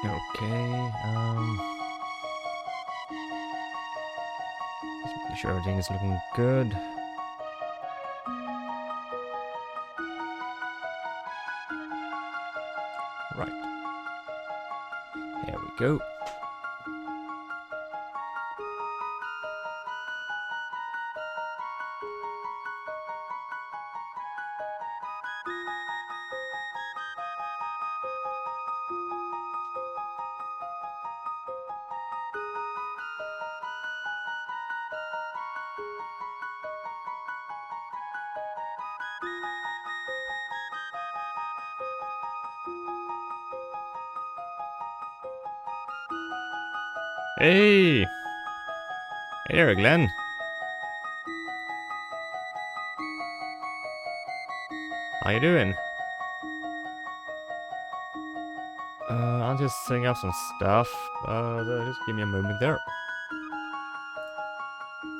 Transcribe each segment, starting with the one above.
Okay, just making sure everything is looking good. Right. Here we go. Hey! Hey there, Glenn. How you doing? I'm just setting up some stuff, just give me a moment there.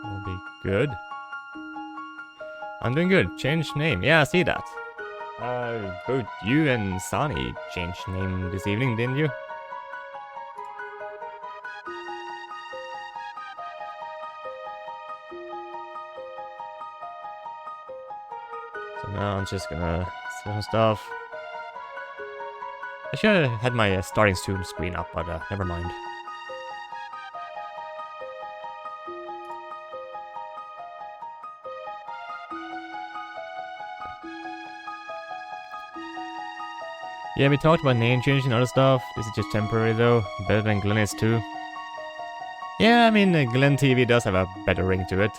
That'll be good. I'm doing good. Change name. Yeah, I see that. Both you and Sonny changed name this evening, didn't you? So now I'm just gonna set some stuff. I should have had my starting student screen up, but never mind. Yeah, we talked about name change and other stuff. This is just temporary though. Better than Glen is too. Yeah, I mean, Glen TV does have a better ring to it.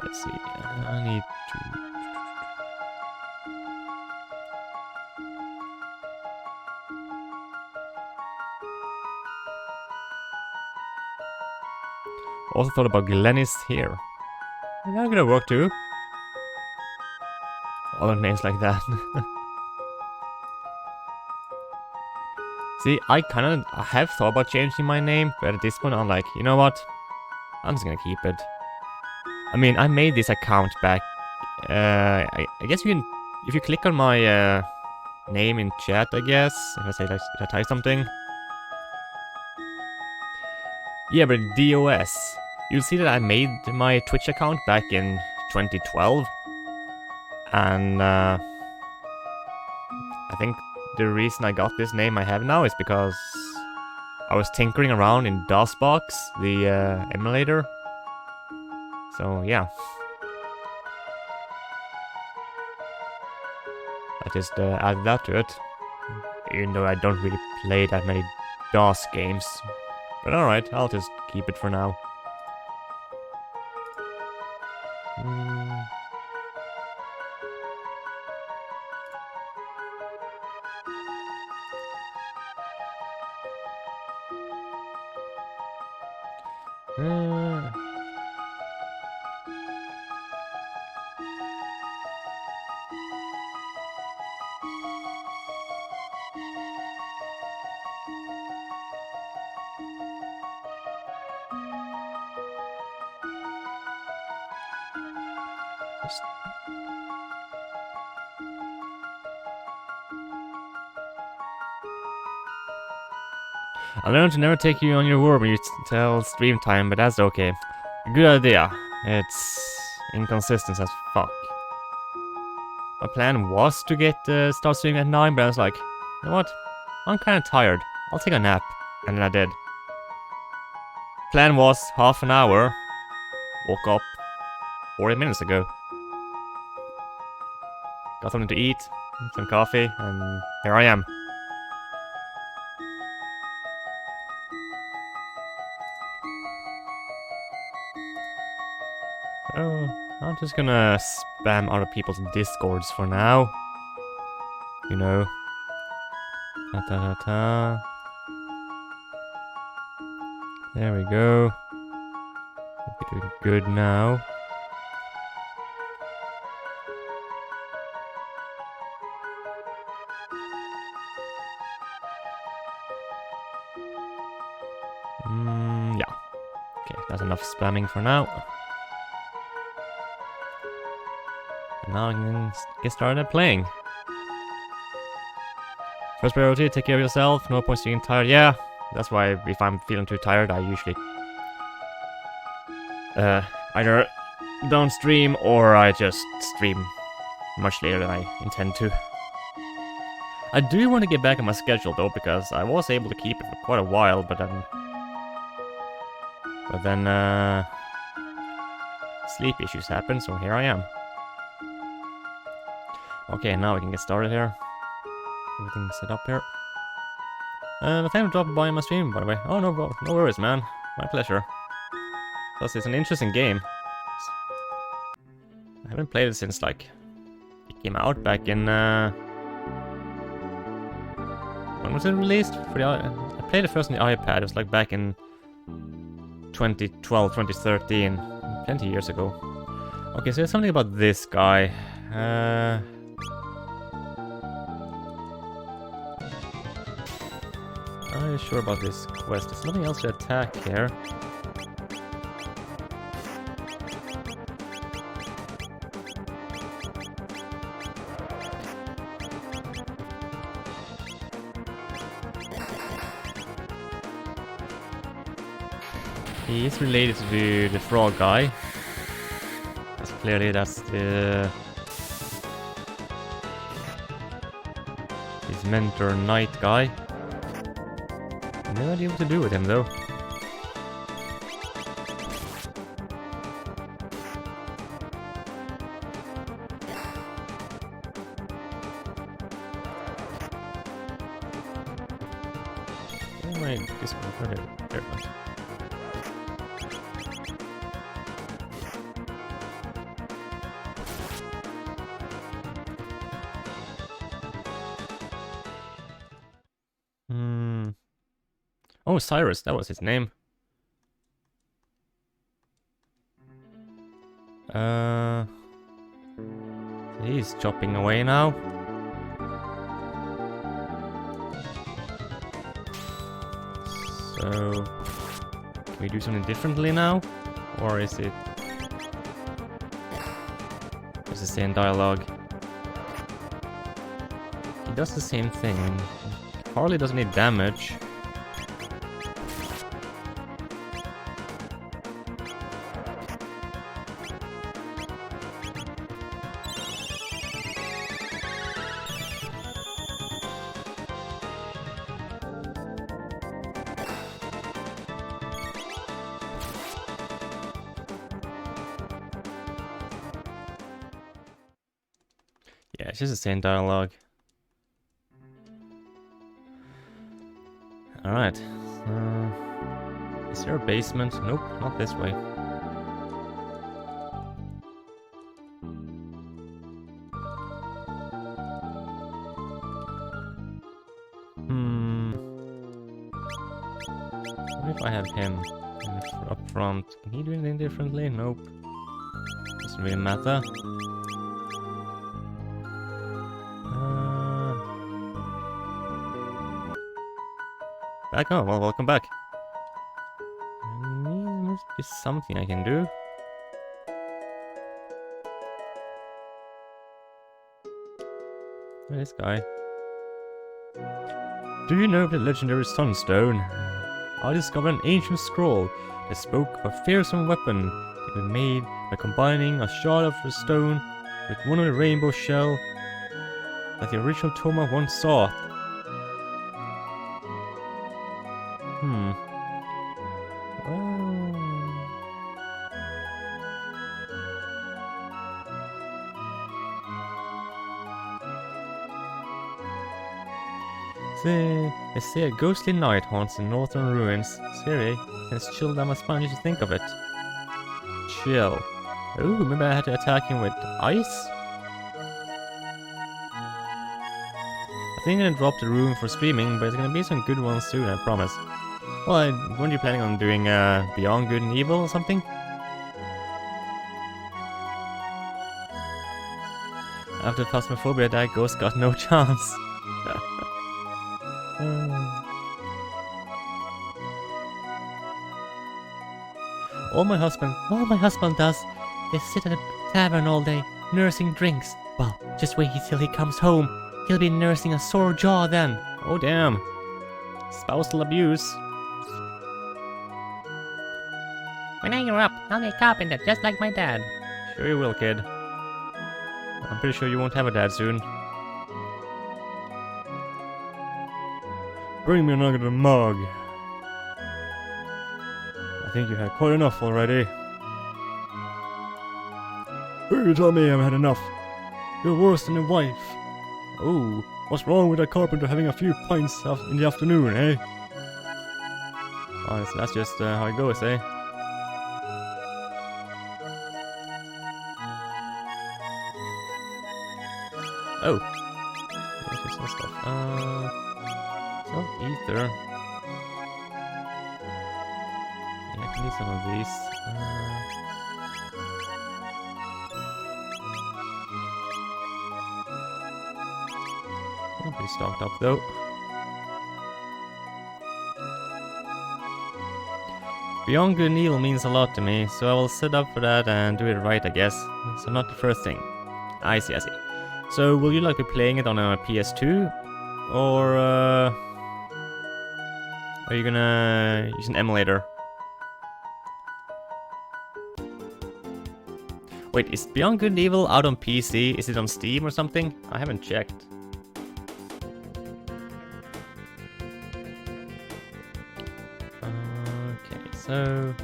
Let's see. I need to... Also thought about Glennis here. That's gonna work too. Other names like that. See, I have thought about changing my name, but at this point I'm like, you know what? I'm just gonna keep it. I mean, I made this account back. I guess you can, if you click on my name in chat, I guess. If I type something. Yeah, but DOS. You'll see that I made my Twitch account back in 2012. And I think the reason I got this name I have now is because I was tinkering around in DOSBox, the emulator. So yeah. I just added that to it. Even though I don't really play that many DOS games. But alright, I'll just keep it for now. I learned to never take you on your word when you tell stream time, but that's okay. Good idea. It's inconsistent as fuck. My plan was to start streaming at 9, but I was like, you know what? I'm kinda tired. I'll take a nap. And then I did. Plan was half an hour. Woke up 40 minutes ago. Got something to eat, some coffee, and here I am. So, I'm just gonna spam other people's discords for now. You know. Ta-ta-ta-ta. There we go. We're doing good now. Yeah. Okay, that's enough spamming for now. And now I can get started playing. First priority, take care of yourself. No point being tired. Yeah, that's why if I'm feeling too tired, I usually either don't stream or I just stream much later than I intend to. I do want to get back on my schedule though, because I was able to keep it for quite a while, but then sleep issues happen, so here I am. Okay, now we can get started here. Everything's set up here. Thanks for dropping by my stream, by the way. Oh, no worries, man. My pleasure. Plus, it's an interesting game. I haven't played it since, like, it came out back in, when was it released? I played it first on the iPad. It was, like, back in 2012, 2013. Plenty of years ago. Okay, so there's something about this guy. I'm not really sure about this quest. There's nothing else to attack here. He is related to the frog guy. That's the his mentor knight guy. No idea what to do with him though. Where am I? This one. Okay, there it goes. Oh, Cyrus, that was his name. He's chopping away now. So, can we do something differently now? Or is it just the same dialogue? He does the same thing. Hardly does any damage. Yeah, it's just the same dialogue. Alright. Is there a basement? Nope, not this way. What if I have him up front? Can he do anything differently? Nope. Doesn't really matter. Back? Oh, well, welcome back. There must be something I can do. Where's this guy? Do you know of the legendary Sunstone? I discovered an ancient scroll that spoke of a fearsome weapon that could be made by combining a shard of the stone with one of the rainbow shell that the original Toma once sought. They say a ghostly night haunts the northern ruins. Scary. It's chill down my spine just to think of it. Chill. Ooh, maybe I had to attack him with ice? I think I'm gonna drop the room for streaming, but it's gonna be some good ones soon, I promise. Well, weren't you planning on doing Beyond Good and Evil or something? After Phasmophobia, that ghost got no chance. All my husband does is sit at a tavern all day, nursing drinks. Well, just wait till he comes home. He'll be nursing a sore jaw then. Oh damn. Spousal abuse. When I grow up, I'll be a carpenter just like my dad. Sure you will, kid. I'm pretty sure you won't have a dad soon. Bring me another mug. I think you had quite enough already. You tell me I've had enough. You're worse than a wife. Oh, what's wrong with a carpenter having a few pints in the afternoon, eh? Oh, that's just how it goes, eh? Oh. There's some stuff. Some ether. Yeah, I can need some of these. I'm pretty stocked up though. Beyond Good and Evil means a lot to me, so I will set up for that and do it right, I guess. So not the first thing. I see, I see. So will you like be playing it on a PS2? Or are you gonna use an emulator? Wait, is Beyond Good and Evil out on PC? Is it on Steam or something? I haven't checked. Okay, so...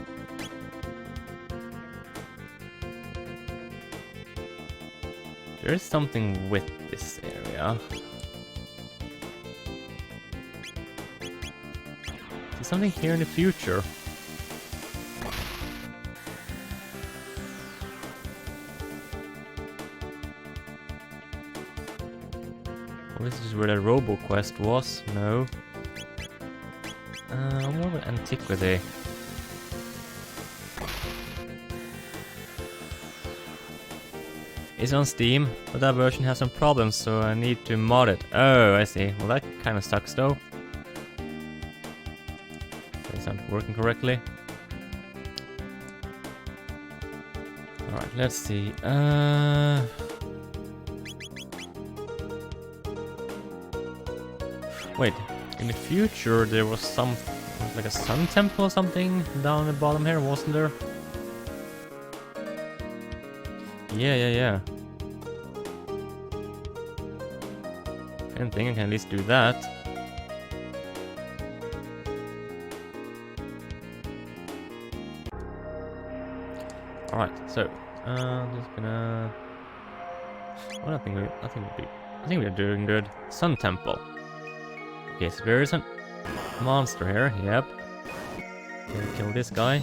there is something with this area. Is there something here in the future? Well, this is where the RoboQuest was. No. More of an antiquity. It's on Steam, but that version has some problems, so I need to mod it. Oh, I see. Well, that kind of sucks, though. It's not working correctly. Alright, let's see. Wait, in the future there was some... like a sun temple or something down the bottom here, wasn't there? Yeah. I think I can at least do that. Alright, so I'm just gonna... well, I think we're doing good. Sun Temple. Okay, so there is a monster here, yep. Gonna kill this guy.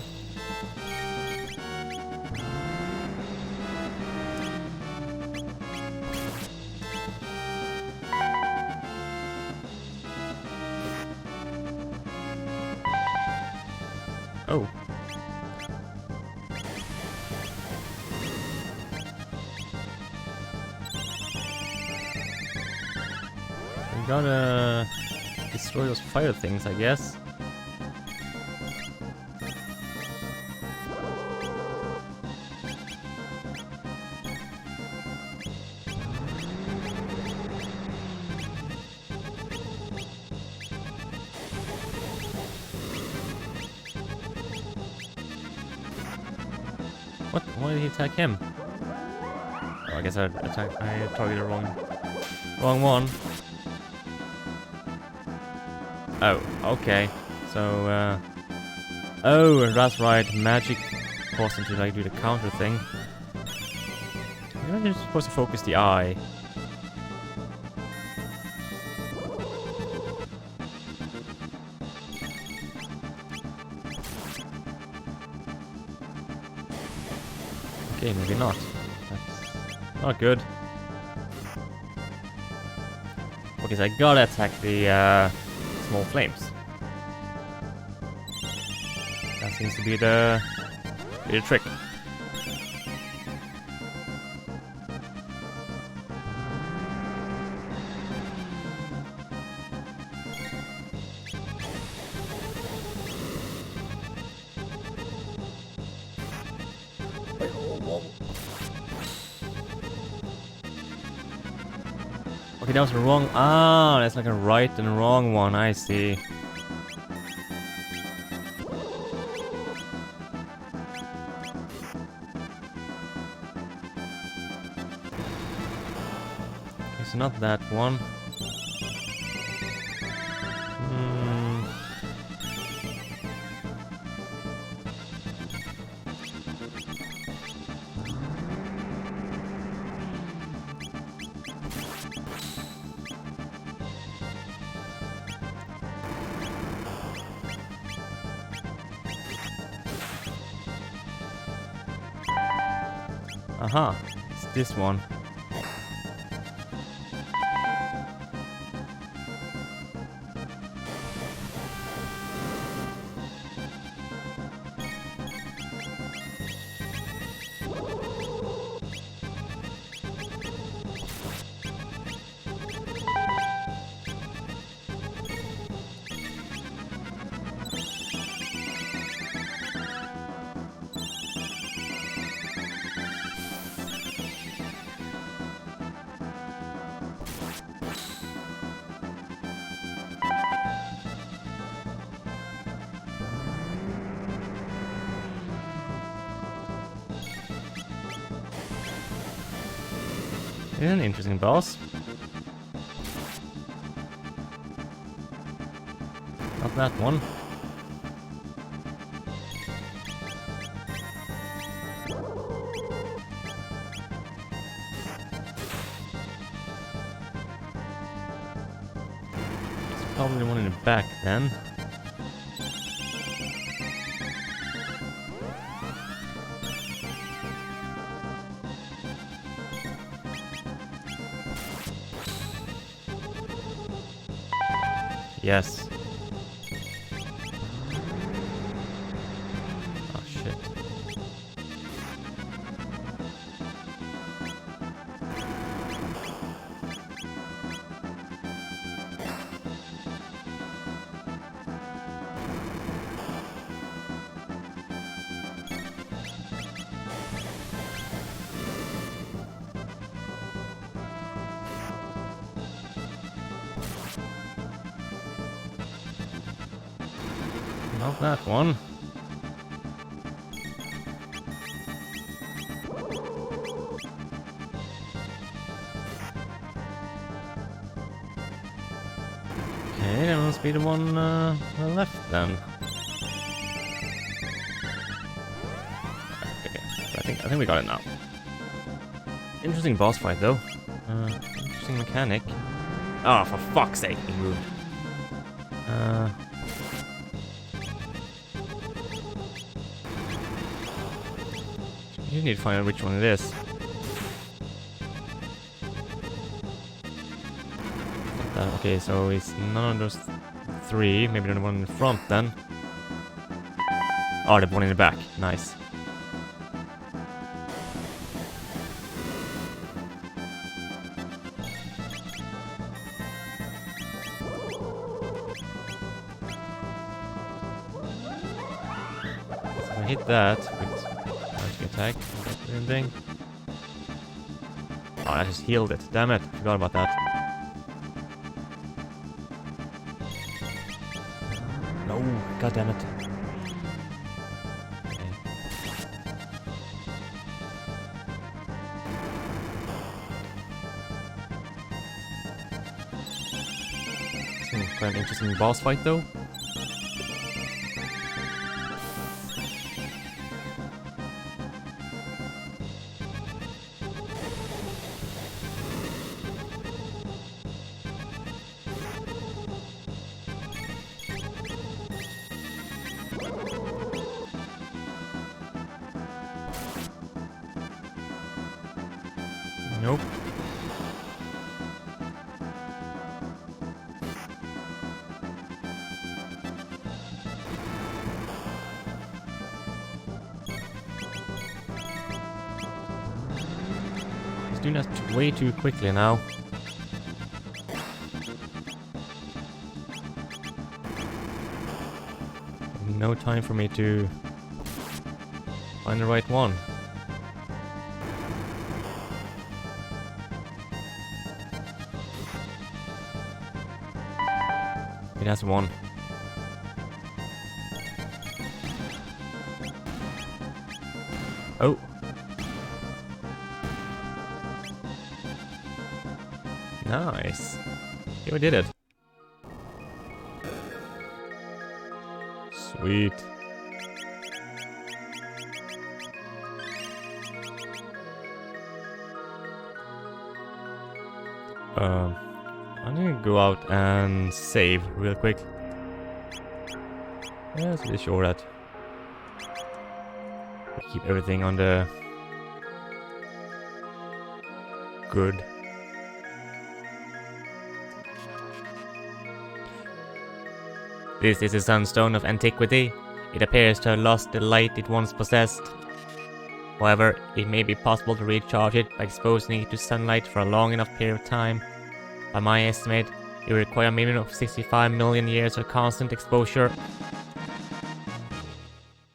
Oh. We gotta destroy those fire things, I guess. What? Why did he attack him? Oh, I guess I targeted the wrong one. Oh, okay. So, oh, that's right. Magic caused him to like do the counter thing. You're just supposed to focus the eye. Okay, maybe not. That's not good. Okay, so I gotta attack the small flames. That seems to be the trick. Okay, that was the wrong... Ah, that's like a right and wrong one, I see. It's not that one. Hmm. Aha, it's this one. It's an interesting boss. Not that one. It's probably the one in the back then. Yes. Oh shit. Not that one. Okay, that must be the one on the left then. Okay, I think we got it now. Interesting boss fight though. Interesting mechanic. Oh, for fuck's sake, he moved. You need to find out which one it is. Okay, so it's none of those three. Maybe the one in the front then. Oh, the one in the back. Nice. So if I hit that with magic attack, thing. Oh, I just healed it. Damn it! Forgot about that. No, god damn it. Seems quite an interesting boss fight though. Nope. He's doing that way too quickly now. No time for me to find the right one. It has one. Oh. Nice. Yeah, we did it. Sweet. I'm gonna go out and save real quick. Yeah, let's be sure that we keep everything on the good. This is a sunstone of antiquity. It appears to have lost the light it once possessed. However, it may be possible to recharge it by exposing it to sunlight for a long enough period of time. By my estimate, it will require a minimum of 65 million years of constant exposure.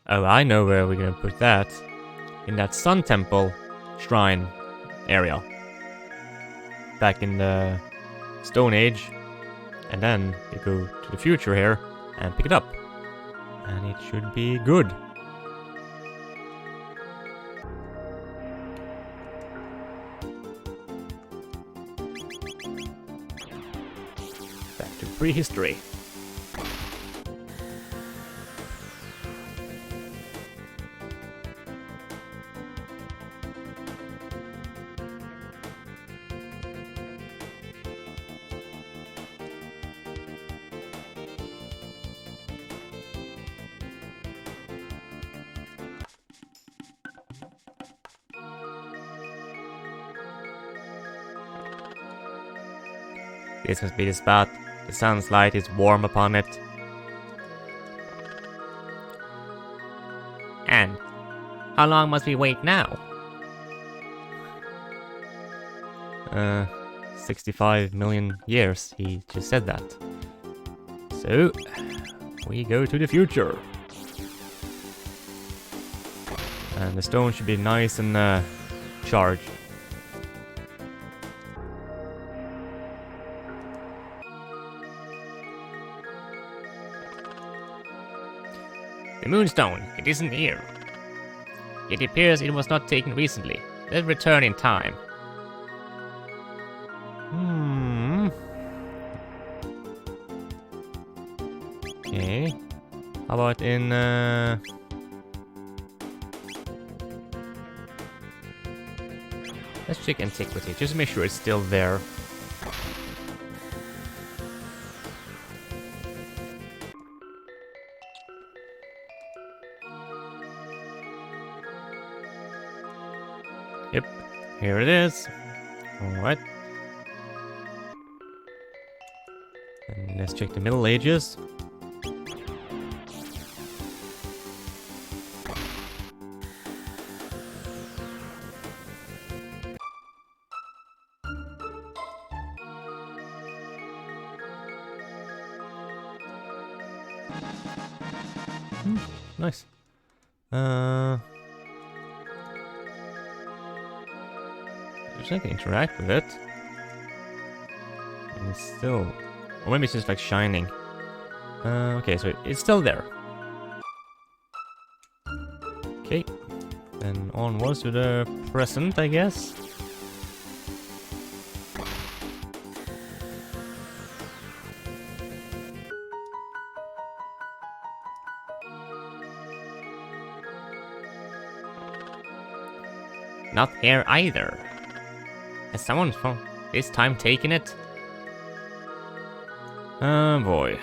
Oh, I know where we're gonna put that. In that Sun Temple shrine area. Back in the Stone Age. And then we go to the future here and pick it up. And it should be good. Back to prehistory. This must be the spot. The sun's light is warm upon it. And how long must we wait now? 65 million years, he just said that. So, we go to the future. And the stone should be nice and charged. The Moonstone, it isn't here. It appears it was not taken recently. Let's return in time. Okay. How about in let's check antiquity, just to make sure it's still there. Yep, here it is. Alright. And let's check the Middle Ages. Nice. Wish I can interact with it. And it's still... Or maybe it's just like shining. Okay, so it's still there. Okay. Then onwards to the present, I guess. Not here either. Has someone from this time taken it? Oh boy.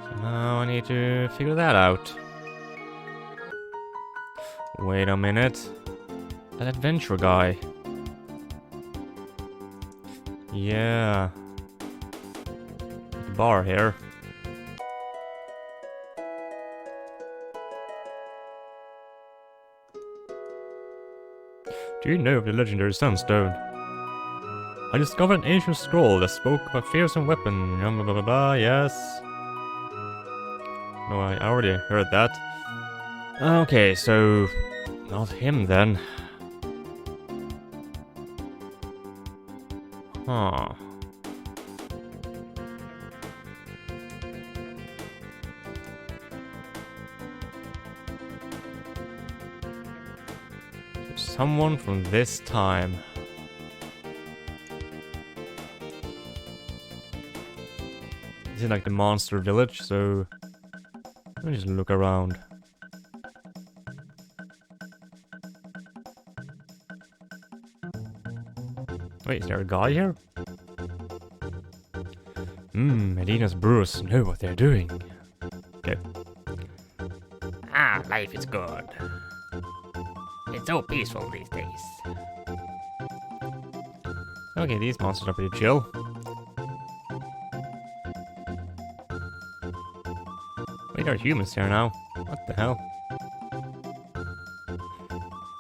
So now I need to figure that out. Wait a minute. That adventure guy. Yeah. The bar here. Do you know of the legendary Sunstone? I discovered an ancient scroll that spoke of a fearsome weapon. Blah blah blah blah. Yes. No, I already heard that. Okay, so not him then. Someone from this time. This is like the monster village, so let me just look around. Wait, is there a guy here? Medina's brewers know what they're doing. Okay. Ah, life is good. It's so peaceful these days. Okay, these monsters are pretty chill. Wait, there are humans here now. What the hell?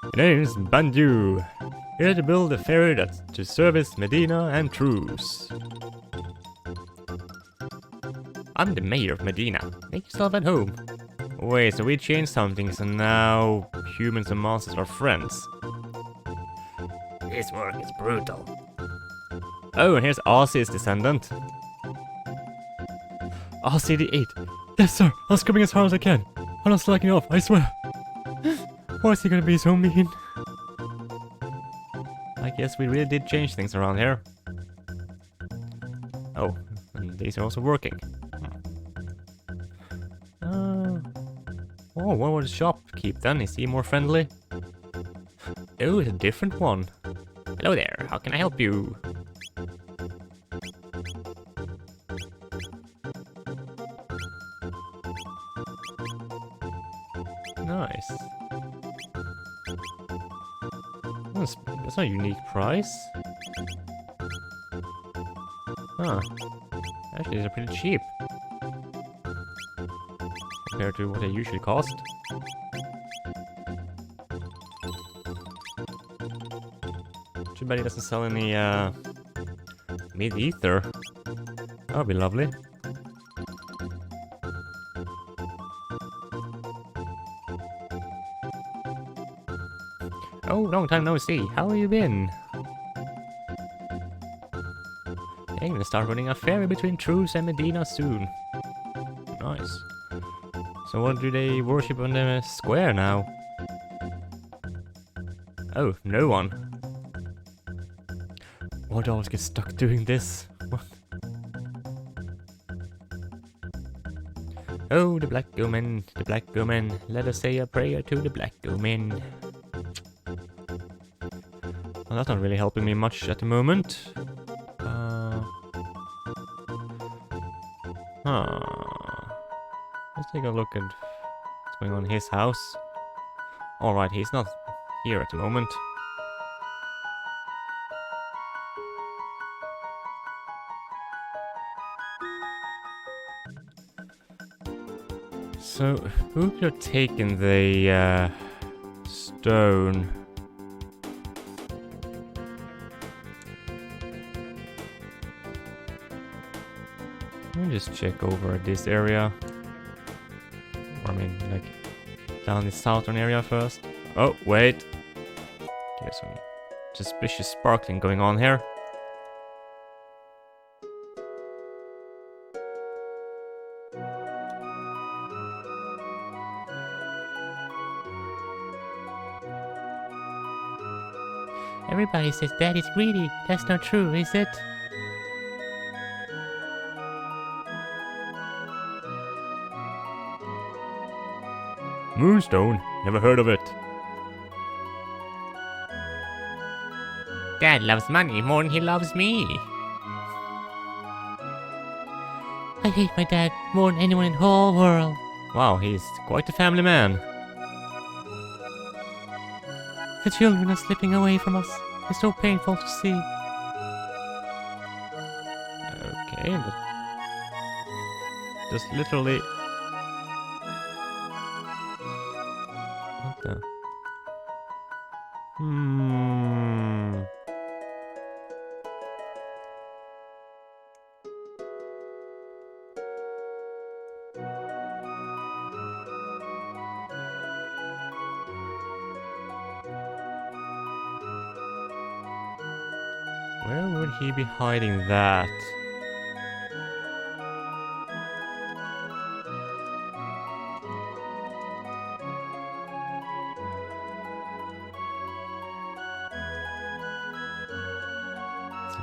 My name's Bandu. Here to build a ferry that's to service Medina and Truce. I'm the mayor of Medina. Make yourself at home. Wait, so we changed something, so now humans and monsters are friends. This work is brutal. Oh, and here's Ozzy's descendant. Ozzy the 8th. Yes, sir. I'm scrubbing as hard as I can. I'm not slacking off, I swear. Why is he gonna be so mean? I guess we really did change things around here. Oh, and these are also working. Oh, what would the shop keep then? Is he more friendly? Oh, it's a different one. Hello there, how can I help you? Nice. That's a unique price. Huh. Actually, these are pretty cheap. Compared to what they usually cost. Too bad he doesn't sell any, mid-ether. That would be lovely. Oh, long time no see. How have you been? They're gonna start running a ferry between Truce and Medina soon. Nice. So what do they worship on the square now? Oh, no one. Why do I always get stuck doing this? What? Oh, the black omen, the black omen. Let us say a prayer to the black omen. Well, that's not really helping me much at the moment. Let's take a look at what's going on in his house. Alright, he's not here at the moment. So, who could have taken the stone? Let me just check over this area. Or I mean, like, down the southern area first. Oh, wait. There's some suspicious sparkling going on here. Everybody says Daddy's greedy. That's not true, is it? Moonstone? Never heard of it. Dad loves money more than he loves me. I hate my dad more than anyone in the whole world. Wow, he's quite a family man. The children are slipping away from us. It's so painful to see. Okay, but just literally. What the? Where would he be hiding that?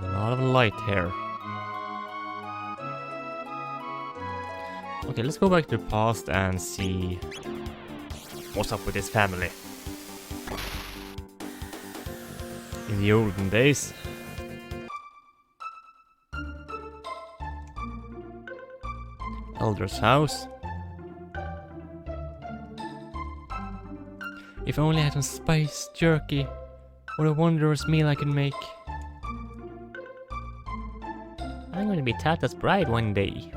a lot of light here. Okay, let's go back to the past and see what's up with this family. In the olden days. Elder's house. If only I had some spice jerky. What a wondrous meal I could make. I'm going to be Tata's bride one day.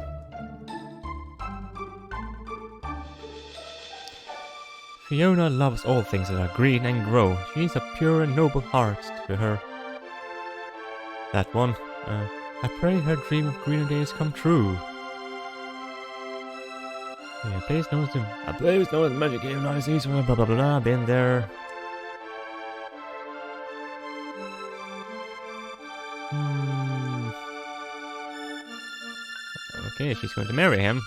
Fiona loves all things that are green and grow. She is a pure and noble heart to her. That one. I pray her dream of greener days come true. Yeah, a place known as magic game, nice east, blah blah blah, been there. Okay, she's going to marry him.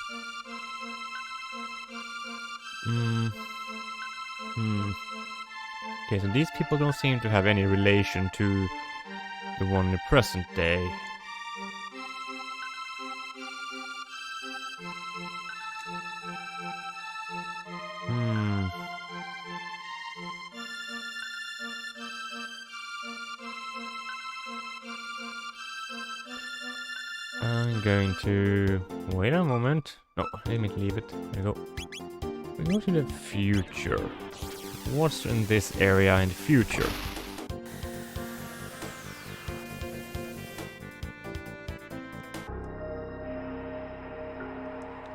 Okay, so these people don't seem to have any relation to the one in the present day. I'm going to... wait a moment. No, let me leave it. There we go. We go to the future. What's in this area in the future?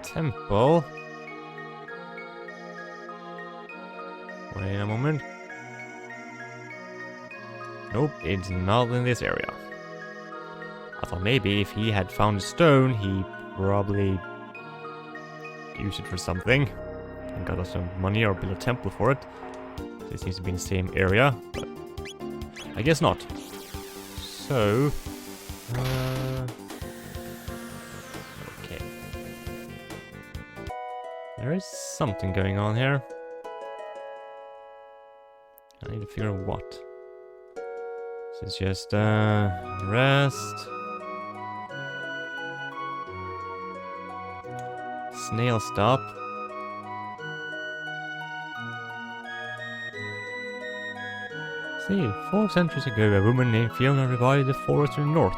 Temple. Wait a moment. Nope, it's not in this area. I thought maybe if he had found a stone, he probably used it for something and got us some money or built a temple for it. It seems to be in the same area, but I guess not. So, okay. There is something going on here. I need to figure out what. This is just rest. Snail stop. See, 4 centuries ago, a woman named Fiona revived the forest in the north,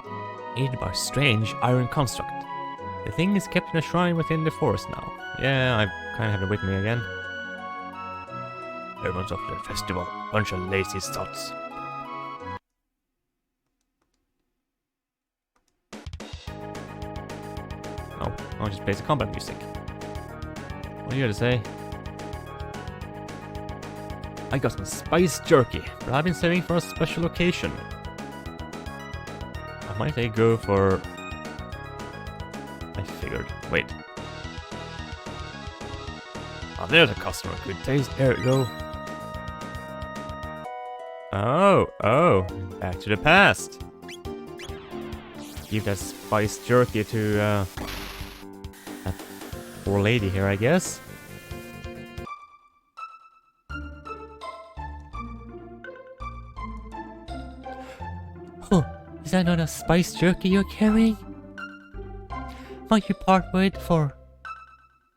aided by a strange iron construct. The thing is kept in a shrine within the forest now. Yeah, I kind of have it with me again. Everyone's off to the festival. Bunch of lazy sots. Oh, I'll just play the combat music. What do you got to say? I got some spice jerky, but I've been saving for a special occasion. I might go for... I figured. Wait. Oh, there's a customer. Good taste. There we go. Oh. Back to the past. Give that spice jerky to that poor lady here, I guess. Oh, is that not a spice jerky you're carrying? Might you part with for?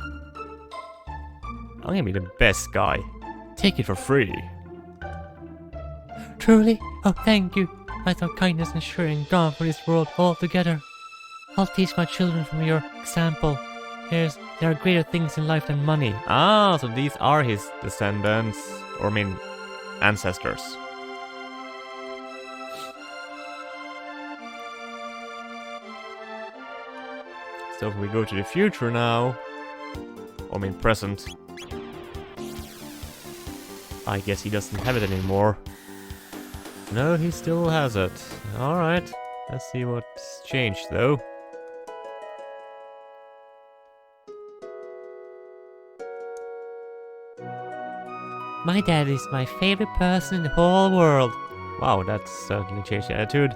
I'm gonna be the best guy. Take it for free. Truly? Oh, thank you. I thought kindness and sharing gone from this world altogether. I'll teach my children from your example. There are greater things in life than money. Ah, so these are his descendants, or I mean, ancestors. So if we go to the future now, I mean present, I guess he doesn't have it anymore. No, he still has it. Alright, let's see what's changed though. My dad is my favorite person in the whole world. Wow, that's certainly changed the attitude.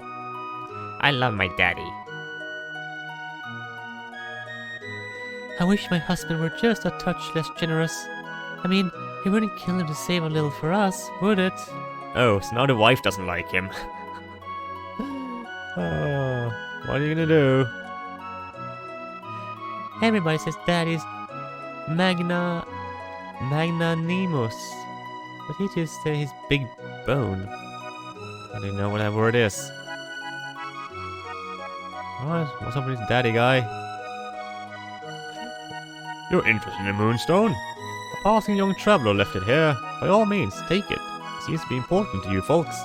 I love my daddy. I wish my husband were just a touch less generous. I mean, he wouldn't kill him to save a little for us, would it? Oh, so now the wife doesn't like him. What are you gonna do? Everybody says Daddy's magnanimous. But he just said his big bone. I don't know what that word is. What's up with this daddy guy? You're interested in the Moonstone? A passing young traveler left it here. By all means, take it. It seems to be important to you folks.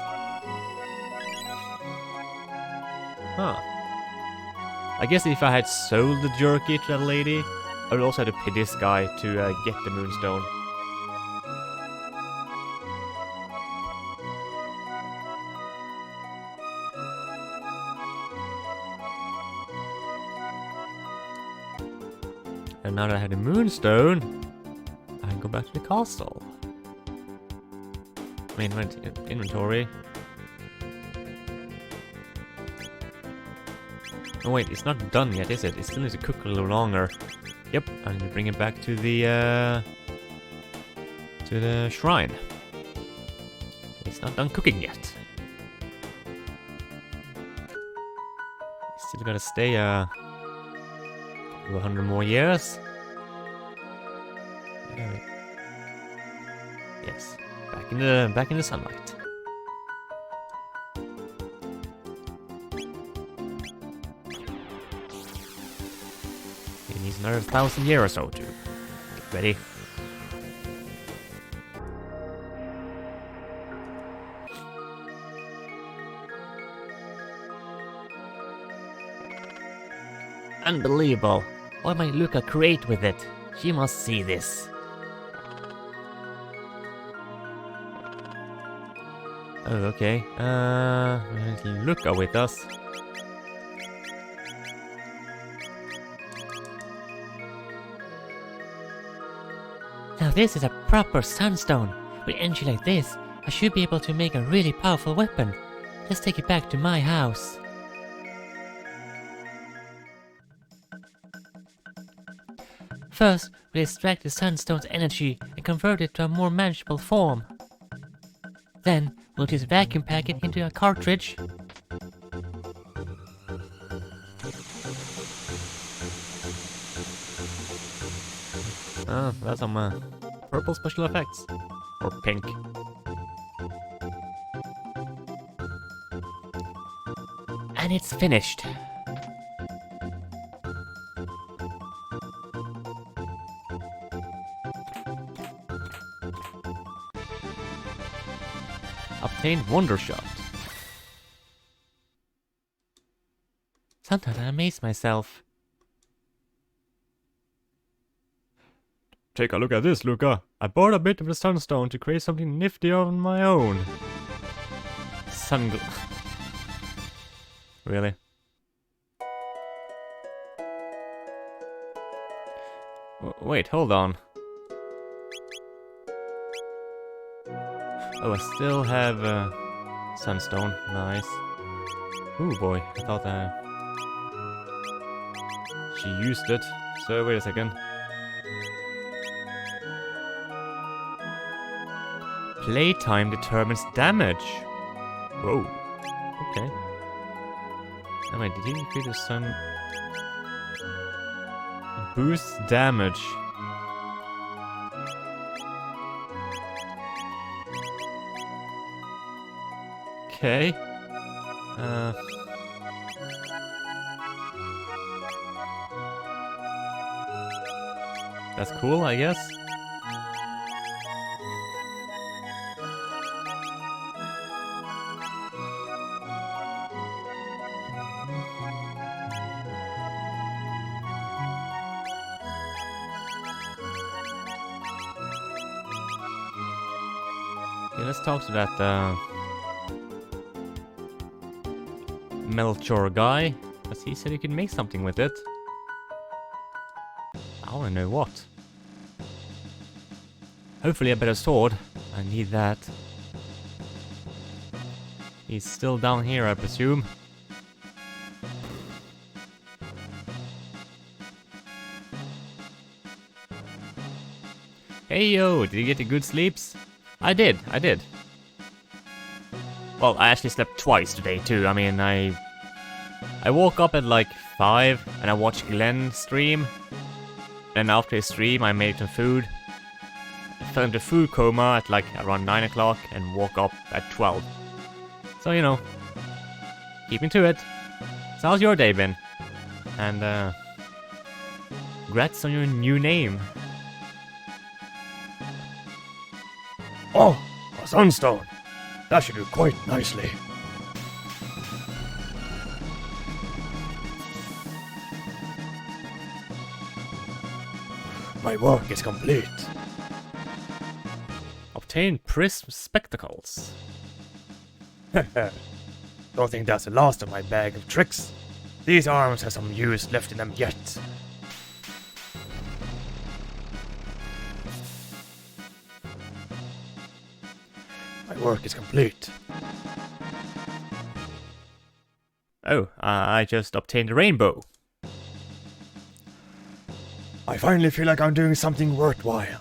Huh. I guess if I had sold the jerky to that lady, I would also have to pay this guy to get the Moonstone. And now that I have the Moonstone, I can go back to the castle. Main inventory. Oh wait, it's not done yet, is it? It still needs to cook a little longer. Yep, I need to bring it back to the shrine. It's not done cooking yet. Still gotta stay 100 more years. Yes, back in the sunlight. It needs another 1,000 years or so to get ready. Unbelievable. What might Luca create with it? She must see this. Oh, okay. Luca with us. Now this is a proper sunstone. With energy like this, I should be able to make a really powerful weapon. Let's take it back to my house. First, we'll extract the sunstone's energy and convert it to a more manageable form. Then, we'll just vacuum pack it into a cartridge. Oh, that's some purple special effects. Or pink. And it's finished. Obtained Wonder Shot. Sometimes I amaze myself. Take a look at this, Luca. I bought a bit of the sunstone to create something nifty on my own. Really? Wait, hold on. Oh, I still have sunstone. Nice. Ooh boy, I thought she used it. So wait a second. Playtime determines damage. Whoa. Okay. Oh wait, did he create a sun? Boosts damage. Okay. That's cool, I guess. Okay, let's talk to that Melchior guy, because he said he could make something with it. I wanna know what. Hopefully a better sword. I need that. He's still down here, I presume. Hey yo, did you get a good sleeps? I did. Well, I actually slept twice today too. I mean, I I woke up at like 5 and I watched Glenn stream. Then after his stream I made some food. I fell into food coma at like around 9 o'clock and woke up at 12. So you know, keeping to it. So how's your day been? And congrats on your new name. Oh, a sunstone. That should do quite nicely. My work is complete. Obtain prism spectacles. Don't think that's the last of my bag of tricks. These arms have some use left in them yet. My work is complete. Oh, I just obtained a rainbow. I finally feel like I'm doing something worthwhile.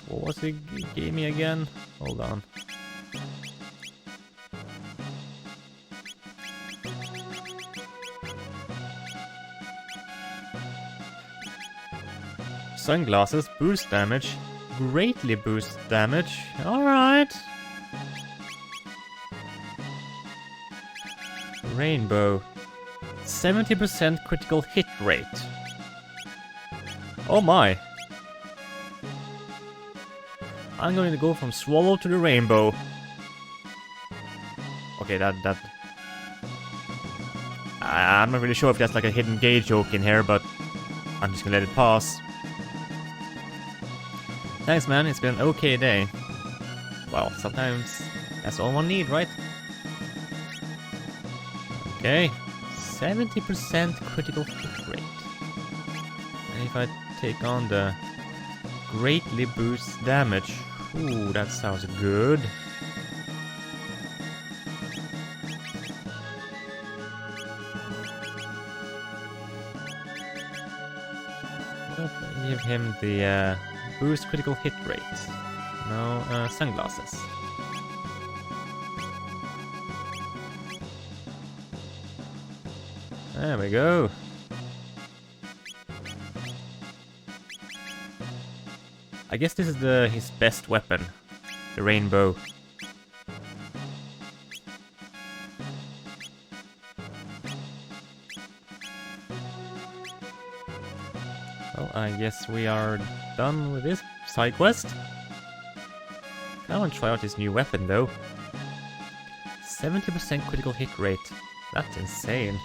What was it he gave me again? Hold on. Sunglasses boost damage. Greatly boost damage. Alright. Rainbow. 70% critical hit rate. Oh my. I'm going to go from swallow to the rainbow. Okay, that... I'm not really sure if that's like a hidden gauge joke in here, but I'm just gonna let it pass. Thanks, man. It's been an okay day. Well, sometimes that's all one need, right? Okay. 70% critical hit rate. And if I take on the greatly boost damage. Ooh, that sounds good. Give him the boost critical hit rate. No sunglasses. There we go. I guess this is his best weapon, the rainbow. Well, I guess we are done with this side quest. I want to try out this new weapon though. 70% critical hit rate. That's insane.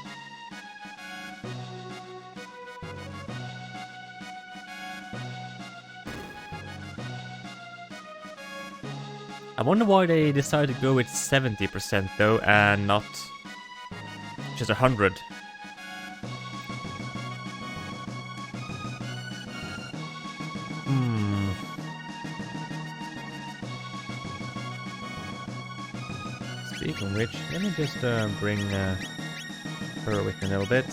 I wonder why they decided to go with 70% though, and not just 100. Speaking of which, let me just bring her with me a little bit.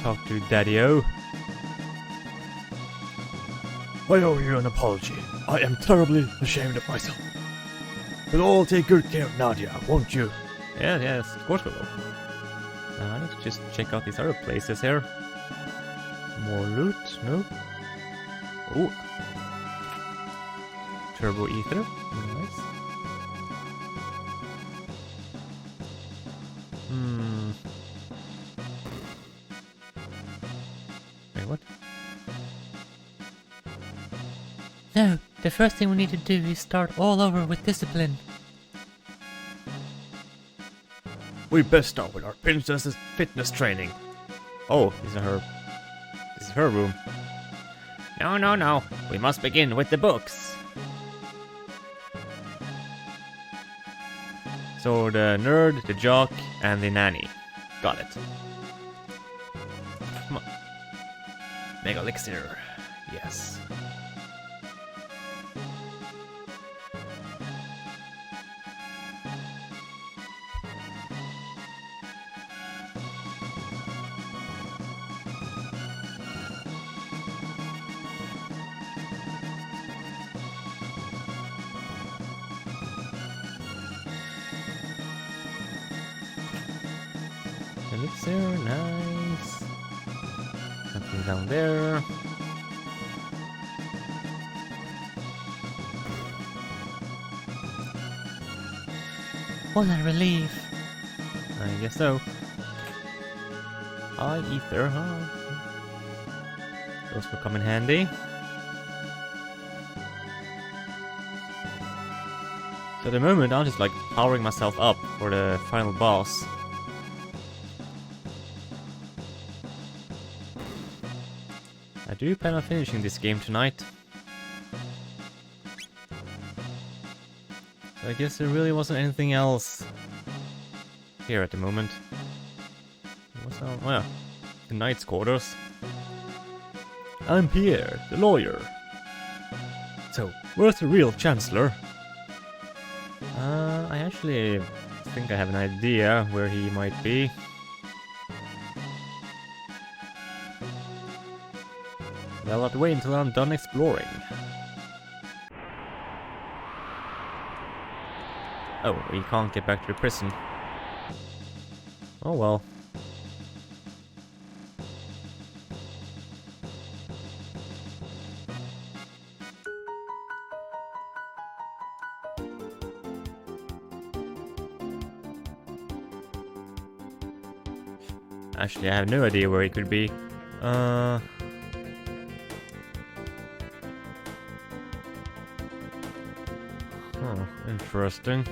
Talk to Daddy-O. I owe you an apology. I am terribly ashamed of myself. We'll all take good care of Nadia, won't you? Yes, of course we will. I need to just check out these other places here. More loot? No? Oh. Turbo ether. Nice. Wait, what? No, the first thing we need to do is start all over with discipline. We best start with our princess's fitness training. Oh, this is her room. No. We must begin with the books. So the nerd, the jock, and the nanny. Got it. Come on. Mega elixir. Yes. elixir, nice. Something down there. What a relief. I guess so. High ether, huh? Those will come in handy. So at the moment, I'm just like powering myself up for the final boss. I do plan on finishing this game tonight. So I guess there really wasn't anything else here at the moment. What's that? Oh yeah, the knight's quarters. I'm Pierre, the lawyer. So, where's the real chancellor? I actually think I have an idea where he might be. Well, I'll have to wait until I'm done exploring. Oh, we can't get back to the prison. Oh well. Actually, I have no idea where he could be. Interesting.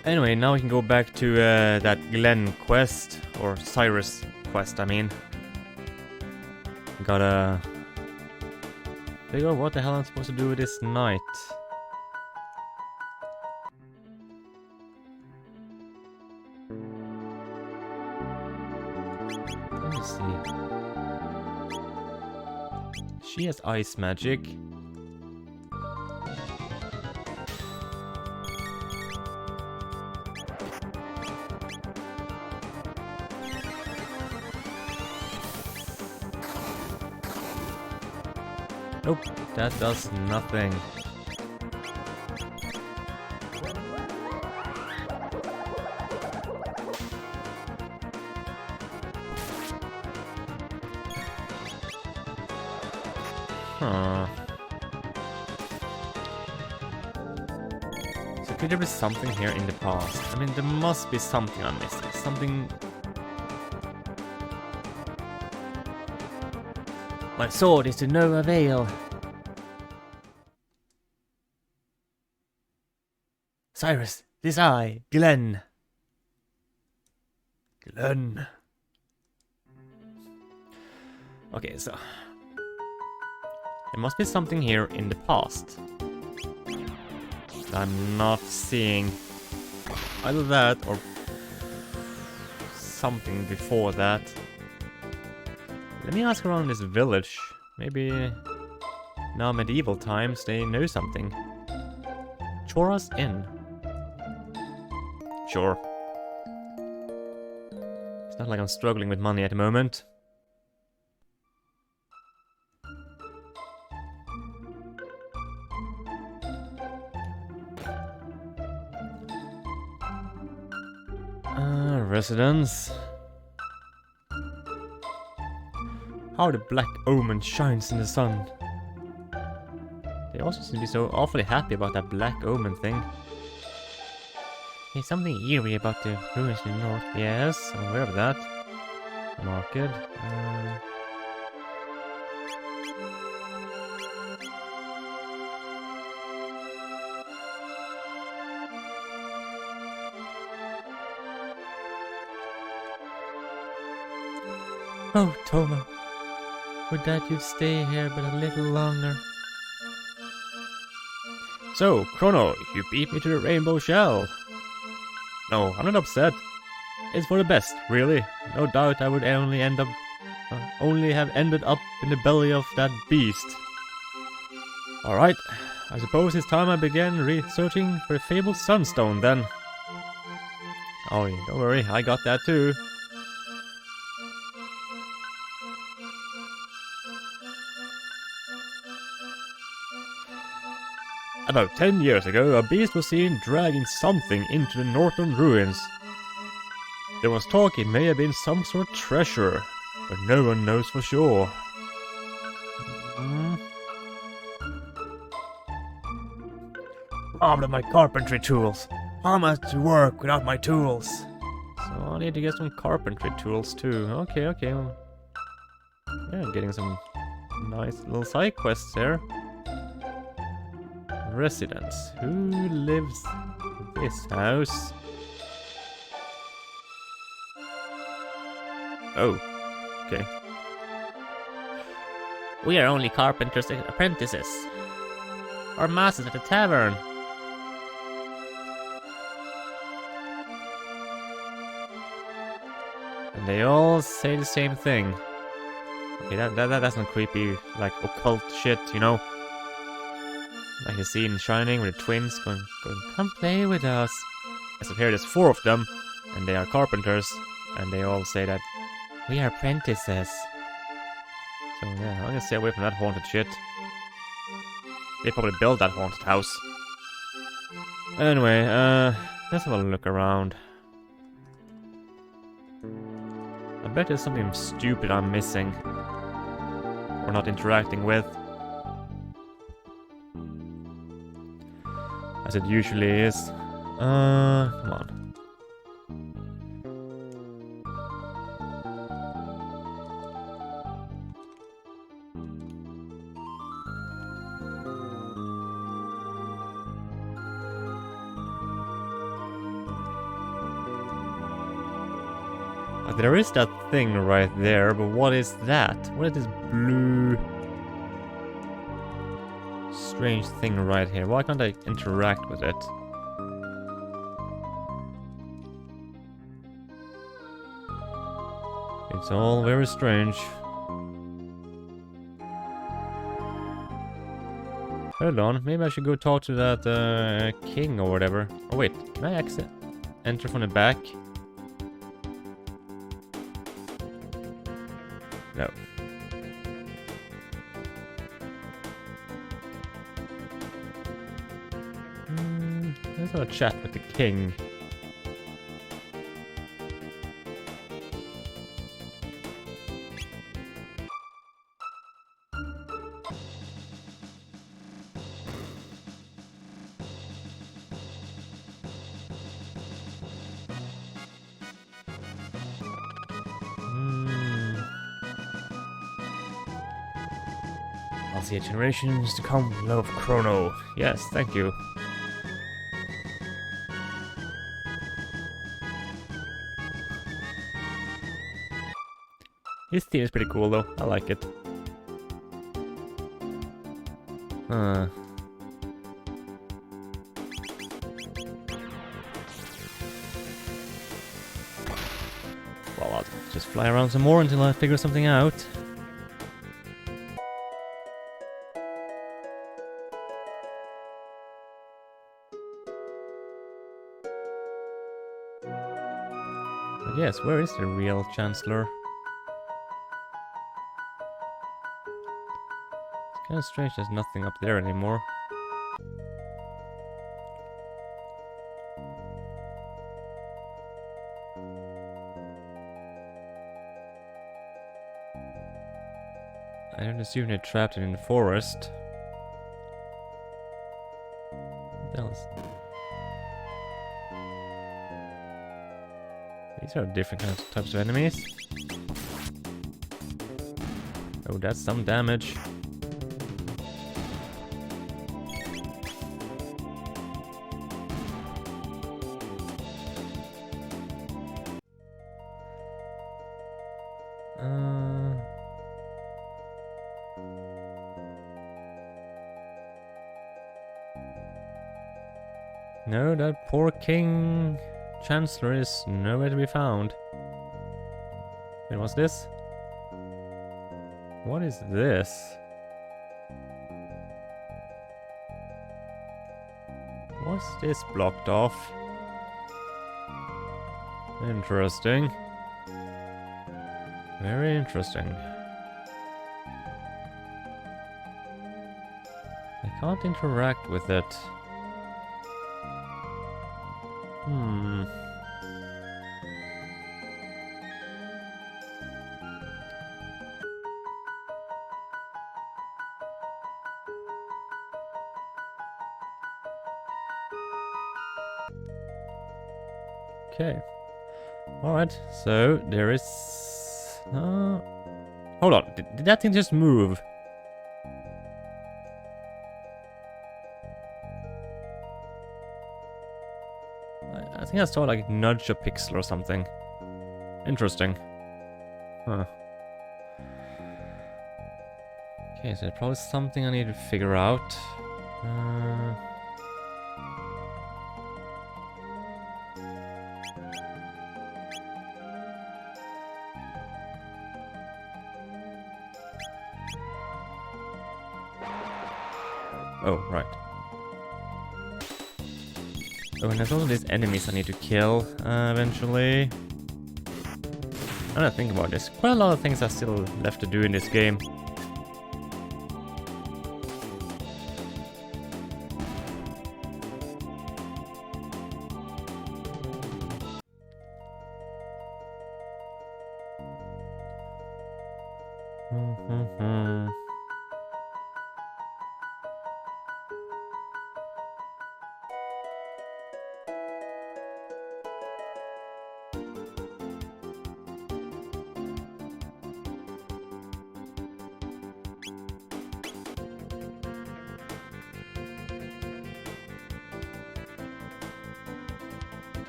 Anyway, now we can go back to that Glenn quest, or Cyrus quest, I mean. Gotta figure out what the hell I'm supposed to do with this knight. Let me see. She has ice magic. Nope, that does nothing. Huh. So could there be something here in the past? I mean, there must be something I'm missing. Something... My sword is to no avail. Cyrus, this I, Glenn. Glenn. Okay, so... There must be something here in the past that I'm not seeing. Either that or something before that. Let me ask around this village. Maybe now medieval times they know something. Chora's Inn. Sure. It's not like I'm struggling with money at the moment. Residence. How the black omen shines in the sun. They also seem to be so awfully happy about that black omen thing. There's something eerie about the ruins in the north. Yes, I'm aware of that. Market. Oh, Toma. Would that you'd stay here but a little longer. So, Chrono, you beat me to the rainbow shell. No, I'm not upset. It's for the best, really. No doubt I would only have ended up in the belly of that beast. Alright, I suppose it's time I began researching for the fabled sunstone then. Oh, don't worry, I got that too. About 10 years ago, a beast was seen dragging something into the northern ruins. There was talk it may have been some sort of treasure, but no one knows for sure. Armed with my carpentry tools. How am I to work without my tools? So I need to get some carpentry tools too. Okay, okay. Well, yeah, getting some nice little side quests here. Residents. Who lives in this house? Oh, okay. We are only carpenters' apprentices. Our masters at the tavern. And they all say the same thing. Okay, that's not creepy, like occult shit, you know? Like the scene in Shining with the twins going, come play with us. So here there's 4 of them, and they are carpenters, and they all say that we are apprentices. So yeah, I'm gonna stay away from that haunted shit. They probably built that haunted house. Anyway, let's have a look around. I bet there's something stupid I'm missing. Or not interacting with. As it usually is. Come on. There is that thing right there, but what is that? What is this blue strange thing right here? Why can't I interact with it? It's all very strange. Hold on, maybe I should go talk to that king or whatever. Oh wait, can I enter from the back? No. Let's have a chat with the king. I'll see generations to come, love Chrono. Yes, thank you. His theme is pretty cool though, I like it. Well, I'll just fly around some more until I figure something out. But yes, where is the real Chancellor? It's kind of strange there's nothing up there anymore. I don't assume they're trapped in the forest. What else? These are different types of enemies. Oh, that's some damage. No, that poor King Chancellor is nowhere to be found. Wait, what's this? What is this? What's this blocked off? Interesting. Very interesting. I can't interact with it. Hmm. Okay. Alright, so there is... hold on, did that thing just move? I think I saw like nudge a pixel or something. Interesting. Huh. Okay, so there's probably something I need to figure out. Oh, right. Oh, and there's also these enemies I need to kill eventually. I don't think about this. Quite a lot of things are still left to do in this game.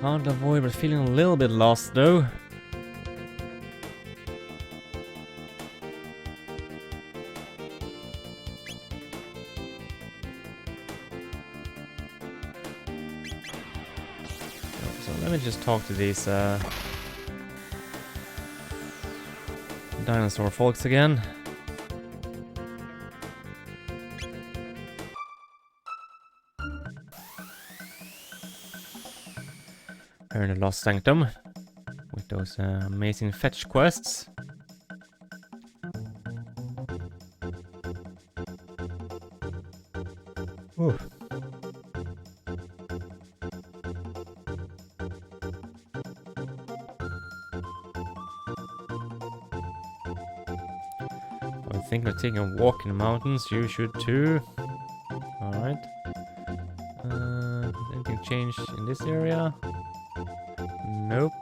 Can't avoid but feeling a little bit lost though. So let me just talk to these dinosaur folks again. Here in the Lost Sanctum with those amazing fetch quests. Ooh. I think I'm taking a walk in the mountains. You should too. Alright. Anything changed in this area? Nope.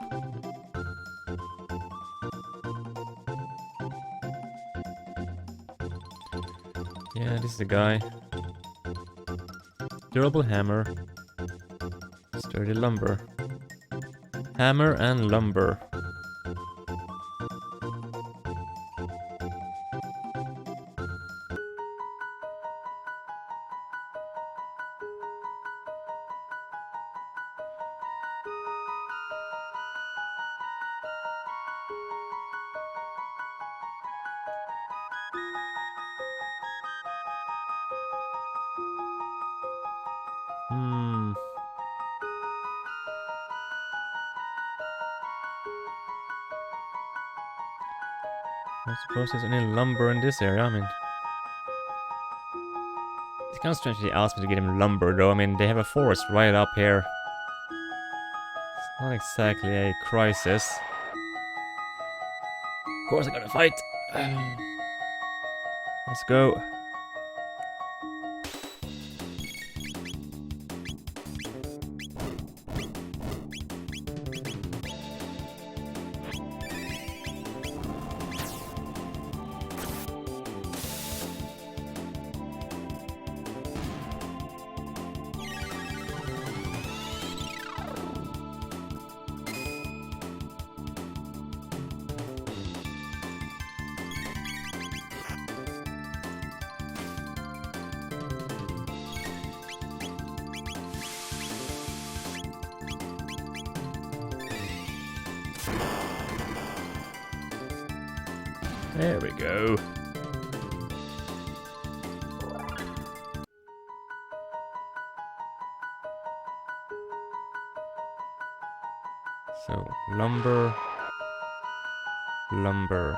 Yeah, this is the guy. Durable hammer. Sturdy lumber. Hammer and lumber. Hmm. I suppose there's any lumber in this area. I mean, it's kind of strange they asked me to get him lumber, though. I mean, they have a forest right up here. It's not exactly a crisis. Of course, I gotta fight. Let's go. There we go. So, lumber, lumber.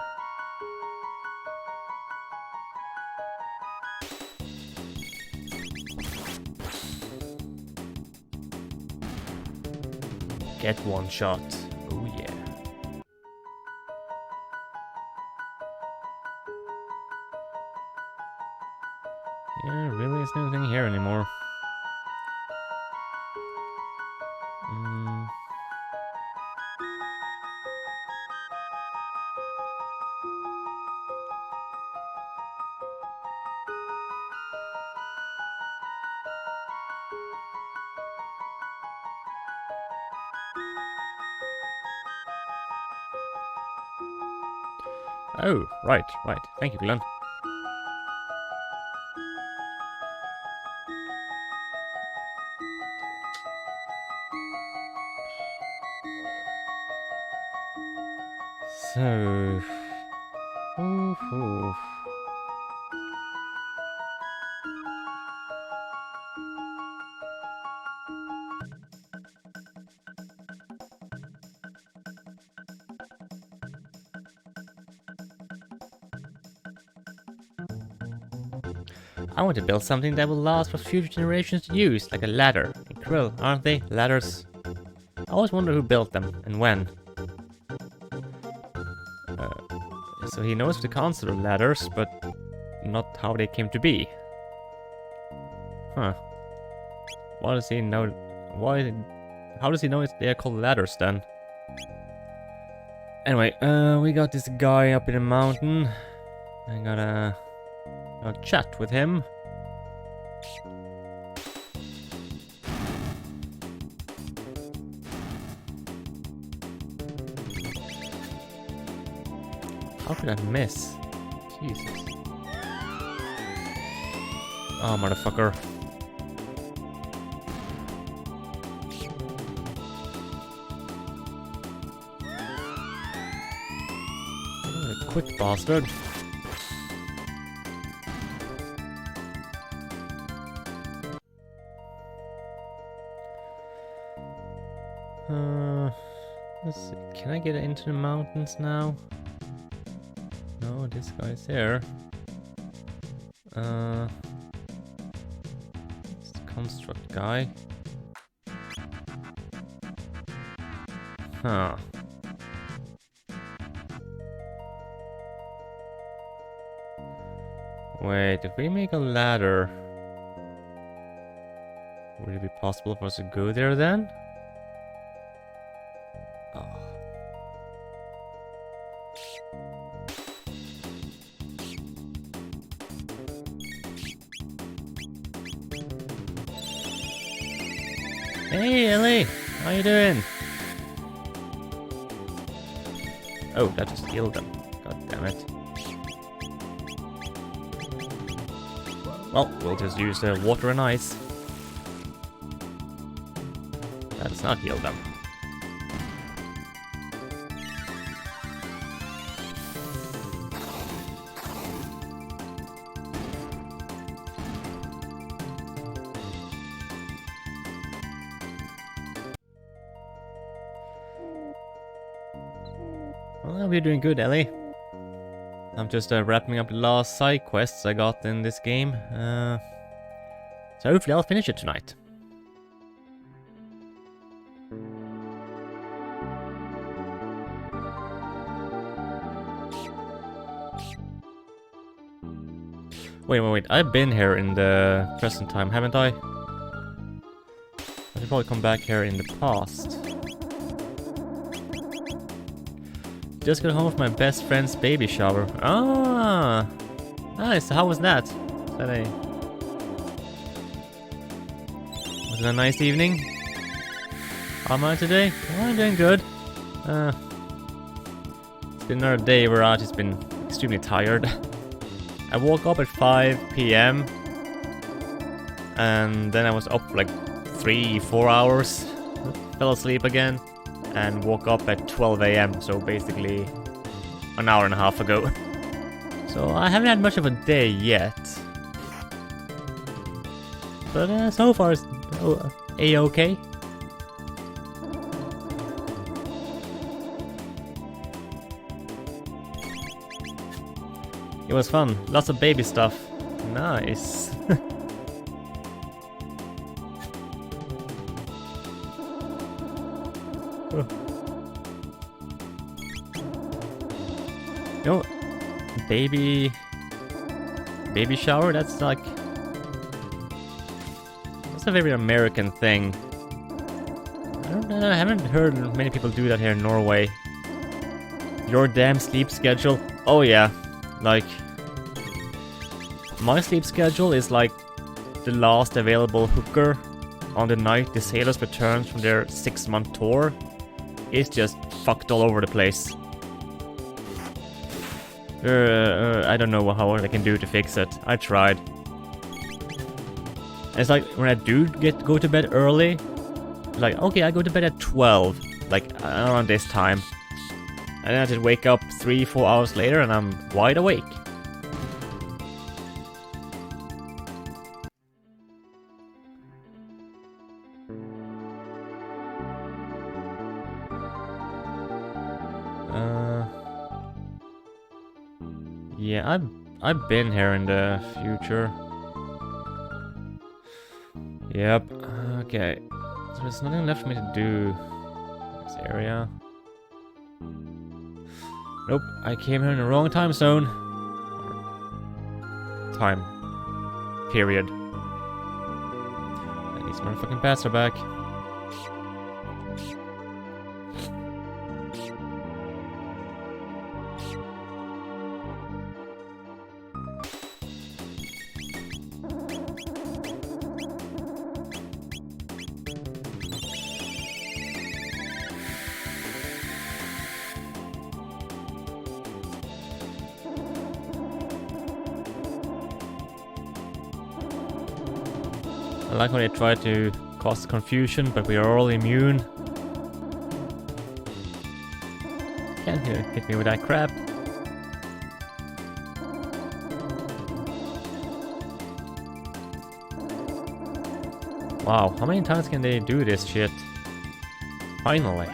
Get one shot. Oh yeah. Yeah, really isn't anything here anymore. Oh, right. Thank you, Glenn. So... Oof. I want to build something that will last for future generations to use, like a ladder. Krill, aren't they? Ladders. I always wonder who built them, and when. So he knows the concept of ladders, but not how they came to be. Huh. Why does he know... How does he know they're called ladders, then? Anyway, we got this guy up in the mountain. I gotta chat with him. How could I miss? Jesus. Oh, motherfucker. What a quick bastard. Let's see. Can I get into the mountains now? No, this guy's here. It's the construct guy. Huh. Wait, if we make a ladder, would it be possible for us to go there then? Oh. Hey Ellie, how you doing? Oh, that just healed them. God damn it. Well, we'll just use water and ice. That does not heal them. Well, we're doing good, Ellie. I'm just wrapping up the last side quests I got in this game. So hopefully I'll finish it tonight. Wait. I've been here in the present time, haven't I? I should probably come back here in the past. Just got home from my best friend's baby shower. Ah, nice. How was that? Was it a nice evening? How am I today? Oh, I'm doing good. It's been another day where I've just been extremely tired. I woke up at 5 PM and then I was up for like 3-4 hours. Fell asleep again. And woke up at 12 AM, so basically an hour and a half ago. So I haven't had much of a day yet. But so far it's A-okay. It was fun, lots of baby stuff. Nice. Yo, baby shower. That's like that's a very American thing. I haven't heard many people do that here in Norway. Your damn sleep schedule. Oh yeah, like my sleep schedule is like the last available hooker on the night the sailors returns from their 6-month tour. It's just fucked all over the place. I don't know how I can do to fix it. I tried. It's like when I do go to bed early, like okay, I go to bed at 12, like around this time, and then I just wake up 3-4 hours later and I'm wide awake. Yeah, I've been here in the future. Yep. Okay. So there's nothing left for me to do in this area. Nope. I came here in the wrong time zone. Time. Period. And these motherfucking bats are back. I like when they try to cause confusion, but we are all immune. Can't hit me with that crap. Wow, how many times can they do this shit? Finally.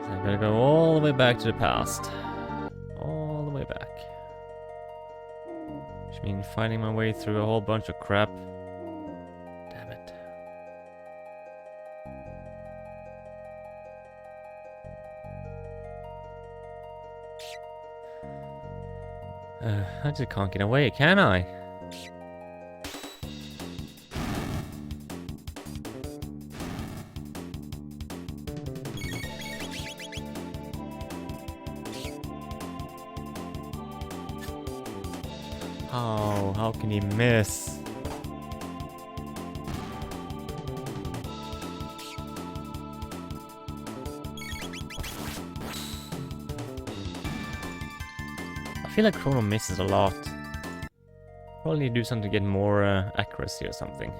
I'm gonna go all the way back to the past. All the way back. Which means finding my way through a whole bunch of crap. Damn it. I just can't get away, can I? Oh, how can he miss? I feel like Chrono misses a lot. Probably need to do something to get more accuracy or something.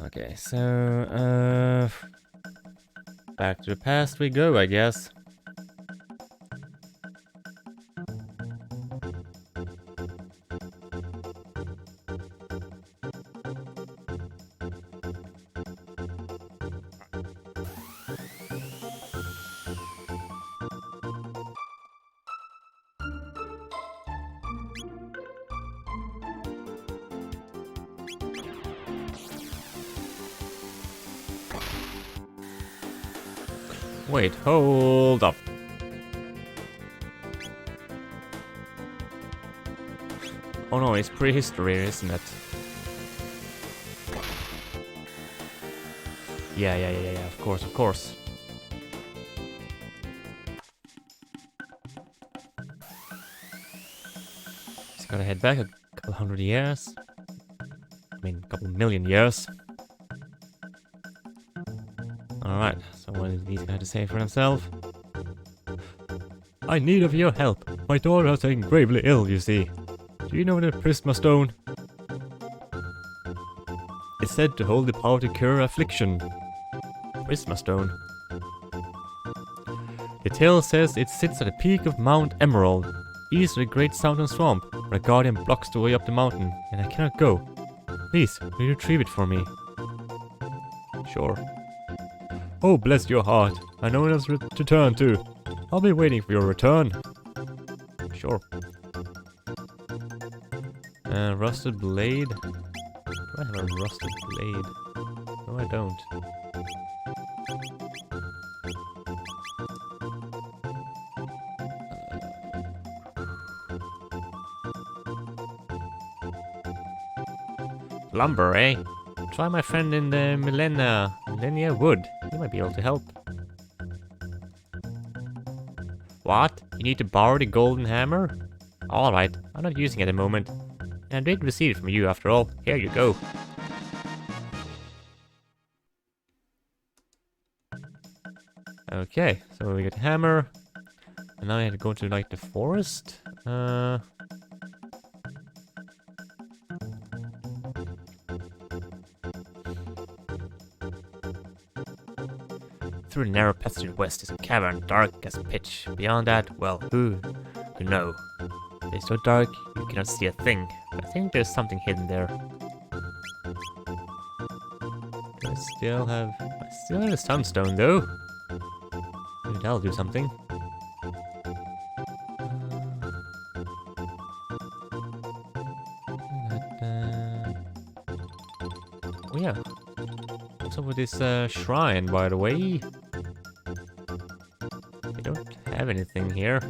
Okay, so back to the past we go, I guess. Wait, hold up. Oh no, it's prehistory, isn't it? Yeah, of course. Just gotta head back a couple hundred years. I mean, a couple million years. Alright, so what is these guys to say for themselves? I need of your help. My daughter is taken gravely ill, you see. Do you know the Prisma Stone? It's said to hold the power to cure affliction. Prisma Stone. The tale says it sits at the peak of Mount Emerald, east of the Great Southern Swamp. but a guardian blocks the way up the mountain, and I cannot go. Please, will you retrieve it for me? Sure. Oh, bless your heart. I know when else to turn to. I'll be waiting for your return. Sure. Rusted blade. Do I have a rusted blade? No, I don't. Lumber, eh? Try my friend in the Millennia Wood. He might be able to help. What? You need to borrow the golden hammer? Alright, I'm not using it at the moment. And I did receive it from you after all. Here you go. Okay, so we get the hammer. And now I have to go to like the forest. Through the narrow passage west is a cavern, dark as pitch. Beyond that, well, who could know? It's so dark, you cannot see a thing. But I think there's something hidden there. I still have a sunstone, though. Maybe that'll do something. Oh yeah. What's up with this shrine, by the way? I don't have anything here.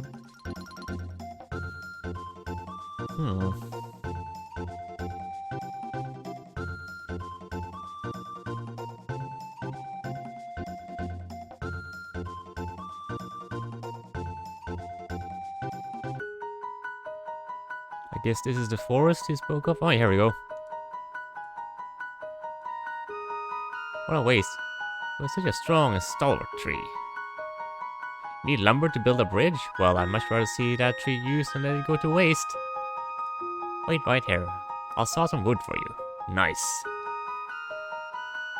I guess this is the forest he spoke of. Oh, here we go. What a waste. It was such a strong and stalwart tree. Need lumber to build a bridge? Well, I'd much rather see that tree used than let it go to waste. Wait right here. I'll saw some wood for you. Nice.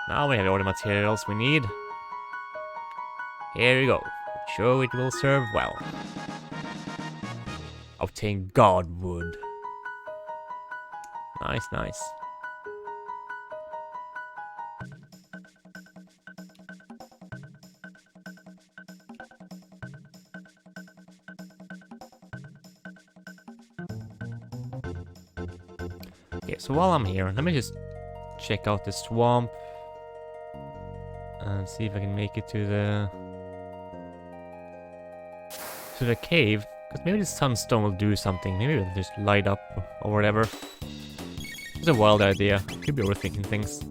Now we have all the materials we need. Here you go. I'm sure it will serve well. Obtain god wood. Nice, nice. Okay, so while I'm here, let me just check out the swamp and see if I can make it to the cave. Because maybe the sunstone will do something. Maybe it'll just light up or whatever. It's a wild idea. Could be overthinking things.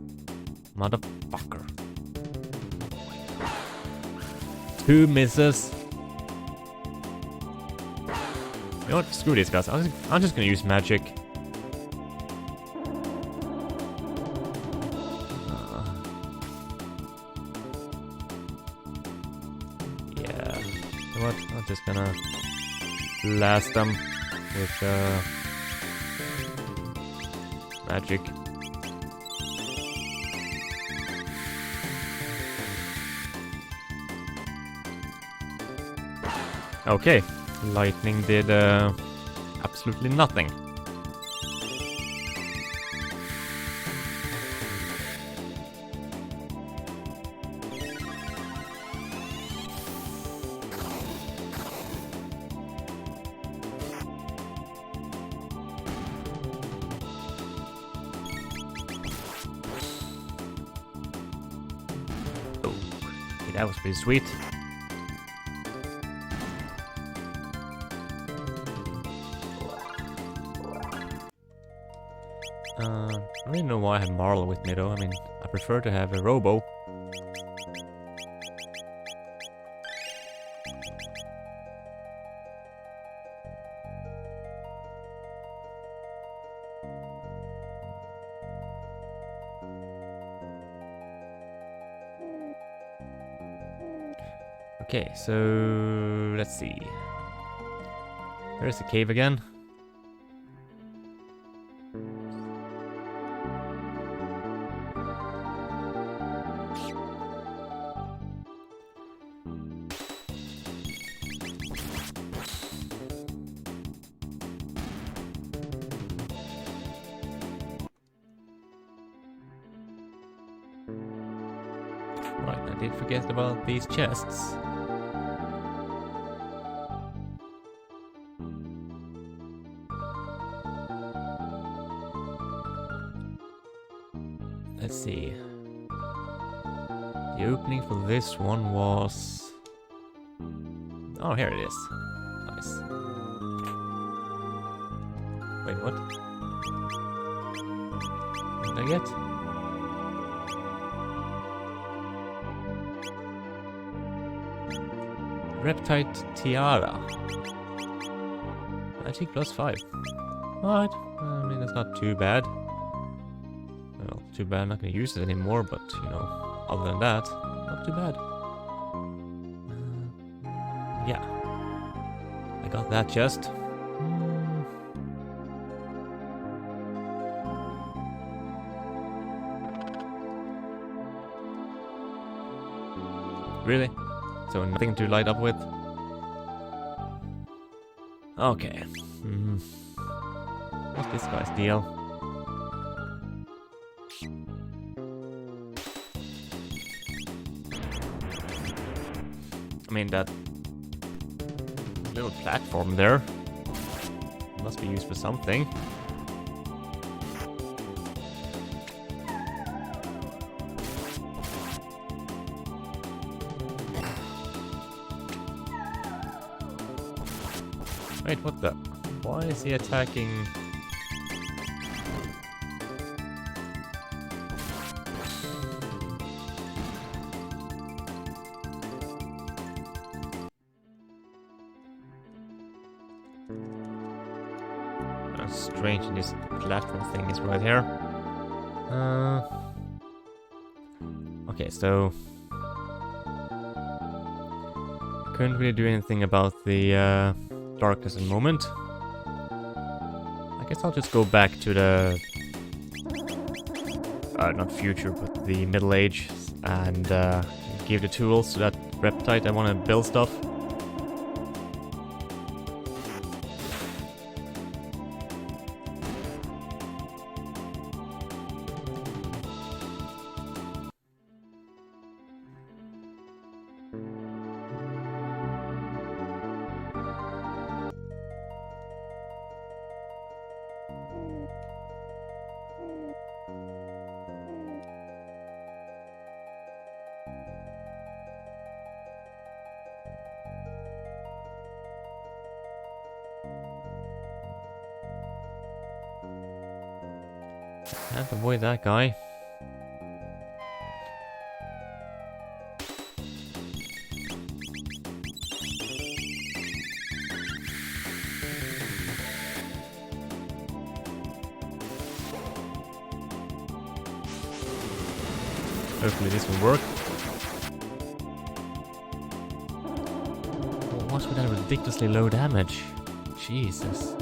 Motherfucker. 2 misses. You know what? Screw these guys. I'm just gonna use magic. Yeah. You know what? I'm just gonna blast them with magic. Okay, lightning did absolutely nothing. That was pretty sweet. I don't really know why I have Marl with me though. I mean, I prefer to have a Robo. Okay, so let's see. Where's the cave again? Right, I did forget about these chests. Let's see. The opening for this one was... Oh, here it is. Nice. Wait, what? What did I get? Reptite Tiara. Magic +5. Alright. I mean, that's not too bad. Well, too bad I'm not gonna use it anymore, but, you know, other than that, not too bad. Yeah. I got that chest. Really? So nothing to light up with? Okay. What's this guy's deal? I mean, that little platform there must be used for something. Wait, what the? Why is he attacking? That's strange, this platform thing is right here. Okay, so... couldn't really do anything about the darkness at the moment. I guess I'll just go back to the... not future, but the Middle Age, and give the tools to that reptite I want to build stuff. Can't avoid that guy. Hopefully this will work. Oh, what's with that ridiculously low damage? Jesus.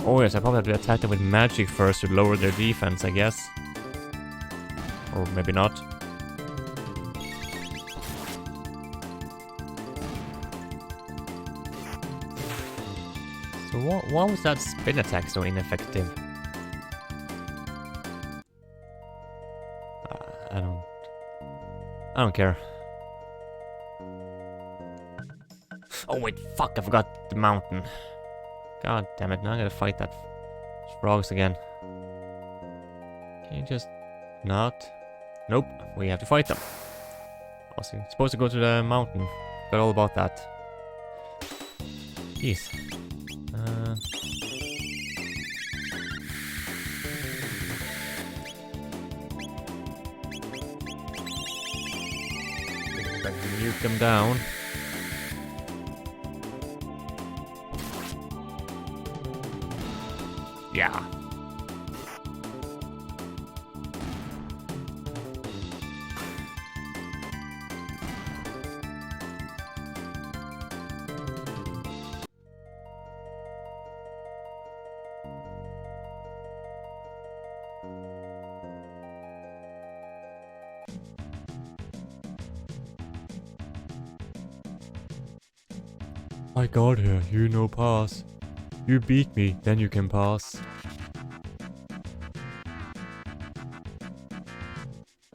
Oh yes, I probably have to attack them with magic first to lower their defense, I guess. Or maybe not. So why was that spin attack so ineffective? I don't care. Oh wait, fuck, I forgot the mountain. God damn it, now I gotta fight that frogs again. Can you just not? Nope, we have to fight them. I was supposed to go to the mountain. Forgot all about that. Jeez. I can nuke them down. Yeah. I got here, you no pass. You beat me, then you can pass.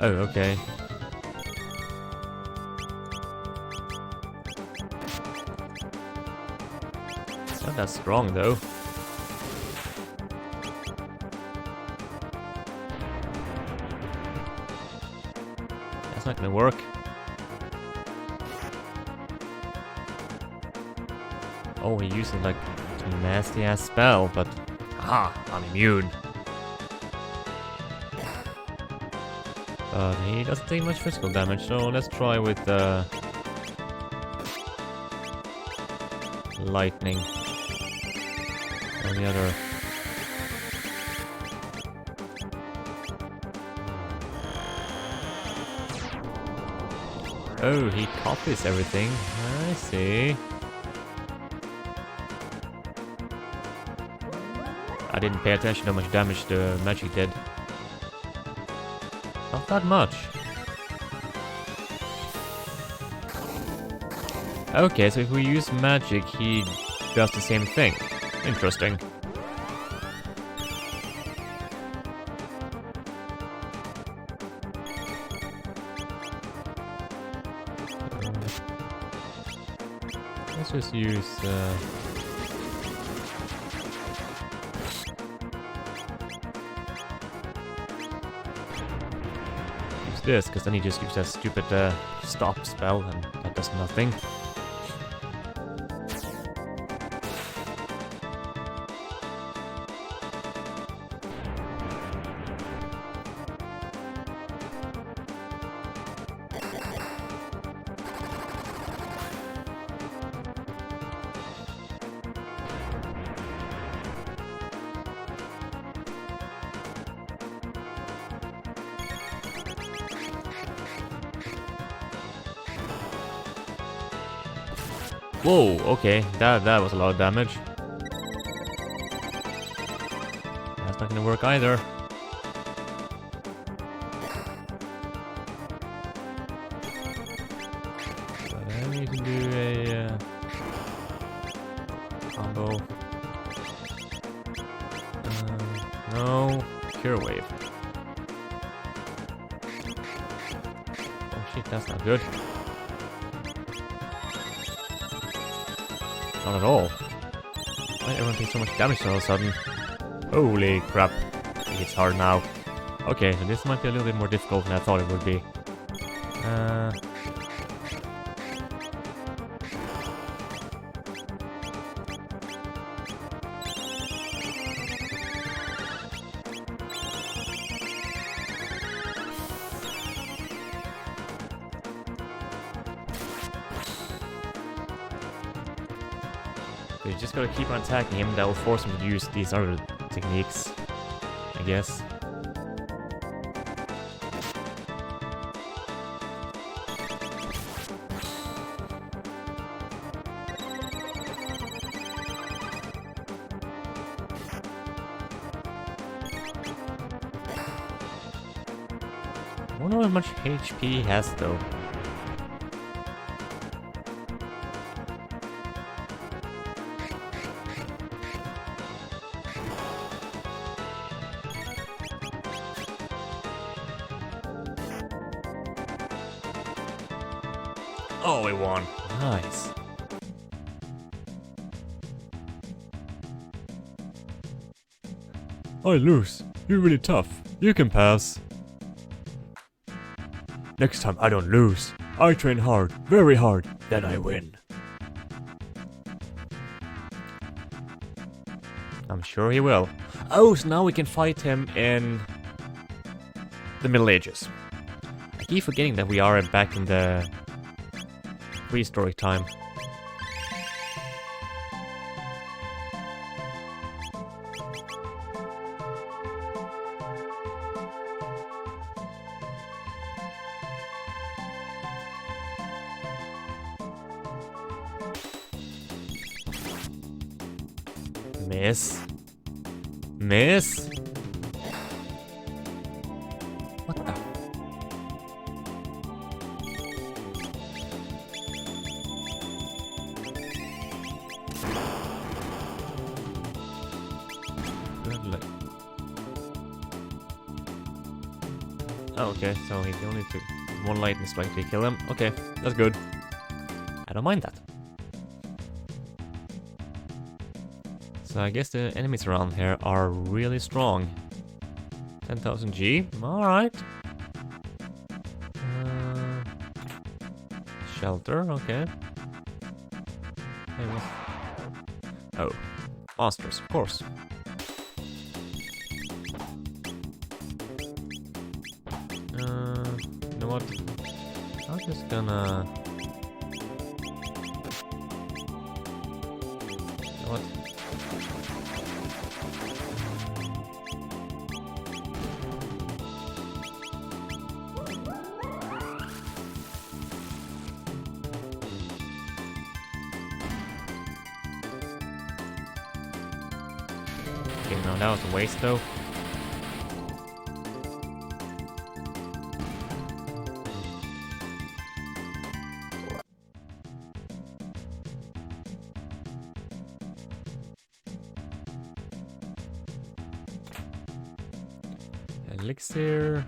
Oh, okay. Not that strong though. That's not gonna work. Oh, he uses like a nasty ass spell, but I'm immune. But he doesn't take much physical damage, so let's try with lightning on the other. Oh, he copies everything. I see. I didn't pay attention to how much damage the magic did. Not that much. Okay, so if we use magic, he does the same thing. Interesting. Let's just use this, because then he just uses that stupid stop spell, and that does nothing. Whoa, okay, that was a lot of damage. That's not gonna work either. But I need to do a combo. No, cure wave. Oh shit, that's not good. Not at all. Why everyone take so much damage all of a sudden? Holy crap. I think it's hard now. Okay, so this might be a little bit more difficult than I thought it would be. So you just gotta keep on attacking him, that will force him to use these other techniques, I guess. I wonder how much HP he has though. Oh, we won. Nice. I lose. You're really tough. You can pass. Next time I don't lose. I train hard, very hard, then I win. I'm sure he will. Oh, so now we can fight him in the Middle Ages. I keep forgetting that we are back in the prehistoric time. Miss. Miss? What the? Oh, okay, so he only took one lightning strike to kill him. Okay, that's good. I don't mind that. So I guess the enemies around here are really strong. 10,000 G, alright. Shelter, okay. Hey, what? Oh, monsters, of course. You know what? I'm just gonna... You know what? Okay, no, that was a waste though. Elixir.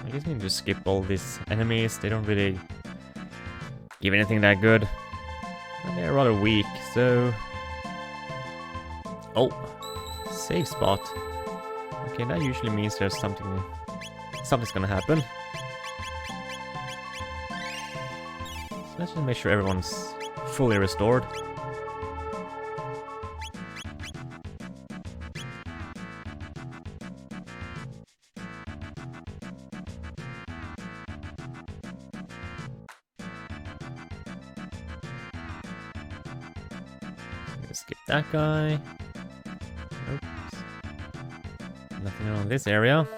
I guess we need to skip all these enemies. They don't really give anything that good. And they're rather weak, so... Oh! Save spot. Okay, that usually means there's something's gonna happen. So let's just make sure everyone's fully restored. Skip that guy. Oops. Nothing around this area.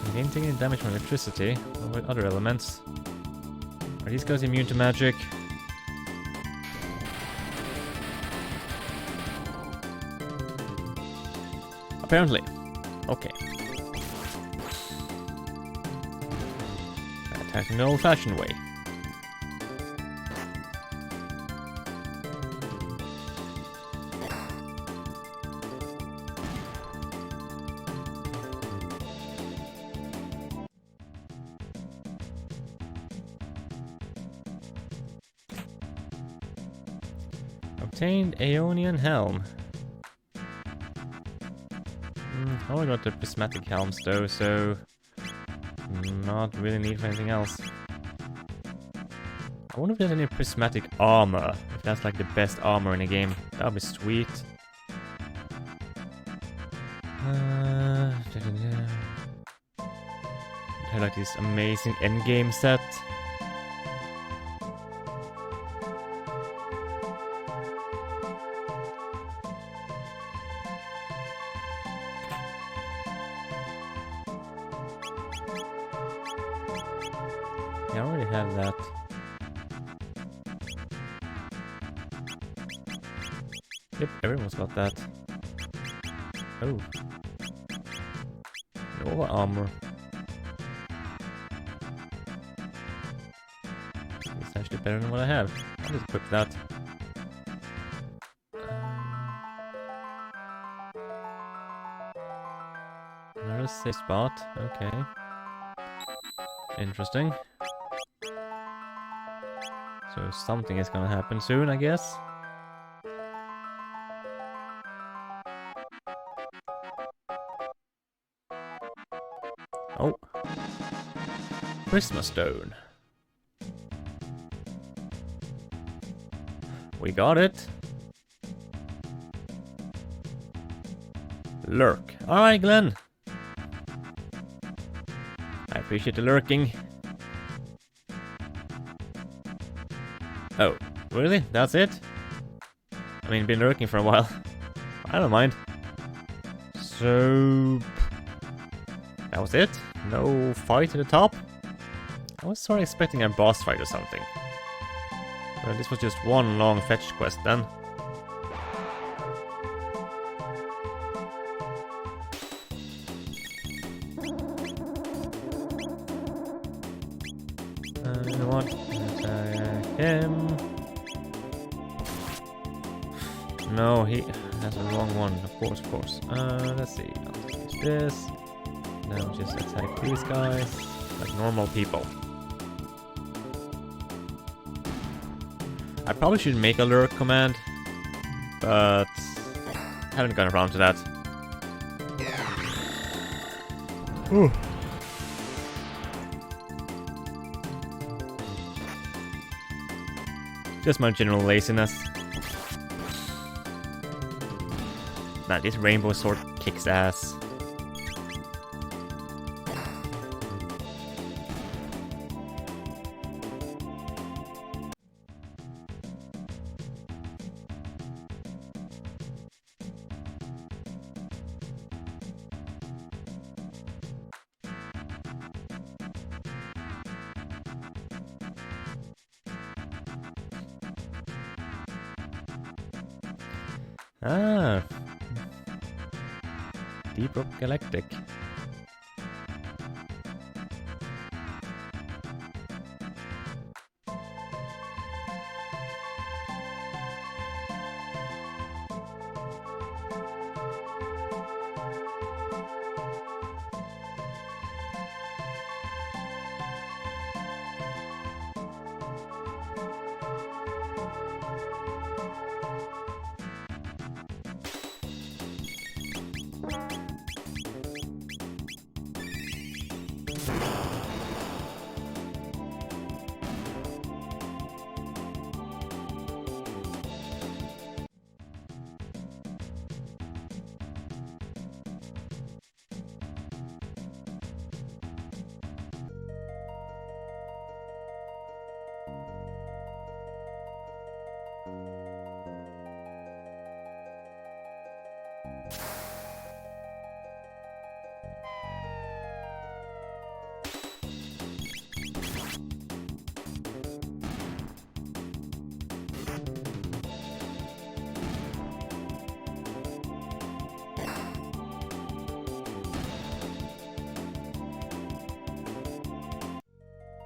They didn't take any damage from electricity or with other elements. Are these guys immune to magic? Apparently. Okay. Attack in the old-fashioned way. Obtained Aeonian Helm. I only got the prismatic helms though, so not really need for anything else. I wonder if there's any prismatic armor, if that's like the best armor in the game. That would be sweet. They have like this amazing endgame set. Yeah, I already have that. Yep, everyone's got that. Oh. Nova armor. It's actually better than what I have. I'll just equip that. Another safe spot. Okay. Interesting. So something is gonna happen soon, I guess. Oh. Prisma Stone. We got it. Lurk. Alright, Glenn. I appreciate the lurking. Oh, really? That's it? I mean, been lurking for a while. I don't mind. So... that was it? No fight at the top? I was sort of expecting a boss fight or something. But this was just one long fetch quest then. You know what? Attack him. No, he has the wrong one. Of course. Let's see. I'll just use this. Now just attack these guys like normal people. I probably should make a lure command, but haven't gotten around to that. Ooh. Just my general laziness. Nah, this rainbow sword kicks ass. Ah, Deep Rock Galactic.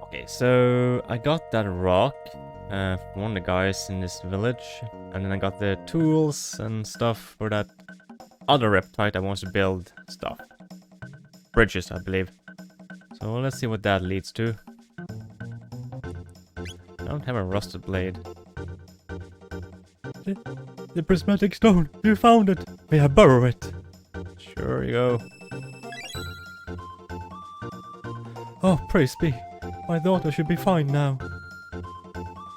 Okay, so I got that rock from one of the guys in this village, and then I got the tools and stuff for that other reptile that wants to build stuff. Bridges, I believe. So let's see what that leads to. I don't have a rusted blade. The prismatic stone! You found it! May I borrow it? Sure you go. Oh, praise be. My daughter should be fine now.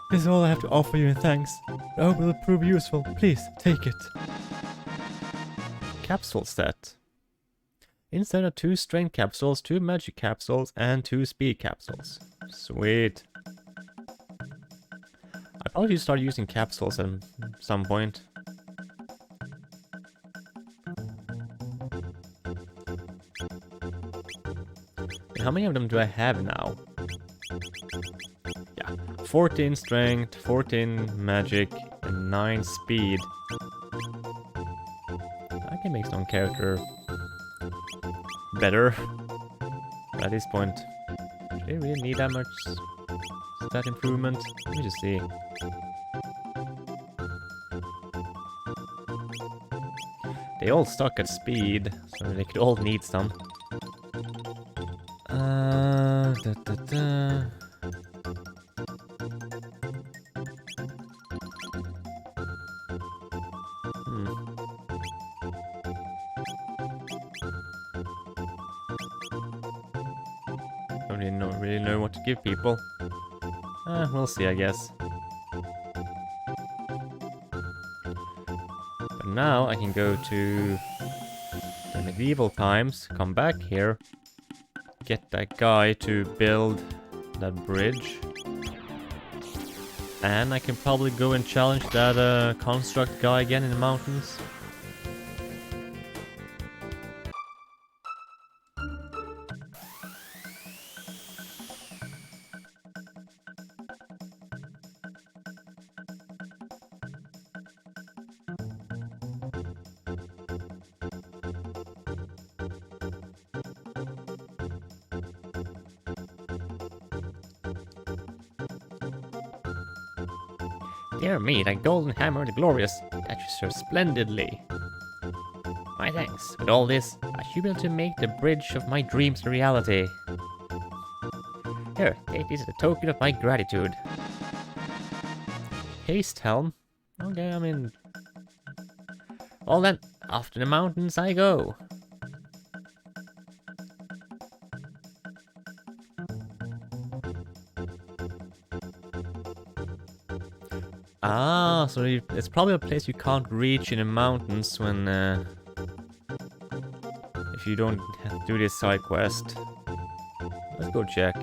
This is all I have to offer you in thanks. I hope it will prove useful. Please, take it. Capsule set. Inside are 2 strength capsules, 2 magic capsules, and 2 speed capsules. Sweet. I probably should start using capsules at some point. And how many of them do I have now? Yeah, 14 strength, 14 magic, and 9 speed. I can make some character better. But at this point, do they really need that much stat improvement? Let me just see. They all stuck at speed, so they could all need some. Don't really know what to give people. We'll see, I guess. But now I can go to the medieval times, come back here, get that guy to build that bridge. And I can probably go and challenge that construct guy again in the mountains. Dear me, that golden hammer, the glorious, that you serve splendidly. My thanks. With all this, I should be able to make the bridge of my dreams a reality. Here, take this as a token of my gratitude. Haste helm? Okay, I mean... Well then, off to the mountains I go. Ah, so it's probably a place you can't reach in the mountains when... if you don't do this side quest. Let's go check.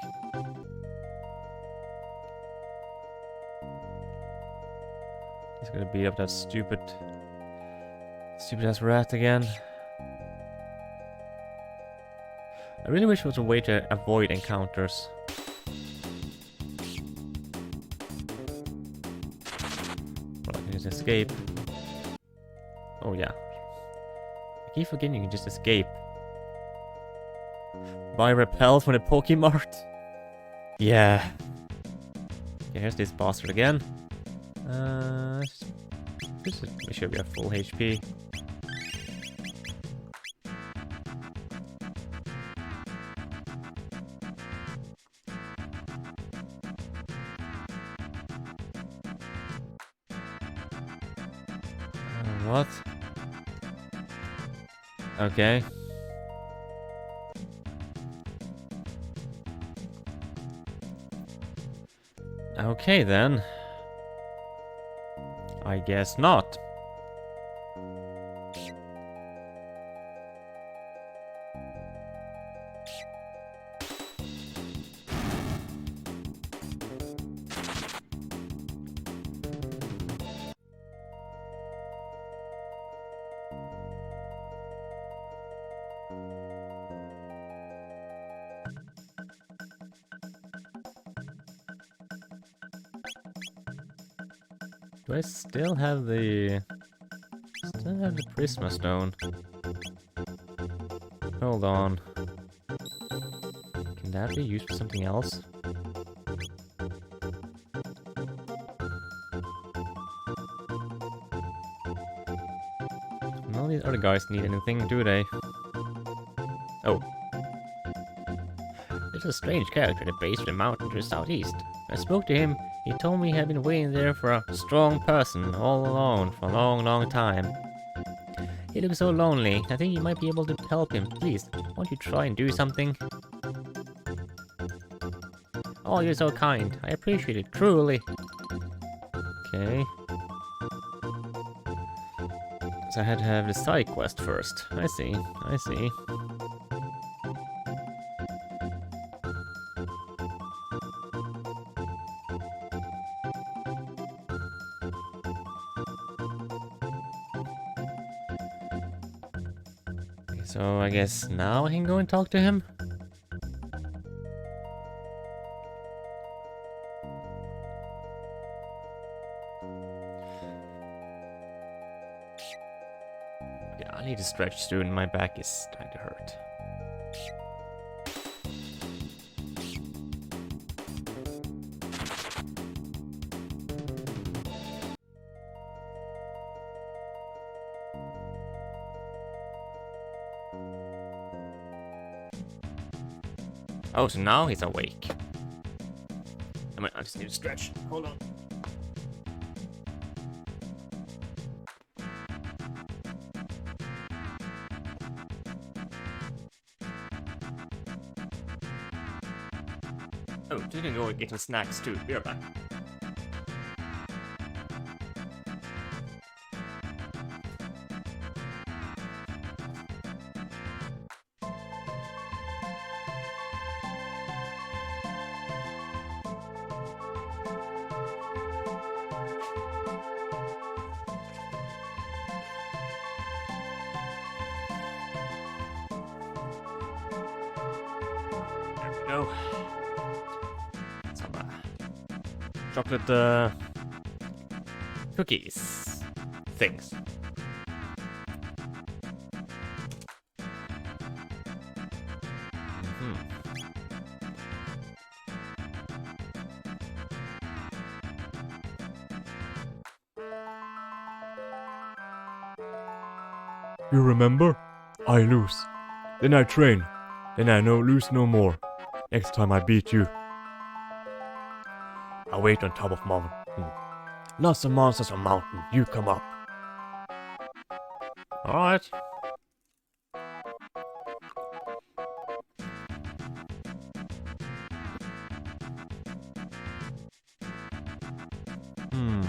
He's gonna beat up that stupid ass rat again. I really wish there was a way to avoid encounters. Well, I can just escape. Oh yeah. I keep forgetting you can just escape. Buy repel from the Pokemart? Yeah. Okay, here's this bastard again. We should be at full HP. What? Okay. Okay then. I guess not. Do I still have the... Prisma Stone? Hold on. Can that be used for something else? None of these other guys need anything, do they? Oh. There's a strange character at the base of the mountain to the southeast. I spoke to him. He told me he had been waiting there for a strong person all alone for a long time. He looks so lonely. I think you might be able to help him. Please, won't you try and do something? Oh, you're so kind. I appreciate it, truly. Okay. So I had to have the side quest first. I see. So I guess now I can go and talk to him? Yeah, I need to stretch soon. My back is starting to hurt. Oh, so now he's awake. I just need to stretch. Hold on. Oh, you can go and get some snacks too. Be right back. Go. Some chocolate cookies things. You remember? I lose. Then I train. Then I lose no more. Next time I beat you. I wait on top of mountain. Lots of monsters on mountain. You come up. Alright. Hmm.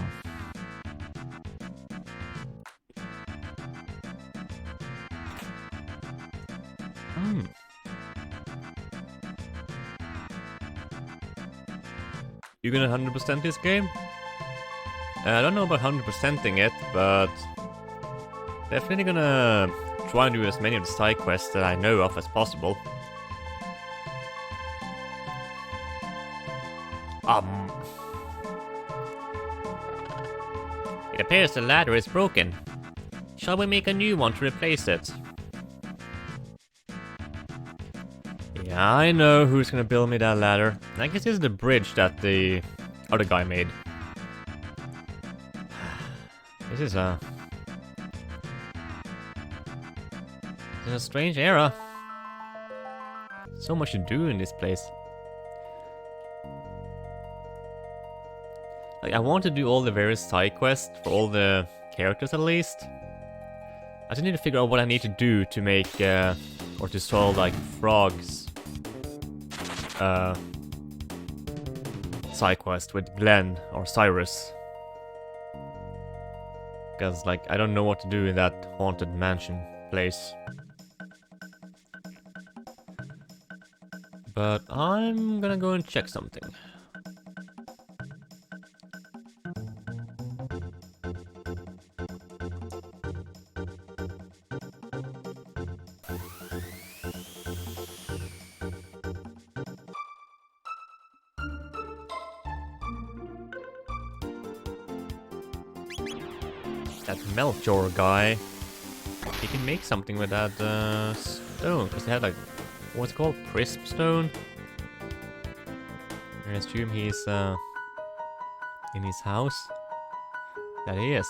Hmm. You gonna 100% this game? I don't know about 100%ing it, but definitely gonna try and do as many of the side quests that I know of as possible. It appears the ladder is broken. Shall we make a new one to replace it? Yeah, I know who's gonna build me that ladder. I guess this is the bridge that the other guy made. This is a strange era. So much to do in this place. Like, I want to do all the various side quests for all the characters at least. I just need to figure out what I need to do to make or to solve like Frog's side quest with Glenn or Cyrus. Because like I don't know what to do in that haunted mansion place. But I'm gonna go and check something. That Melchior guy, he can make something with that stone, because they had like, what's it called? Crisp stone? I assume he's in his house. That he is.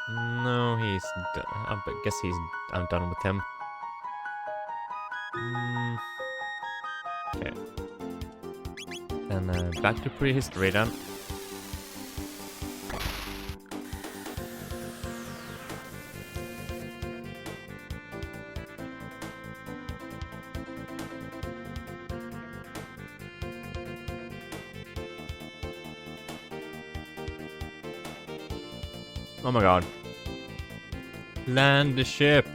No, he's I guess I'm done with him. Okay. Then back to prehistory then. Oh my god. Land the ship.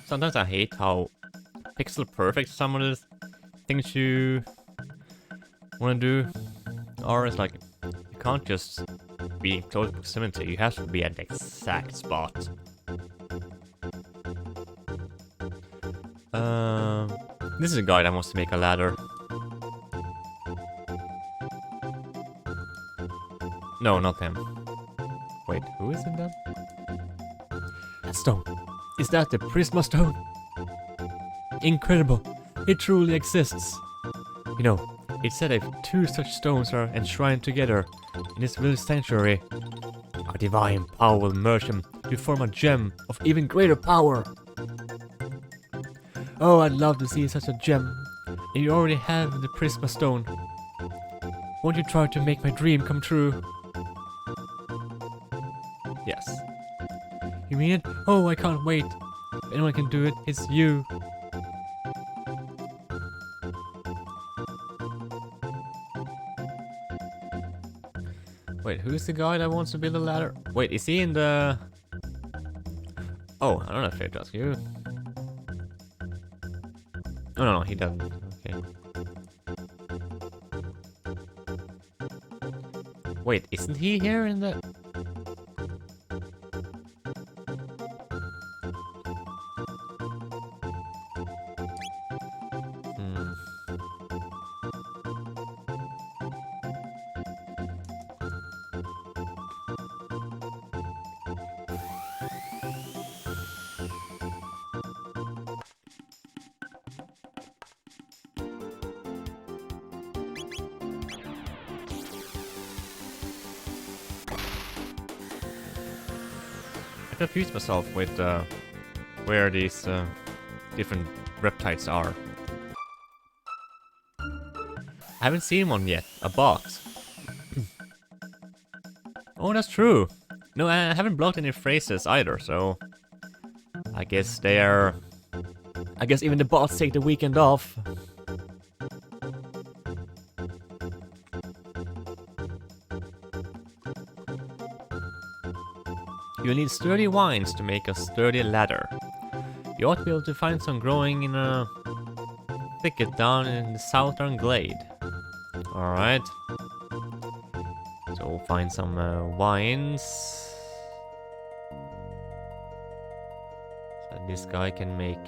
Sometimes I hate how pixel perfect some of the things you want to do are. It's like, you can't just be in close proximity, you have to be at the exact spot. This is a guy that wants to make a ladder. No, not him. Wait, who is it then? That stone. Is that the Prisma stone? Incredible. It truly exists. You know, it said if two such stones are enshrined together in this village sanctuary, a divine power will merge them to form a gem of even greater power. Oh, I'd love to see such a gem. And you already have the Prisma stone. Won't you try to make my dream come true? Yes. You mean it? Oh, I can't wait. If anyone can do it, it's you. Wait, who's the guy that wants to build a ladder? Wait, is he in the... Oh, I don't know if I have to ask you. Oh, no, he doesn't. Okay. Wait, isn't he here in the... confused myself with where these different reptiles are. I haven't seen one yet. A box. Oh, that's true. No, I haven't blocked any phrases either, so I guess they are. I guess even the bots take the weekend off. You need sturdy vines to make a sturdy ladder. You ought to be able to find some growing in a thicket down in the southern glade. Alright. So we'll find some vines. So this guy can make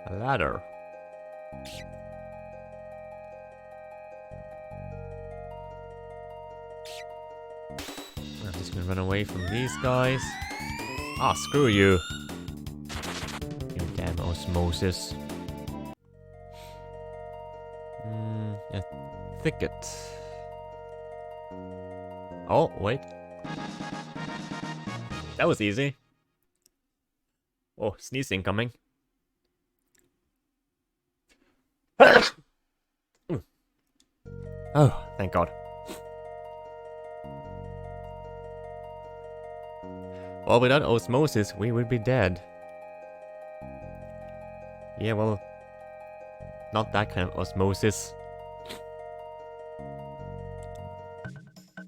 a ladder. I'm just gonna run away from these guys. Ah, screw you. You damn osmosis. A thicket. Oh, wait. That was easy. Oh, sneeze incoming. Oh, thank God. Well, without osmosis, we would be dead. Yeah, well, not that kind of osmosis.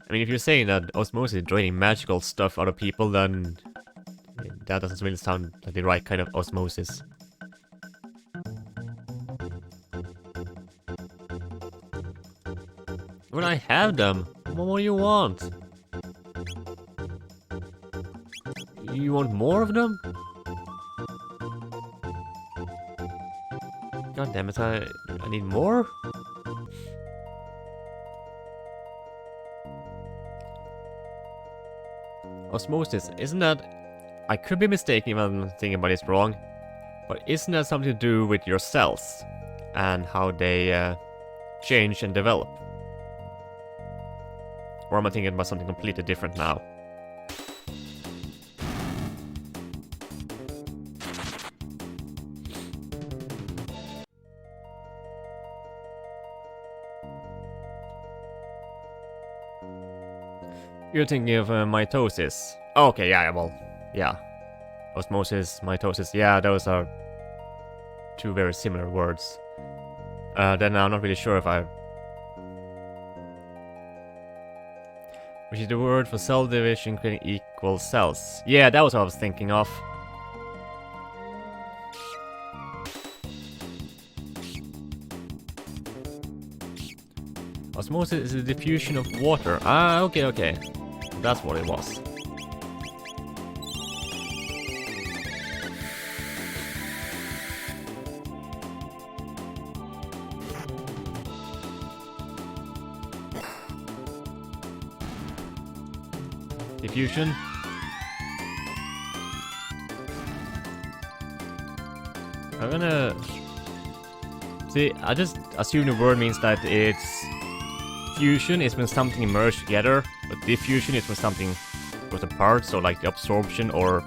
I mean, if you're saying that osmosis is draining magical stuff out of people, then that doesn't really sound like the right kind of osmosis. When I have them, what more do you want? You want more of them? God damn it, I need more? Osmosis, isn't that... I could be mistaken if I'm thinking about this wrong, but isn't that something to do with your cells? And how they change and develop? Or am I thinking about something completely different now? You're thinking of mitosis. Oh, okay, yeah, well, yeah. Osmosis, mitosis, yeah, those are two very similar words. Then I'm not really sure if I... Which is the word for cell division creating equal cells. Yeah, that was what I was thinking of. Osmosis is the diffusion of water. Ah, okay, okay. That's what it was. Diffusion. I'm gonna... See, I just assume the word means that it's... Fusion is when something merged together, but diffusion is when something goes apart, so like the absorption or...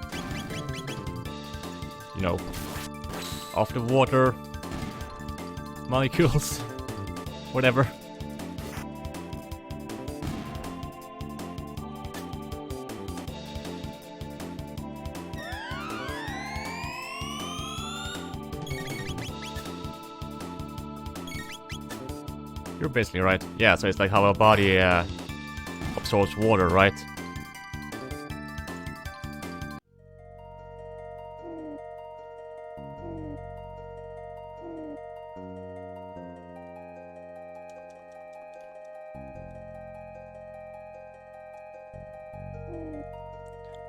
You know... Of the water... Molecules... Whatever. You're basically right. Yeah, so it's like how our body absorbs water, right?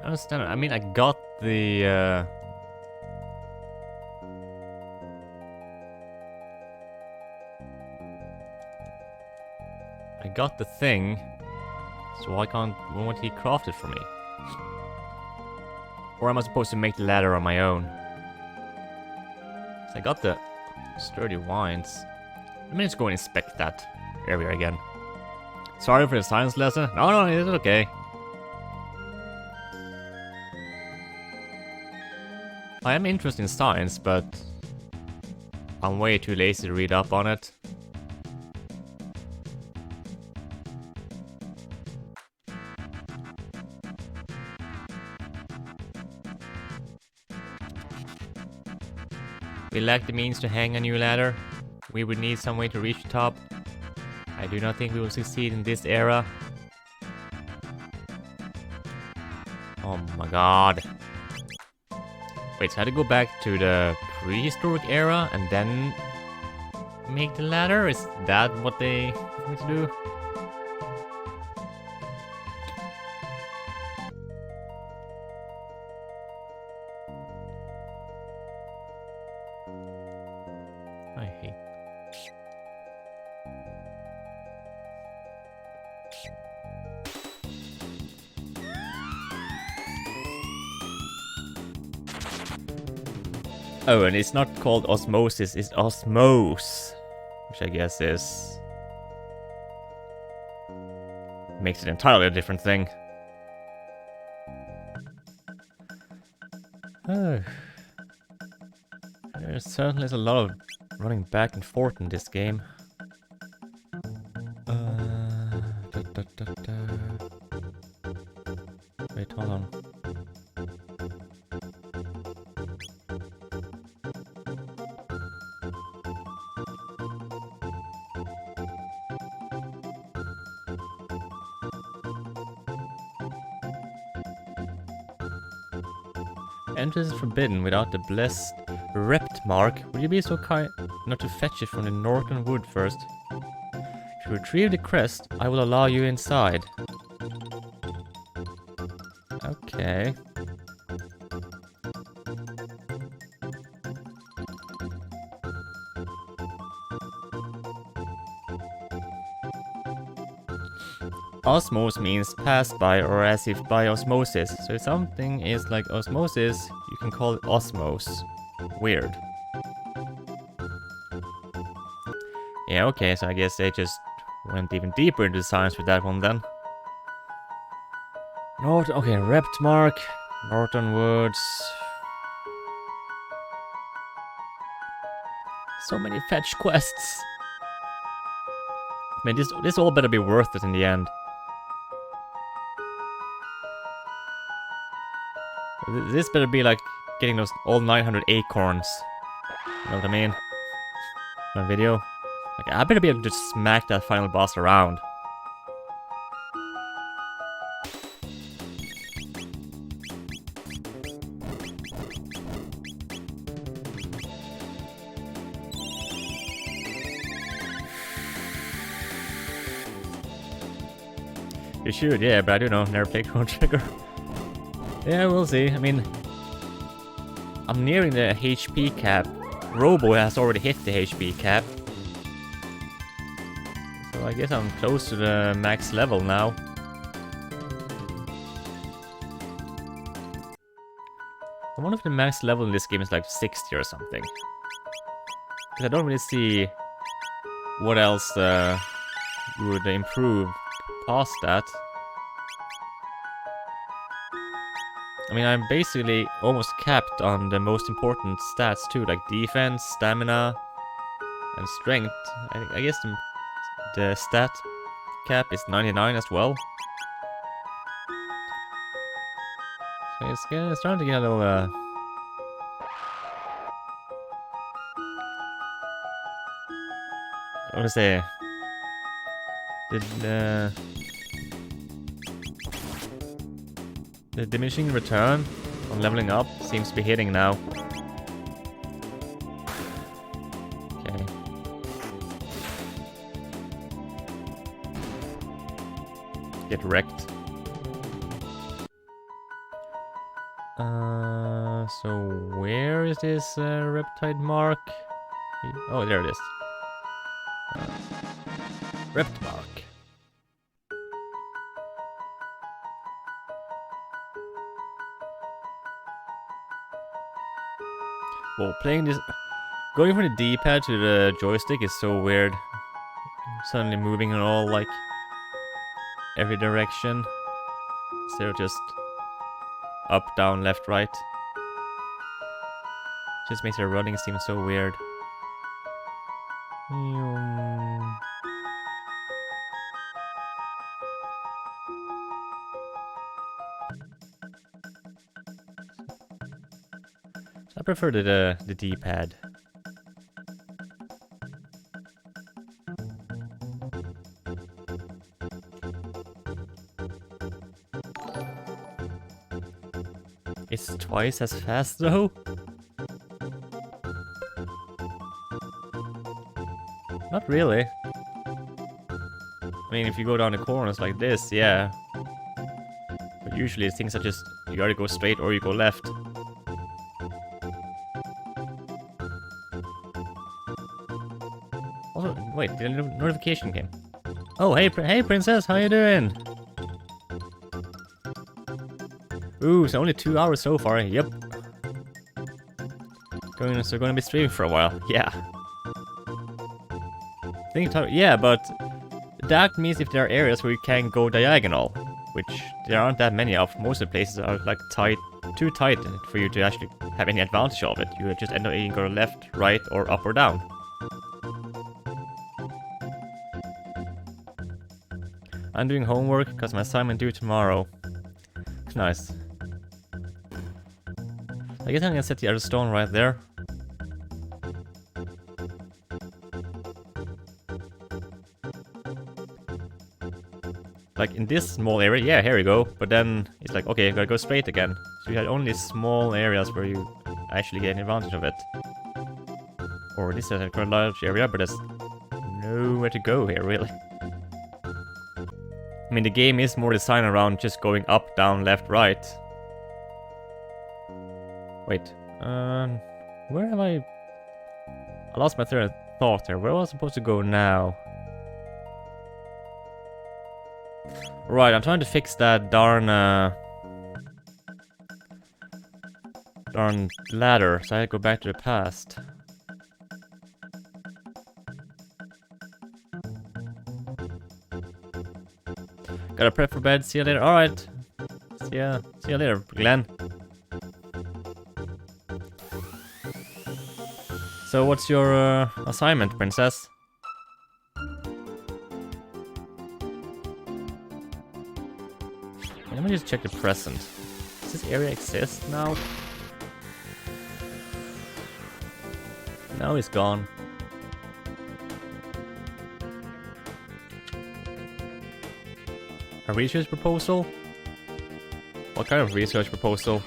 I understand. I mean, I got the... I got the thing, so why won't he craft it for me? Or am I supposed to make the ladder on my own? So I got the sturdy vines. Let me just go and inspect that area again. Sorry for the science lesson. No, it's okay. I am interested in science, but I'm way too lazy to read up on it. We lack the means to hang a new ladder. We would need some way to reach the top. I do not think we will succeed in this era. Oh my god. Wait, so I had to go back to the prehistoric era and then make the ladder? Is that what they want me to do? I hate. Oh, and it's not called osmosis, it's osmose. Which I guess is... makes it entirely a different thing. Oh. There certainly is a lot of running back and forth in this game. Wait, hold on. Entrance is forbidden without the blessed rept mark. Would you be so kind not to fetch it from the northern wood first? If you retrieve the crest, I will allow you inside. Okay. Osmose means pass by or as if by osmosis. So if something is like osmosis, you can call it osmose. Weird. Yeah, okay, so I guess they just went even deeper into science with that one then. Okay, rept mark, Norton Woods. So many fetch quests. I mean, this all better be worth it in the end. This better be like getting those all 900 acorns. You know what I mean? My video. Like, I better be able to just smack that final boss around. You should, yeah, but I don't know. Never played Chrono Trigger. Yeah, we'll see. I mean, I'm nearing the HP cap. Robo has already hit the HP cap. So I guess I'm close to the max level now. I wonder if the max level in this game is like 60 or something. Because I don't really see what else would improve past that. I mean, I'm basically almost capped on the most important stats too, like defense, stamina, and strength. I guess the stat cap is 99 as well. So it's starting to get a little I want to say the diminishing return on leveling up seems to be hitting now. Okay. Get wrecked. So where is this Reptide mark? Oh, there it is. Rept mark. Well, playing this... going from the D-pad to the joystick is so weird. Suddenly moving in all, like, every direction. Instead of just up, down, left, right. Just makes the running seem so weird. I prefer the D-pad. It's twice as fast though? Not really. I mean, if you go down the corners like this, yeah. But usually things are just, you either go straight or you go left. Also, wait, the notification came. Oh, hey princess, how you doing? Ooh, so only 2 hours so far, yep. So gonna be streaming for a while, yeah. Yeah, but that means if there are areas where you can go diagonal, which there aren't that many of. Most of the places are like tight, too tight for you to actually have any advantage of it. You just end up either go left, right, or up or down. I'm doing homework because my assignment due tomorrow. Nice. I guess I'm gonna set the other stone right there. Like in this small area, yeah, here we go. But then it's like, okay, I gotta go straight again. So you had only small areas where you actually get an advantage of it. Or this is a quite large area, but there's nowhere to go here, really. I mean, the game is more designed around just going up, down, left, right. Wait, where have I lost my third thought there. Where was I supposed to go now? Right, I'm trying to fix that darn ladder, so I had to go back to the past. Gotta prep for bed, see you later. Alright. See you later, Glenn. So what's your assignment, princess? Let me just check the present. Does this area exist now? No, it's gone. A research proposal? What kind of research proposal?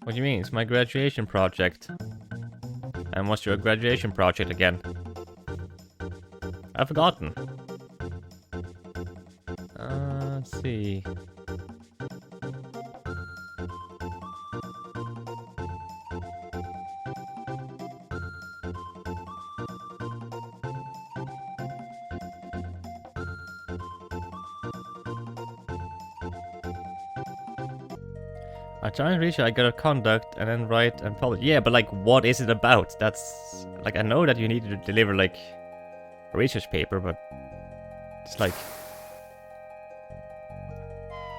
What do you mean? It's my graduation project. And what's your graduation project again? I've forgotten. Let's see. I try and reach it, I gotta conduct and then write and publish. Yeah, but like, what is it about? That's like, I know that you need to deliver like a research paper, but it's like,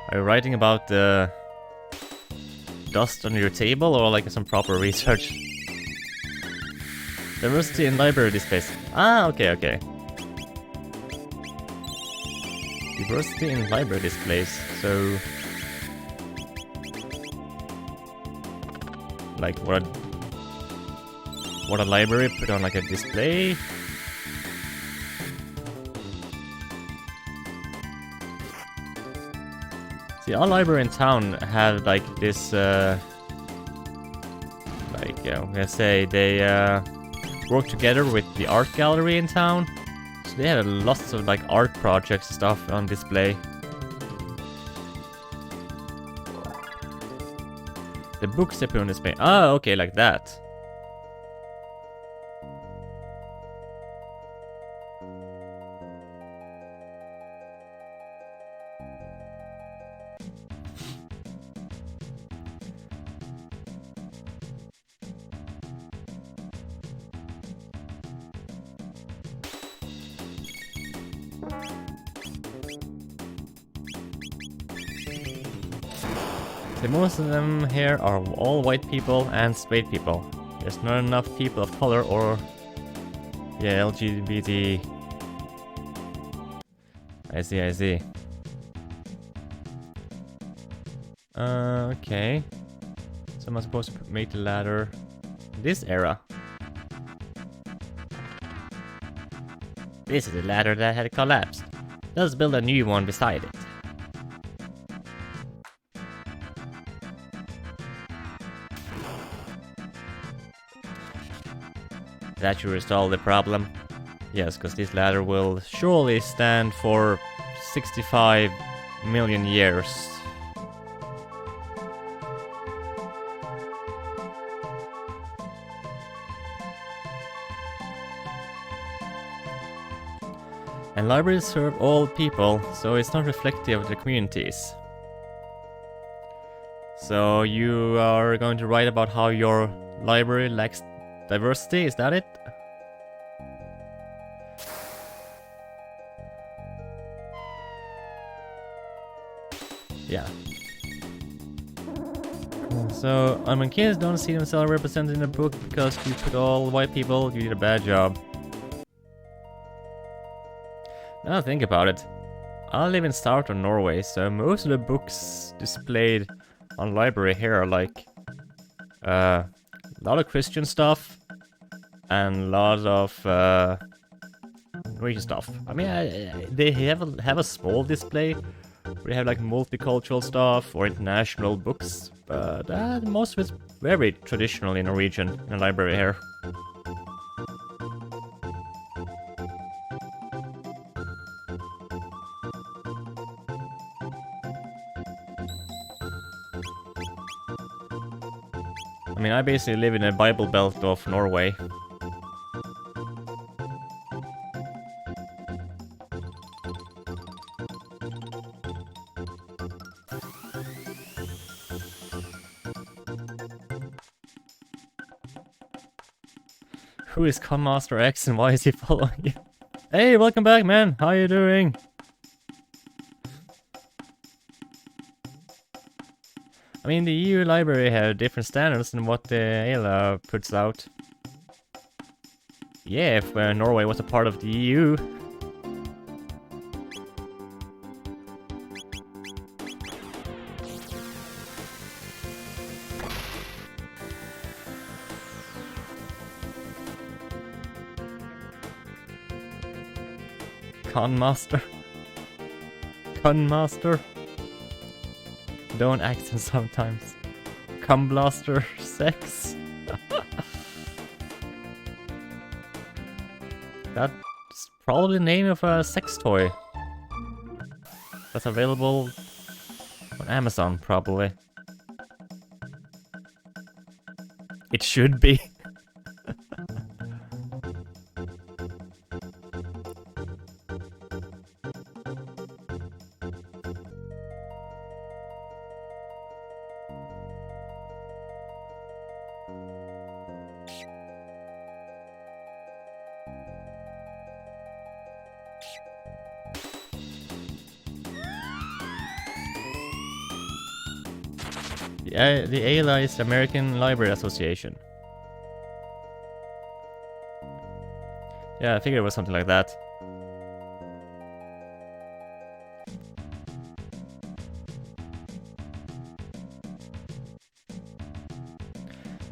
are you writing about the dust under your table or like some proper research? Diversity in library displays. Ah, okay. Diversity in library displays. So, like what a library put on like a display. See, our library in town have like this, like, I'm gonna say they work together with the art gallery in town. So they have lots of like art projects and stuff on display. The books they put on display. Ah, okay, like that. So most of them here are all white people and straight people. There's not enough people of color or... yeah, LGBT. I see. Okay. So am I supposed to make the ladder this era? This is the ladder that had collapsed. Let's build a new one beside it. That should resolve the problem. Yes, because this ladder will surely stand for 65 million years. And libraries serve all people, so it's not reflective of the communities. So you are going to write about how your library lacks diversity, is that it? Yeah. So, when kids don't see themselves represented in a book because you put all white people, you did a bad job. Now think about it. I live in southern Norway, so most of the books displayed on library here are like a lot of Christian stuff and a lot of Norwegian stuff. I mean, they have a small display where they have like multicultural stuff or international books, but most of it's very traditional in Norwegian in the library here. I mean, I basically live in a Bible belt of Norway. Who is Master X and why is he following you? Hey, welcome back, man. How you doing? I mean, the EU library have different standards than what the ELA puts out. Yeah, if Norway was a part of the EU. Conmaster. Conmaster. Don't accent sometimes. Cumblaster sex. That's probably the name of a sex toy. That's available on Amazon, probably. It should be. The ALA is the American Library Association. Yeah, I figured it was something like that.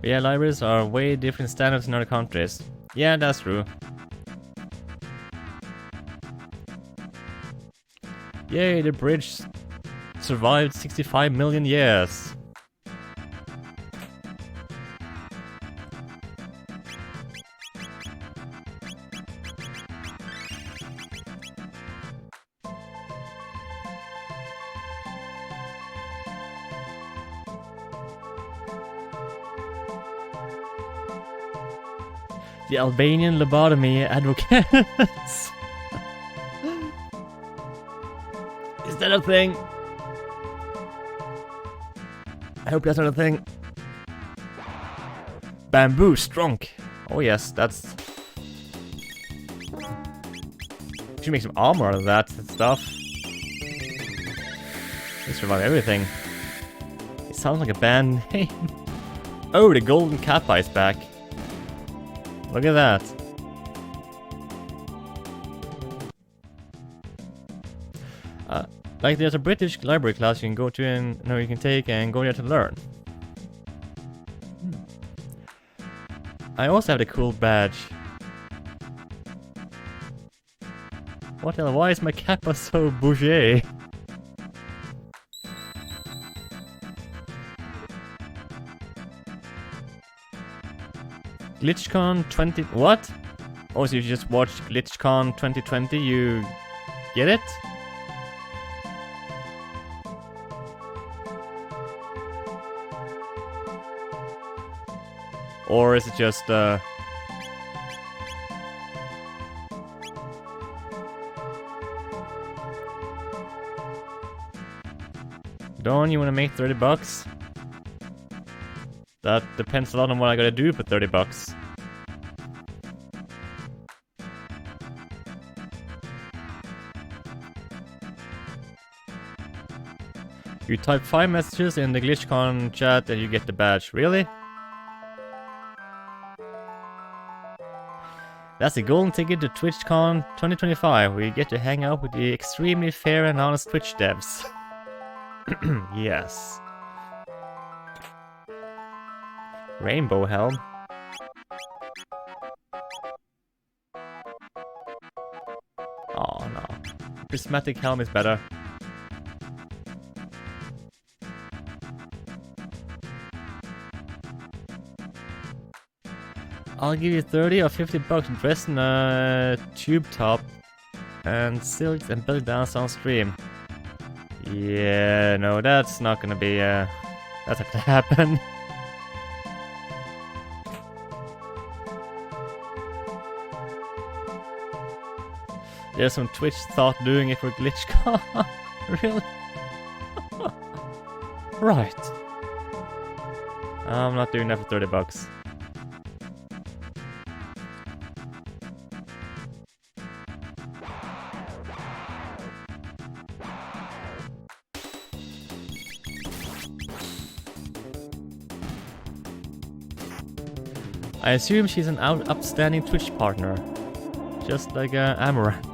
But yeah, libraries are way different standards in other countries. Yeah, that's true. Yay, the bridge survived 65 million years. The Albanian lobotomy advocates. Is that a thing? I hope that's not a thing. Bamboo strunk. Oh yes, that's... Should make some armor out of that stuff. They survive everything. It sounds like a band name. Oh, the Golden Kappa is back. Look at that. Like there's a British library class you can go to and you can take and go there to learn. I also have the cool badge. What the hell? Why is my kappa so bourgeois? GlitchCon 20... What? Oh, so you just watched GlitchCon 2020, you get it? Or is it just, Don't you want to make 30 bucks? That depends a lot on what I gotta do for 30 bucks. You type 5 messages in the GlitchCon chat and you get the badge. Really? That's a golden ticket to TwitchCon 2025, where you get to hang out with the extremely fair and honest Twitch devs. Yes. Rainbow helm. Oh no. Prismatic helm is better. I'll give you 30 or 50 bucks dressed in a tube top and silks and belly dance on stream. Yeah, no, that's not gonna be, that's not gonna happen. There's some Twitch thought doing it for GlitchCon. Really? Right. I'm not doing that for 30 bucks. I assume she's an upstanding Twitch partner. Just like Amaranth.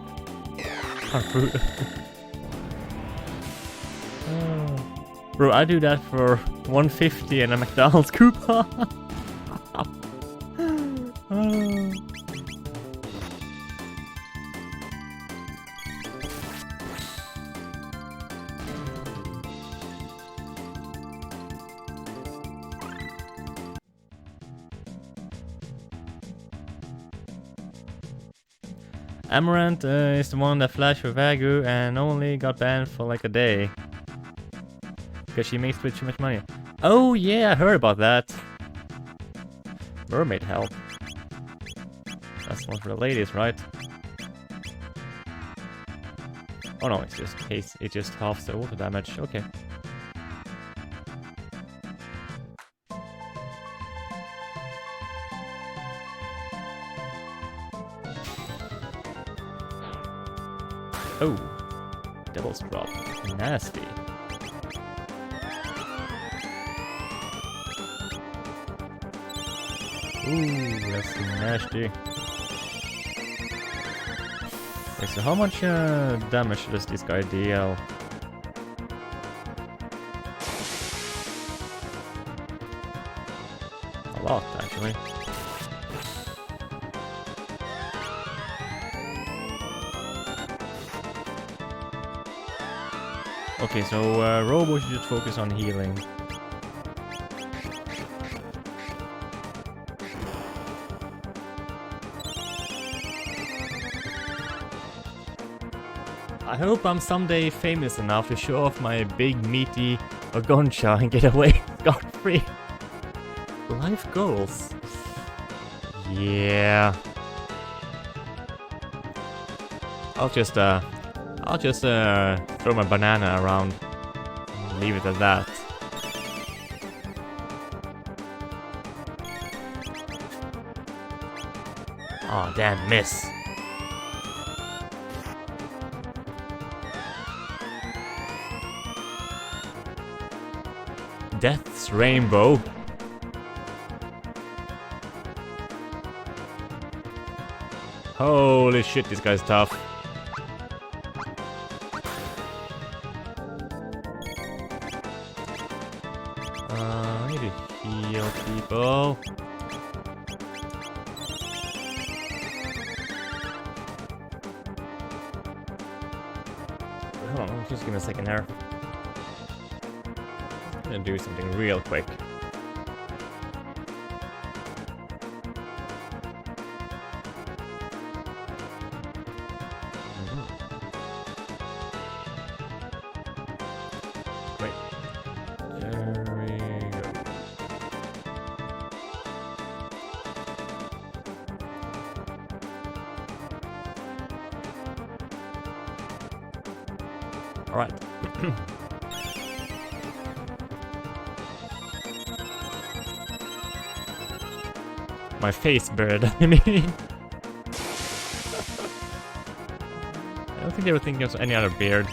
Bro, I do that for 150 and a McDonald's coupon. Amaranth is the one that flashed for Vagu and only got banned for like a day. Because she makes Twitch too much money. Oh yeah, I heard about that. Mermaid help. That's one for the ladies, right? Oh no, it's just haste. It just halves the auto damage. Okay. Oh, Devil's Drop. Nasty. Ooh, that's nasty. Wait, so how much damage does this guy deal? A lot, actually. Okay, so Robo should just focus on healing. I hope I'm someday famous enough to show off my big meaty Ogoncha and get away scot-free. Life goals. Yeah. I'll just throw my banana around and leave it at that. Aw, damn, miss. Death's Rainbow. Holy shit, this guy's tough. I need to heal people. Hold on, just give me a second here. I'm gonna do something real quick. Wait. There we go. Alright. My face bird, I mean. I don't think they were thinking of any other beard.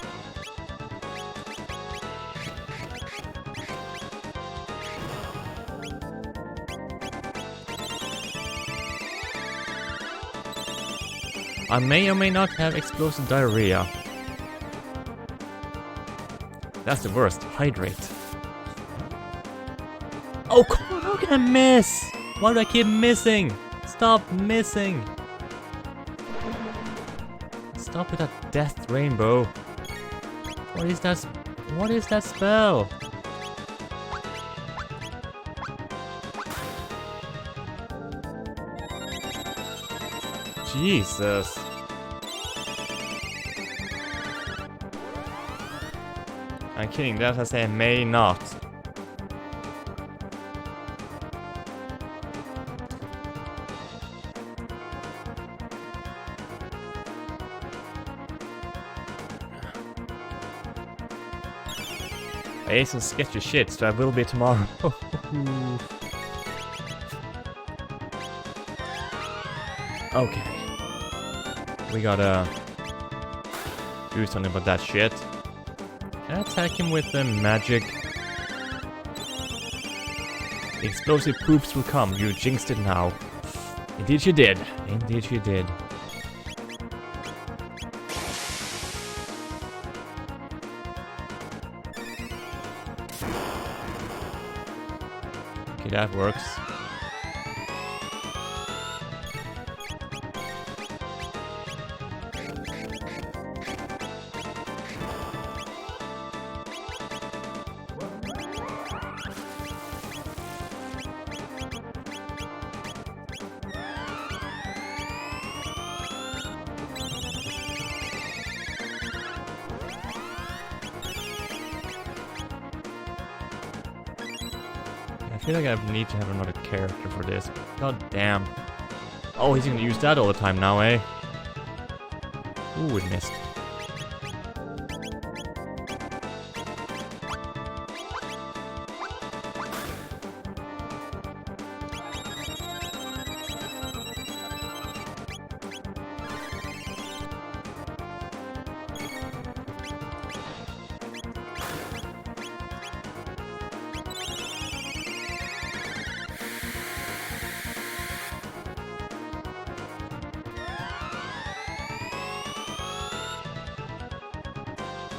I may or may not have explosive diarrhea. That's the worst. Hydrate. Oh, come on, how can I miss? Why do I keep missing? Stop missing. Stop with that death rainbow. What is that? What is that spell? Jesus. I'm kidding, that I say may not. I ate some sketchy shit, so I will be tomorrow. Okay. We gotta do something about that shit. Can I attack him with the magic? The explosive poops will come. You jinxed it now. Indeed you did. Indeed you did. Okay, that works. I feel like I need to have another character for this. God damn. Oh, he's gonna use that all the time now, eh? Ooh, it missed.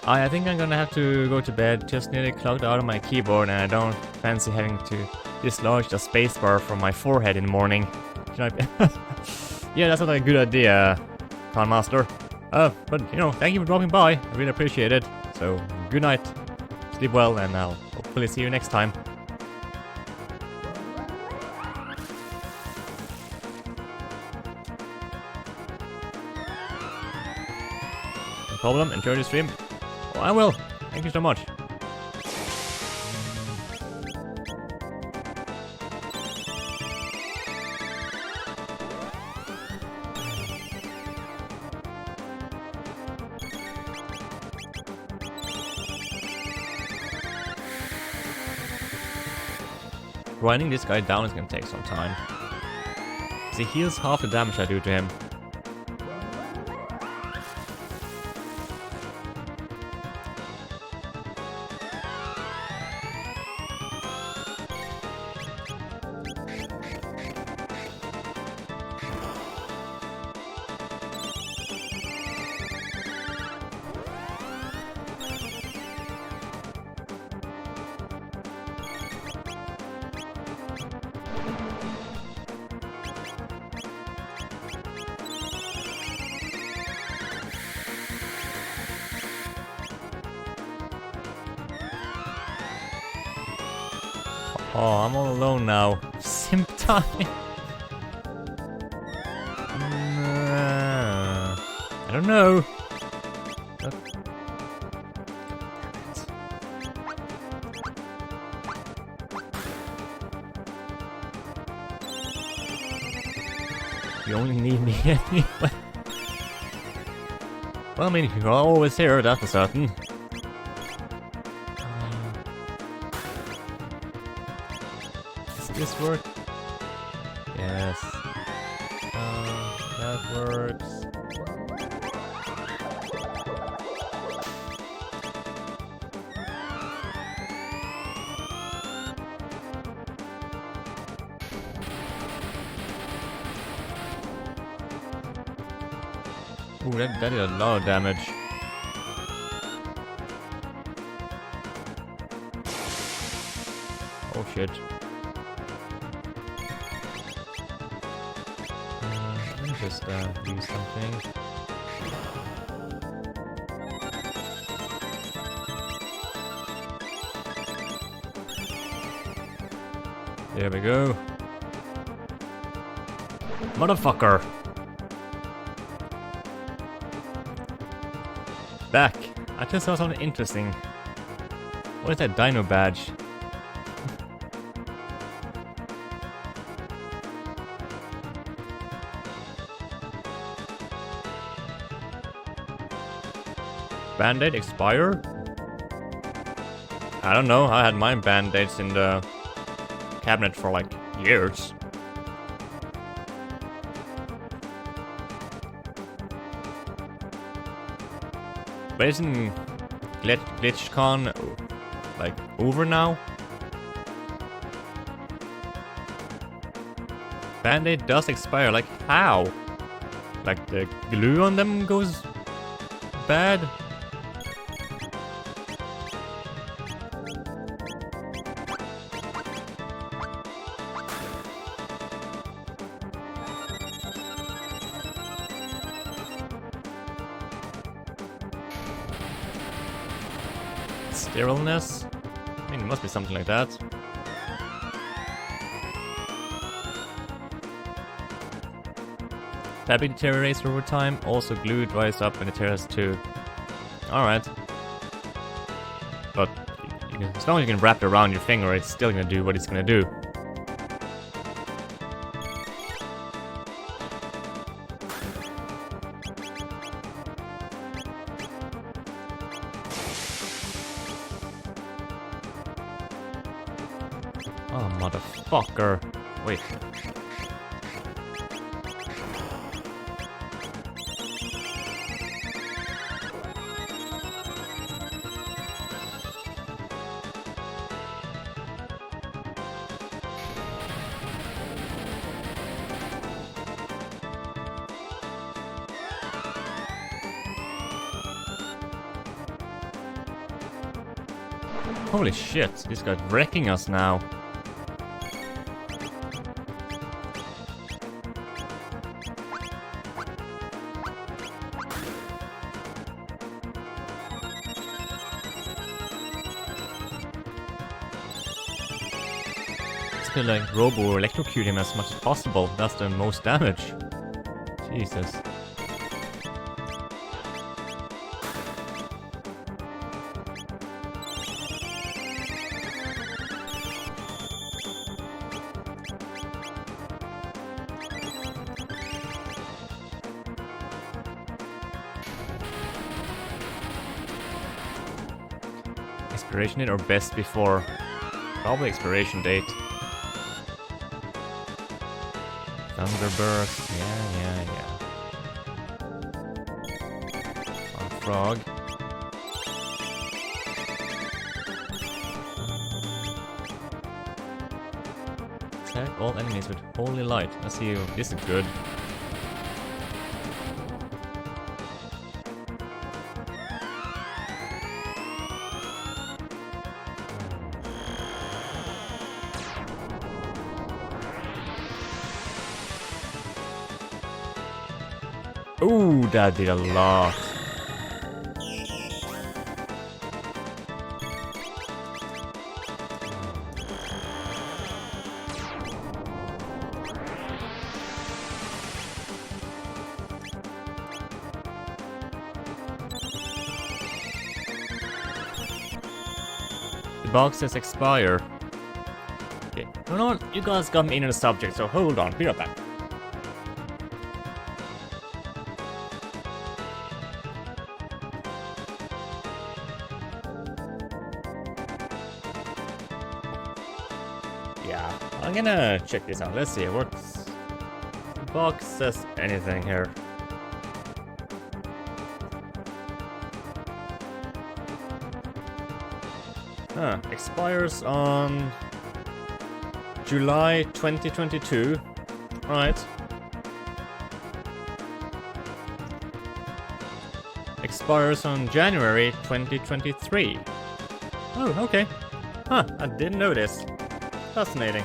I think I'm gonna have to go to bed. Just nearly clogged out on my keyboard, and I don't fancy having to dislodge the spacebar from my forehead in the morning. Should I? Yeah, that's not a good idea, Con Master. But you know, thank you for dropping by. I really appreciate it. So, good night. Sleep well, and I'll hopefully see you next time. No problem. Enjoy the stream. Oh, I will. Thank you so much. Grinding this guy down is gonna take some time. He heals half the damage I do to him. Oh, I'm all alone now. Simp time. I don't know. You only need me anyway. Well, I mean, you're always here, that's for certain. Does this work? Yes. That works. Ooh, that did a lot of damage. Oh shit. Let me just use something. There we go. Motherfucker! Back! I just saw something interesting. What is that dino badge? Band-aid expire? I don't know, I had my band-aids in the cabinet for like years. But isn't GlitchCon like over now? Band-aid does expire, like how? Like the glue on them goes bad? Sterileness? I mean, it must be something like that. Fabric deteriorates over time, also glue dries up when it tears too. Alright. But as long as you can wrap it around your finger, it's still gonna do what it's gonna do. Oh, motherfucker. Wait. Holy shit, this guy's wrecking us now. It's gonna like robo electrocute him as much as possible. That's the most damage. Jesus. Expiration date or best before? Probably expiration date. Thunderburst, yeah. Frog. Attack all enemies with holy light. Let's see if this is good. Ooh, that did a lot. The boxes expire. Okay. Hold on, you guys got me in on the subject, so hold on, be right back. Yeah, I'm gonna check this out. Let's see, what's the box says anything here. Expires on July 2022. Alright. Expires on January 2023. Oh, okay. Huh, I didn't know this. Fascinating.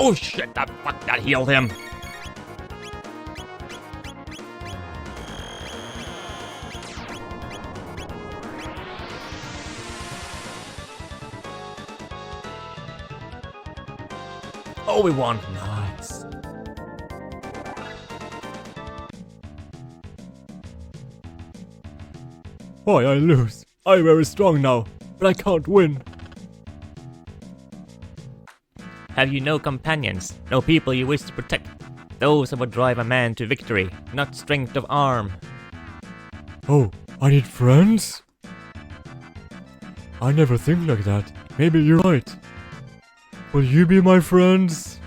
Oh shit, that healed him. Oh, we won. Nice. Why I lose? I'm very strong now, but I can't win. Have you no companions, no people you wish to protect? Those that would drive a man to victory, not strength of arm. Oh, I need friends? I never think like that. Maybe you're right. Will you be my friends?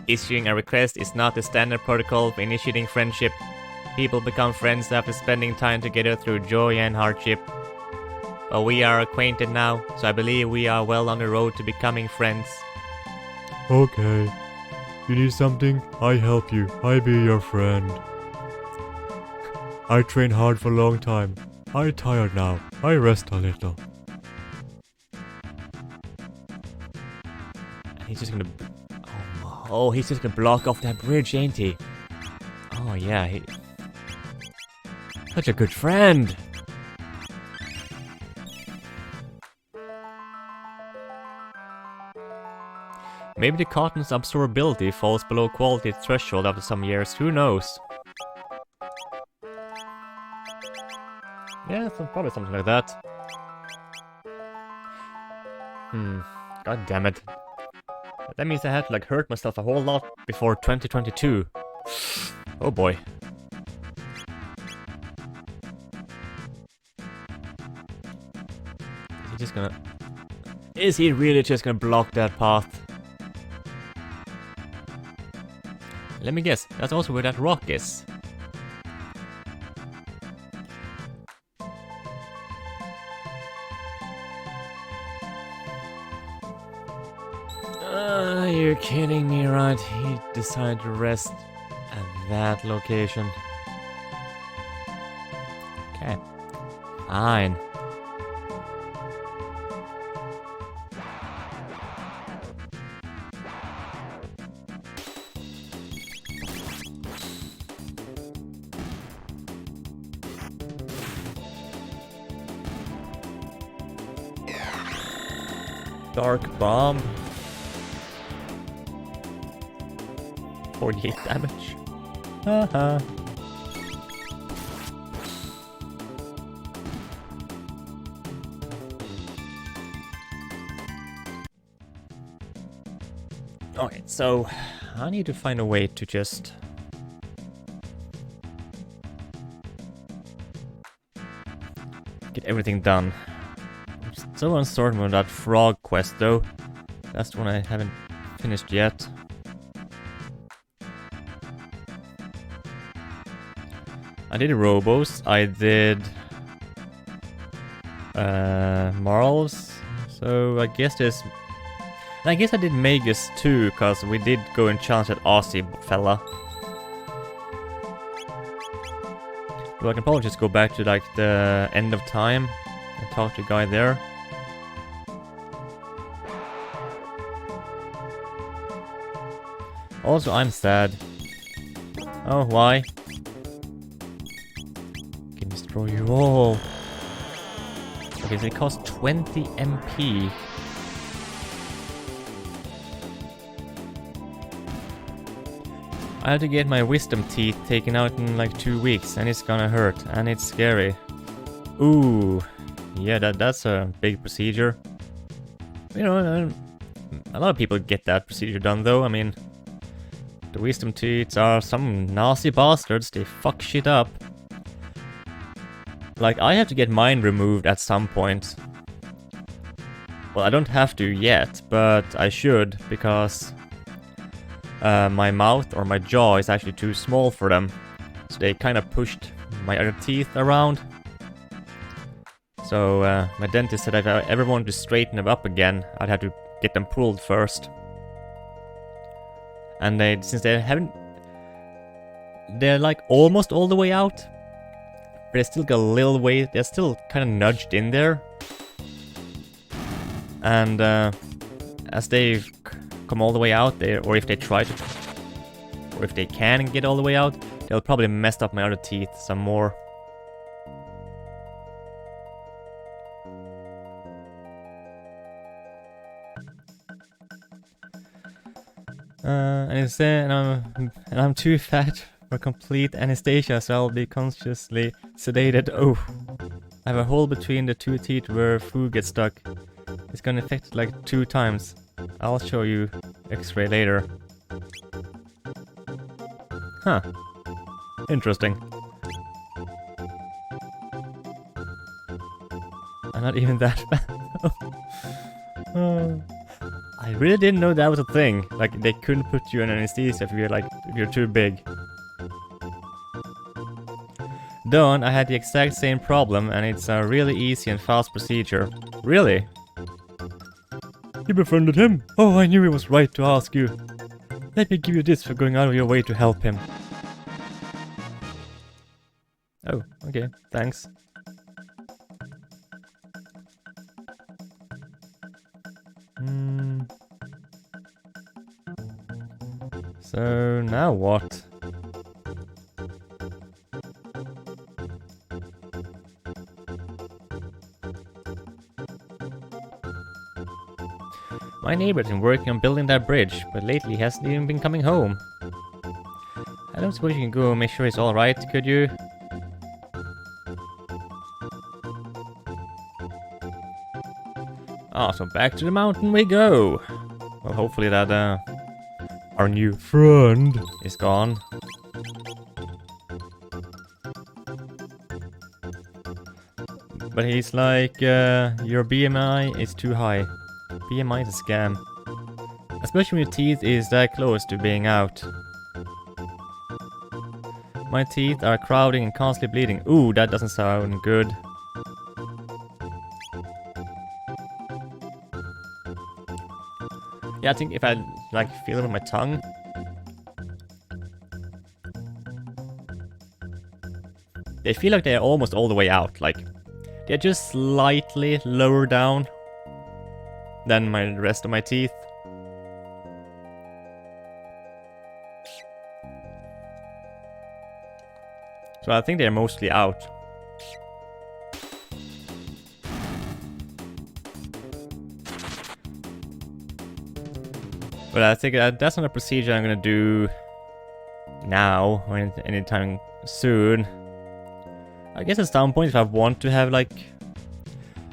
Issuing a request is not the standard protocol for initiating friendship. People become friends after spending time together through joy and hardship. But we are acquainted now, so I believe we are well on the road to becoming friends. Okay. You need something? I help you. I be your friend. I train hard for a long time. I tired now. I rest a little. He's just gonna... Oh, he's just gonna block off that bridge, ain't he? Oh yeah, he... Such a good friend! Maybe the cotton's absorbability falls below quality threshold after some years, who knows? Yeah, probably something like that. God damn it. That means I had to like hurt myself a whole lot before 2022. Oh boy. Is he just gonna... Is he really just gonna block that path? Let me guess, that's also where that rock is. You're kidding me, right? He decided to rest at that location. Okay. Fine. Dark bomb. 48 damage. Haha. Okay, so I need to find a way to just get everything done. I'm so uncertain on that frog quest though. That's the one I haven't finished yet. I did Robos, I did Marls, so I guess there's... I guess I did Magus too, cause we did go and challenge that Aussie fella. So I can probably just go back to like the end of time and talk to the guy there. Also, I'm sad. Oh, why? Can destroy you all. Okay, so it costs 20 MP. I have to get my wisdom teeth taken out in like 2 weeks, and it's gonna hurt, and it's scary. Ooh, yeah, that's a big procedure. You know, a lot of people get that procedure done though. I mean, the wisdom teeth are some nasty bastards, they fuck shit up. Like, I have to get mine removed at some point. Well, I don't have to yet, but I should, because my mouth or my jaw is actually too small for them. So they kind of pushed my other teeth around. So my dentist said if I ever wanted to straighten them up again, I'd have to get them pulled first. And since they haven't... They're like almost all the way out. But they still got a little way... They're still kind of nudged in there. And as they come all the way out, or if they try to... Or if they can get all the way out, they'll probably mess up my other teeth some more. And I'm too fat for complete anesthesia, so I'll be consciously sedated. Oh, I have a hole between the 2 teeth where food gets stuck. It's gonna affect it like 2 times. I'll show you X-ray later. Huh. Interesting. I'm not even that bad. I really didn't know that was a thing. Like, they couldn't put you in anesthesia if you're too big. Dawn, I had the exact same problem, and it's a really easy and fast procedure. Really? You befriended him? Oh, I knew it was right to ask you. Let me give you this for going out of your way to help him. Oh, okay, thanks. So, now what? My neighbor's been working on building that bridge, but lately he hasn't even been coming home. I don't suppose you can go make sure it's alright, could you? Ah, so back to the mountain we go! Well, hopefully that, our new friend is gone. But he's like, your BMI is too high. BMI is a scam. Especially when your teeth is that close to being out. My teeth are crowding and constantly bleeding. Ooh, that doesn't sound good. Yeah, I think if I like feel it with my tongue. They feel like they're almost all the way out, like they're just slightly lower down than the rest of my teeth. So I think they're mostly out. But I think that's not a procedure I'm gonna do now or anytime soon. I guess at some point if I want to have like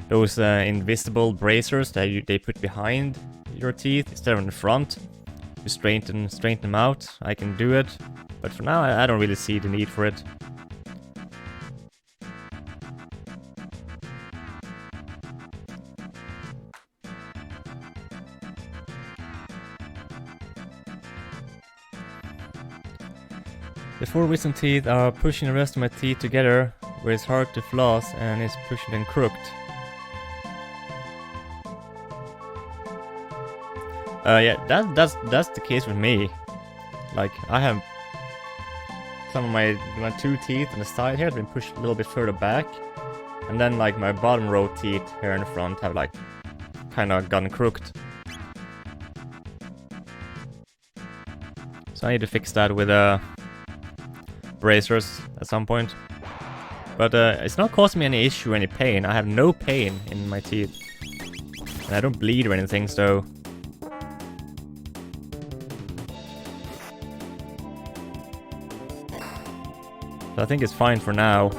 those invisible bracers that they put behind your teeth instead of in the front to straighten them out, I can do it. But for now I don't really see the need for it. The 4 wisdom teeth are pushing the rest of my teeth together, where it's hard to floss and it's pushing them crooked. Yeah, that's the case with me. Like, I have some of my 2 teeth on the side here have been pushed a little bit further back, and then like my bottom row teeth here in the front have like kind of gone crooked. So I need to fix that with bracers at some point. But it's not causing me any issue or any pain. I have no pain in my teeth. And I don't bleed or anything, so... I think it's fine for now.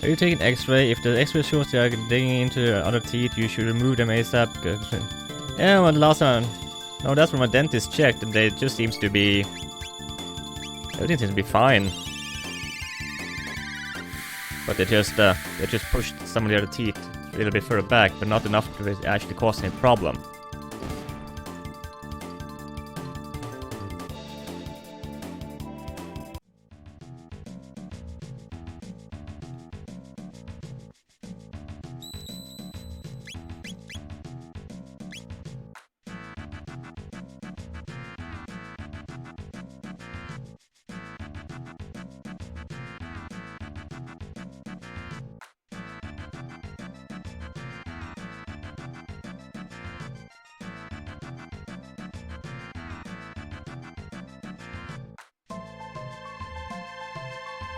Are you taking X-ray? If the X-ray shows they are digging into the other teeth, you should remove them ASAP. Yeah, well, the last time... No, that's what my dentist checked, and they just seems to be... Everything seems to be fine. But they just pushed some of the other teeth a little bit further back, but not enough to actually cause any problem.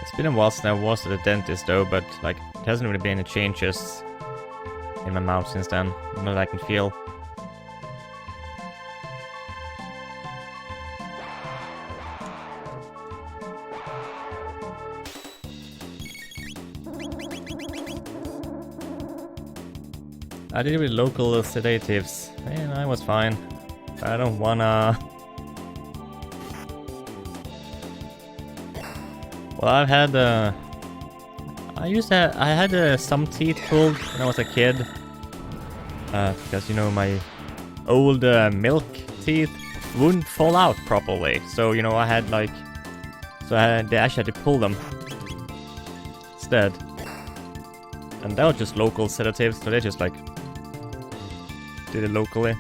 It's been a while since I was at the dentist though, but like it hasn't really been any changes in my mouth since then, not that I can feel. I did it with local sedatives, and I was fine. I don't wanna... Well, I've had I had some teeth pulled when I was a kid, because you know my old milk teeth wouldn't fall out properly. So you know I had like, they actually had to pull them instead, and that was just local sedatives. So they just like did it locally.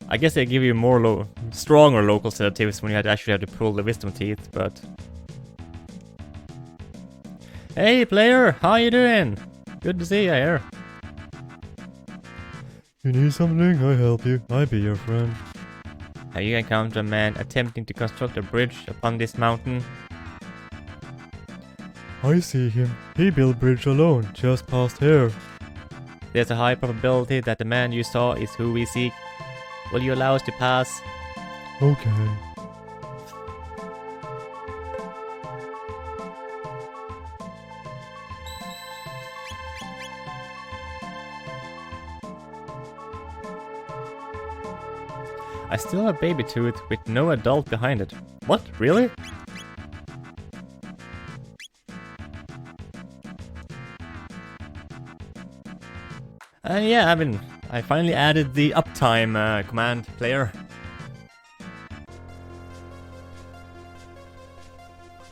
I guess they give you more stronger local sedatives when you actually have to pull the wisdom teeth, but... Hey player, how you doing? Good to see you here. You need something? I help you. I be your friend. Have you encountered a man attempting to construct a bridge upon this mountain? I see him. He built bridge alone, just past here. There's a high probability that the man you saw is who we seek. Will you allow us to pass? Okay. I still have a baby tooth with no adult behind it. What? Really? Yeah, I finally added the uptime command player.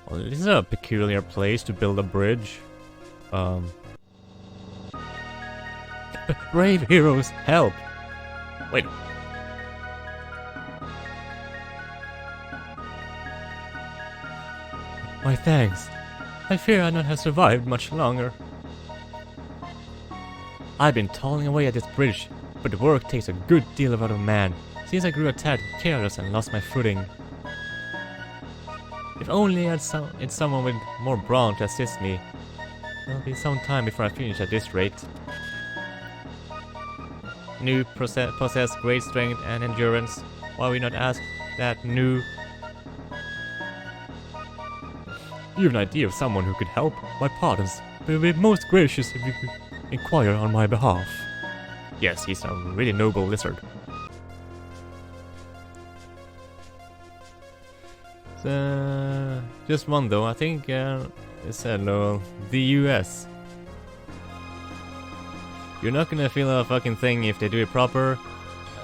Well, this is a peculiar place to build a bridge. Brave heroes, help! Wait. My thanks. I fear I not have survived much longer. I've been toiling away at this bridge, but the work takes a good deal out of a man, since I grew a tad careless and lost my footing. If only I had someone with more brawn to assist me. There'll be some time before I finish at this rate. New possess great strength and endurance. Why we not ask that new? You have an idea of someone who could help? My pardons, but it would be most gracious if you could inquire on my behalf. Yes, he's a really noble lizard. Just one though, I think it said the US. You're not gonna feel a fucking thing if they do it proper.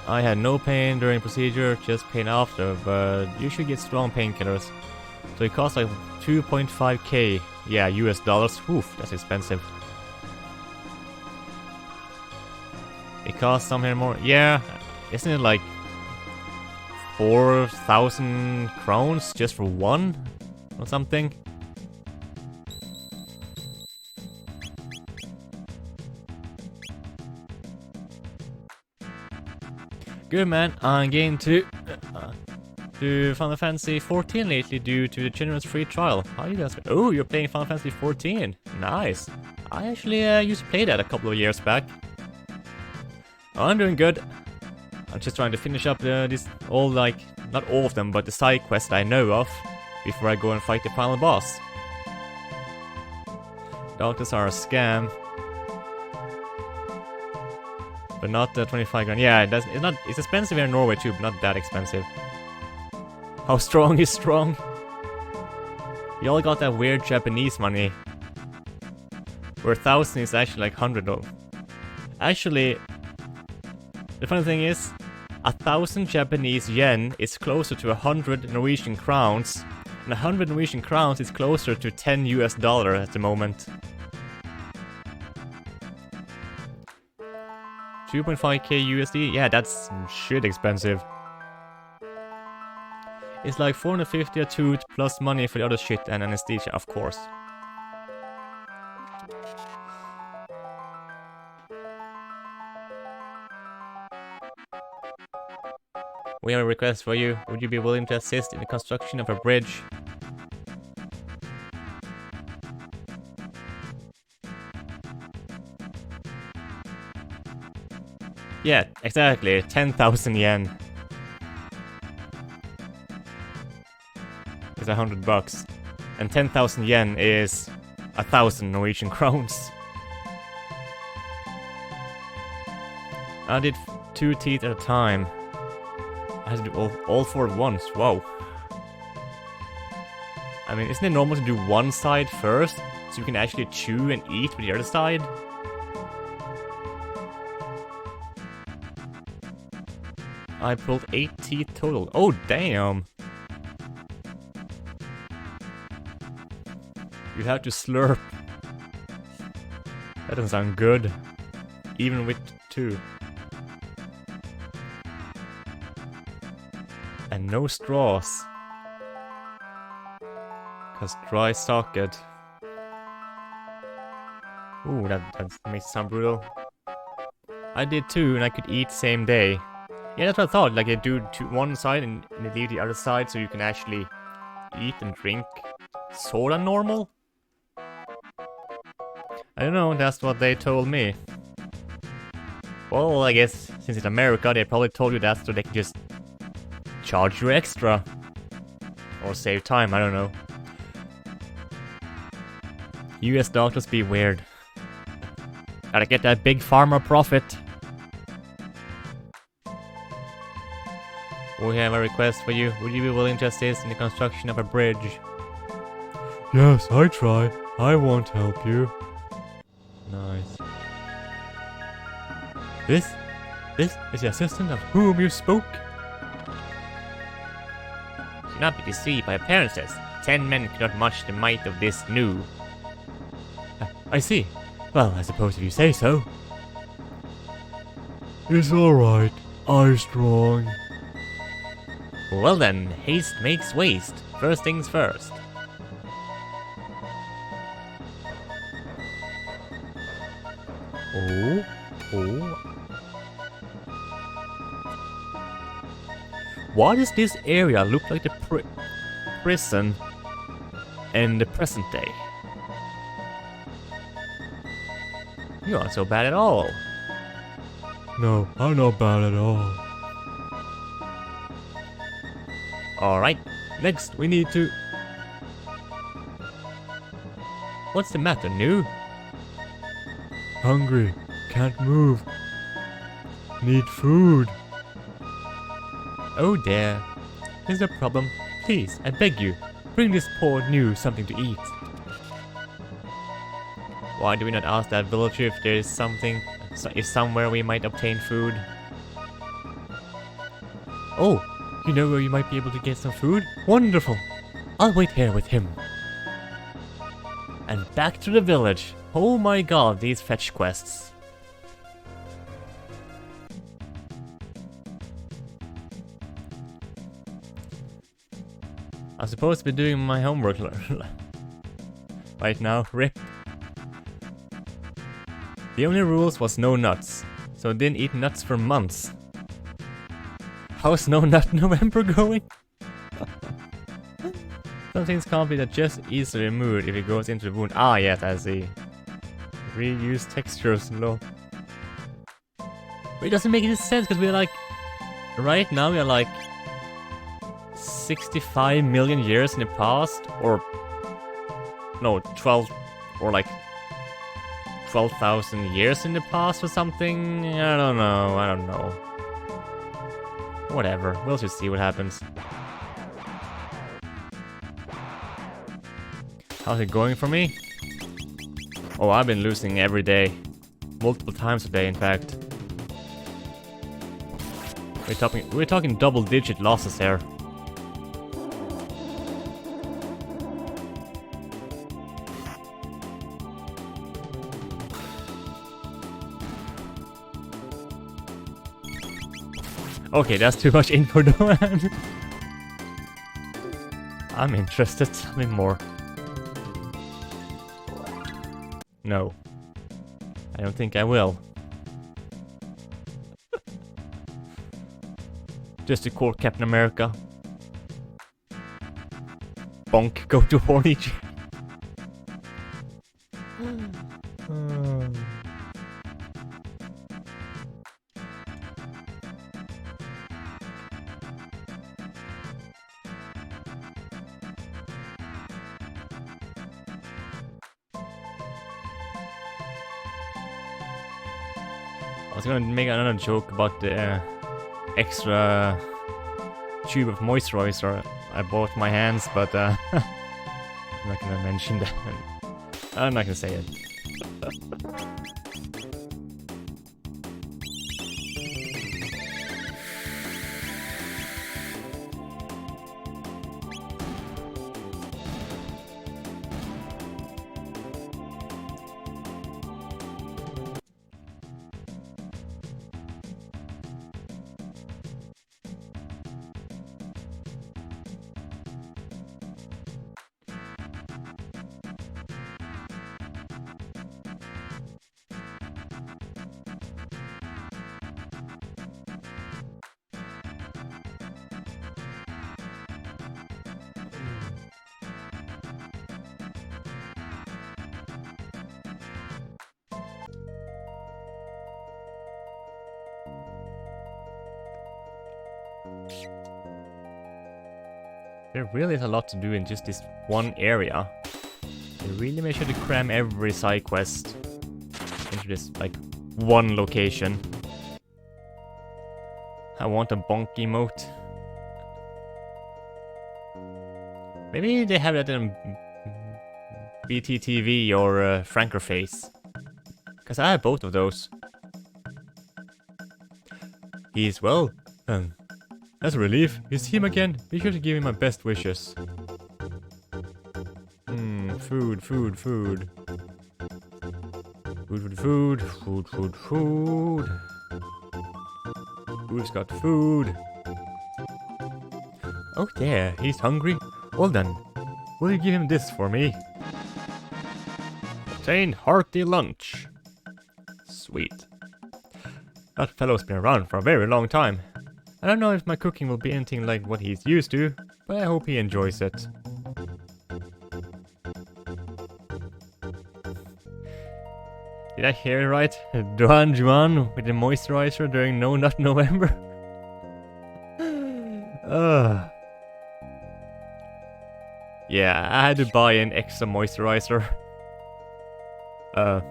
I had no pain during procedure, just pain after, but you should get strong painkillers. So it costs like 2.5k, yeah, US dollars. Oof, that's expensive. It costs something more, yeah, isn't it like 4,000 crowns just for one or something? Good man, I'm getting to Final Fantasy 14 lately due to the generous free trial. How you guys? Oh, you're playing Final Fantasy 14. Nice. I actually used to play that a couple of years back. Oh, I'm doing good. I'm just trying to finish up this all, like, not all of them, but the side quests I know of before I go and fight the final boss. Doctors are a scam. But not the 25 grand. Yeah, it's expensive here in Norway too, but not that expensive. How strong is strong? You all got that weird Japanese money. Where 1,000 is actually like 100 though. Actually, the funny thing is, 1,000 Japanese yen is closer to 100 Norwegian crowns, and 100 Norwegian crowns is closer to 10 US dollar at the moment. 2.5k USD? Yeah, that's shit expensive. It's like 450 a tooth plus money for the other shit and anesthesia, of course. We have a request for you. Would you be willing to assist in the construction of a bridge? Yeah, exactly. 10,000 yen. It's $100. And 10,000 yen is 1,000 Norwegian crowns. I did 2 teeth at a time. I had to do all 4 at once. Whoa. I mean, isn't it normal to do one side first, so you can actually chew and eat with the other side? I pulled 8 teeth total. Oh, damn! You have to slurp. That doesn't sound good. Even with 2. And no straws. Cause dry socket. Ooh, that makes it sound brutal. I did 2 and I could eat same day. Yeah, that's what I thought. Like, you do one side and you leave the other side so you can actually eat and drink sorta normal? I don't know, that's what they told me. Well, I guess since it's America, they probably told you that so they can just charge you extra. Or save time, I don't know. US doctors be weird. Gotta get that big pharma profit. We have a request for you. Would you be willing to assist in the construction of a bridge? Yes, I try. I won't help you. Nice. This is the assistant of whom you spoke? Do not be deceived by appearances. 10 men cannot match the might of this new. I see. Well, I suppose if you say so. It's alright. I'm strong. Well then, haste makes waste. First things first. Oh. Why does this area look like the prison in the present day? You aren't so bad at all. No, I'm not bad at all. Alright, next we need to... What's the matter, New? Hungry. Can't move. Need food. Oh dear. Is there a problem? Please, I beg you, bring this poor New something to eat. Why do we not ask that villager if there is something, if somewhere we might obtain food? Oh, you know where you might be able to get some food? Wonderful! I'll wait here with him. And back to the village. Oh my god, these fetch quests. I'm supposed to be doing my homework right now, rip. The only rules was no nuts, so I didn't eat nuts for months. How's no nut November going? Some things can't be just easily removed if it goes into the wound. Ah yes, I see. reuse textures and all. But it doesn't make any sense because we're like, right now we are like 65 million years in the past, or no, 12, or like 12,000 years in the past or something. I don't know. Whatever, we'll just see what happens. How's it going for me? Oh, I've been losing every day. Multiple times a day, in fact. We're talking double-digit losses here. Okay, that's too much info, though. I'm interested. Tell me more. No. I don't think I will. Just to quote Captain America. Bonk, go to horny chair. I was gonna make another joke about the extra tube of moisturizer I bought my hands, but I'm not gonna mention that. I'm not gonna say it. There really is a lot to do in just this one area. They really made sure to cram every side quest into this, like, one location. I want a bonk emote. Maybe they have that in BTTV or Frankerface. Because I have both of those. He's well. That's a relief. You see him again? Be sure to give him my best wishes. Food. Food. Who's got food? Oh there, he's hungry. Well then, will you give him this for me? Obtain hearty lunch. Sweet. That fellow's been around for a very long time. I don't know if my cooking will be anything like what he's used to, but I hope he enjoys it. Did I hear it right? Duan Juan with the moisturizer during No Nut November? Yeah, I had to buy an extra moisturizer. But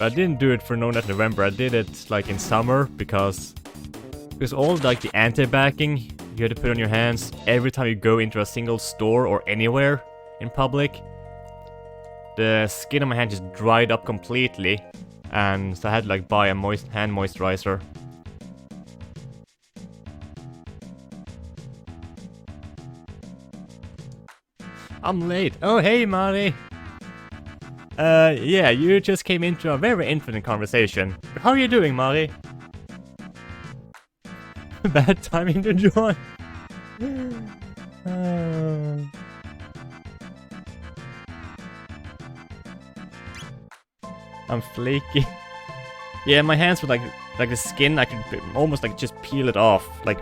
I didn't do it for No Nut November, I did it like in summer because all like the anti-backing you had to put on your hands every time you go into a single store or anywhere in public. The skin on my hand just dried up completely, and so I had to like buy a hand moisturizer. I'm late. Oh hey Mari! Yeah, you just came into a very interesting conversation. How are you doing, Mari? Bad timing to join. I'm flaky. Yeah, my hands were like the skin. I could almost like just peel it off. Like,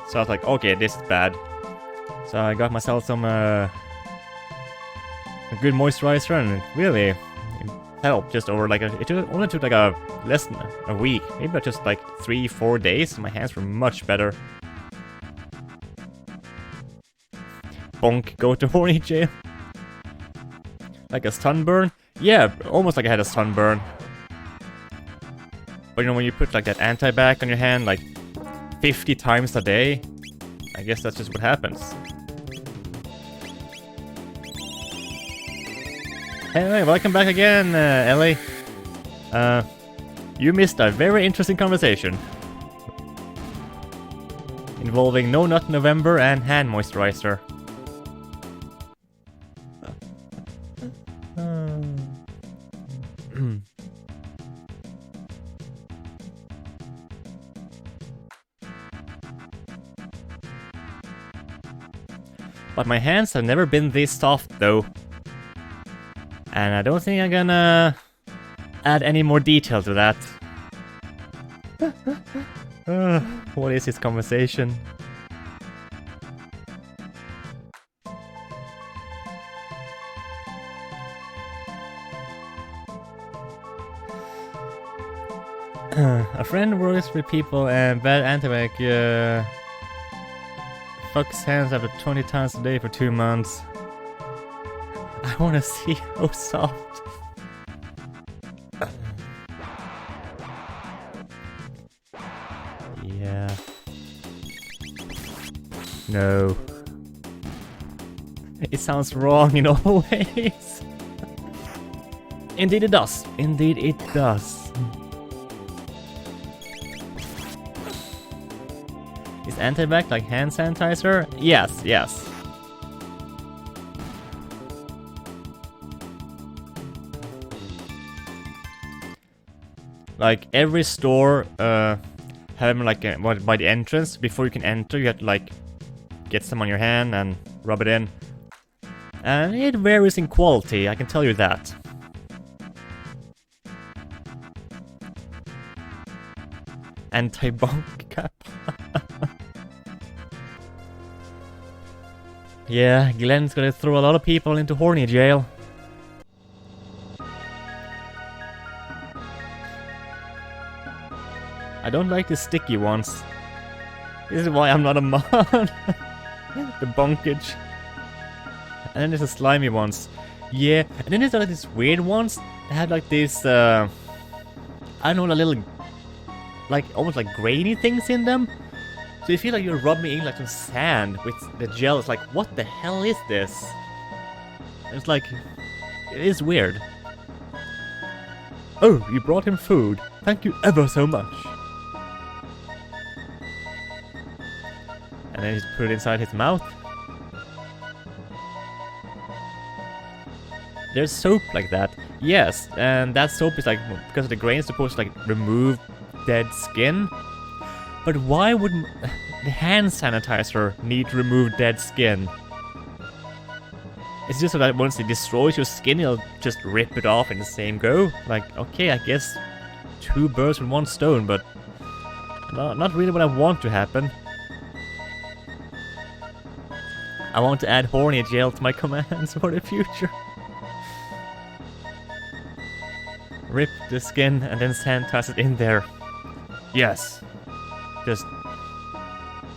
so I was like, okay, this is bad. So I got myself some a good moisturizer, and it really help just over like only took like a less than a week, maybe just like 3-4 days. My hands were much better. Bonk, go to horny jail. Like a sunburn? Yeah, almost like I had a sunburn. But you know, when you put like that anti-bac on your hand like 50 times a day, I guess that's just what happens. Anyway, welcome back again, Ellie. You missed a very interesting conversation involving No Nut November and hand moisturizer. But my hands have never been this soft though. And I don't think I'm gonna add any more detail to that. What is this conversation? A friend works with people and bad antibac fucks hands after 20 times a day for 2 months. I wanna see how soft. Yeah. No. It sounds wrong in all ways. Indeed it does. Indeed it does. Is antibac like hand sanitizer? Yes, yes. Like every store have like by the entrance, before you can enter you have to like get some on your hand and rub it in. And it varies in quality, I can tell you that. Anti-bonk cap. Yeah, Glenn's gonna throw a lot of people into horny jail. I don't like the sticky ones. This is why I'm not a mod. The bonkage. And then there's the slimy ones. Yeah, and then there's like these weird ones that have like this, I don't know, a little, like almost like grainy things in them. So you feel like you're rubbing in like some sand with the gel. It's like, what the hell is this? And it's like, it is weird. Oh, you brought him food. Thank you ever so much. And then he's put it inside his mouth. There's soap like that. Yes, and that soap is like, because of the grain, it's supposed to like remove dead skin. But why would the hand sanitizer need to remove dead skin? It's just so that once it destroys your skin, it'll just rip it off in the same go. Like, okay, I guess 2 birds with 1 stone, but not really what I want to happen. I want to add horny jail to my commands for the future. Rip the skin and then sanitize it in there. Yes. Just...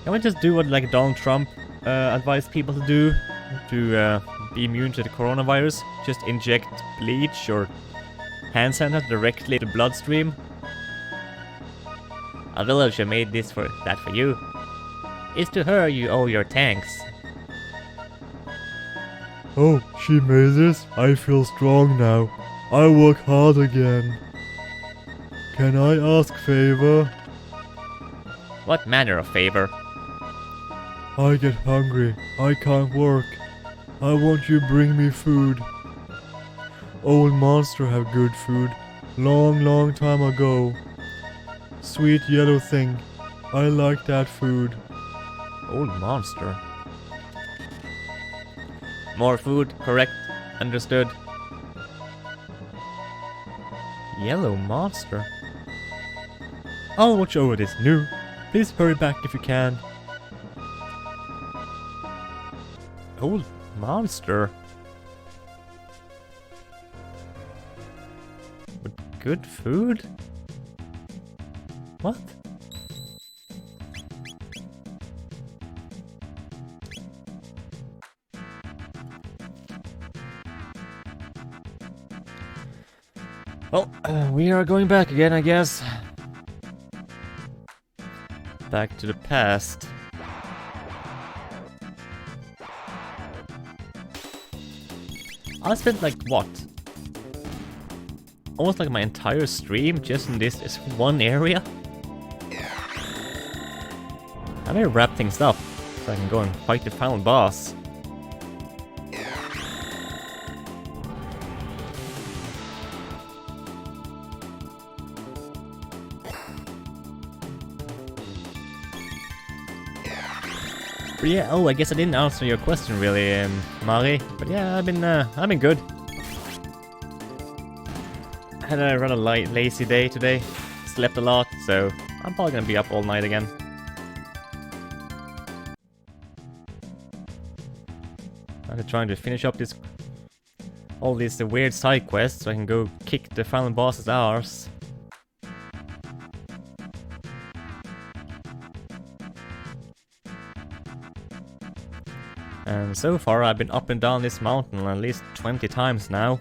Can we just do what like Donald Trump advised people to do to be immune to the coronavirus? Just inject bleach or hand sanitizer directly to the bloodstream? A villager made that for you. It's to her you owe your thanks. Oh, she made this? I feel strong now. I work hard again. Can I ask favor? What manner of favor? I get hungry. I can't work. I want you bring me food. Old monster have good food. Long time ago. Sweet yellow thing. I like that food. Old monster. More food, correct. Understood. Yellow monster. I'll watch over this new. Please hurry back if you can. Old monster. good food? What? Well, we are going back again, I guess. Back to the past. I spent like what? Almost like my entire stream just in this one area? I may wrap things up so I can go and fight the final boss. But yeah, oh, I guess I didn't answer your question really, Mari. But yeah, I've been good. I had a rather lazy day today. Slept a lot, so I'm probably gonna be up all night again. I'm trying to finish up all these weird side quests so I can go kick the final boss's arse. And so far I've been up and down this mountain at least 20 times now.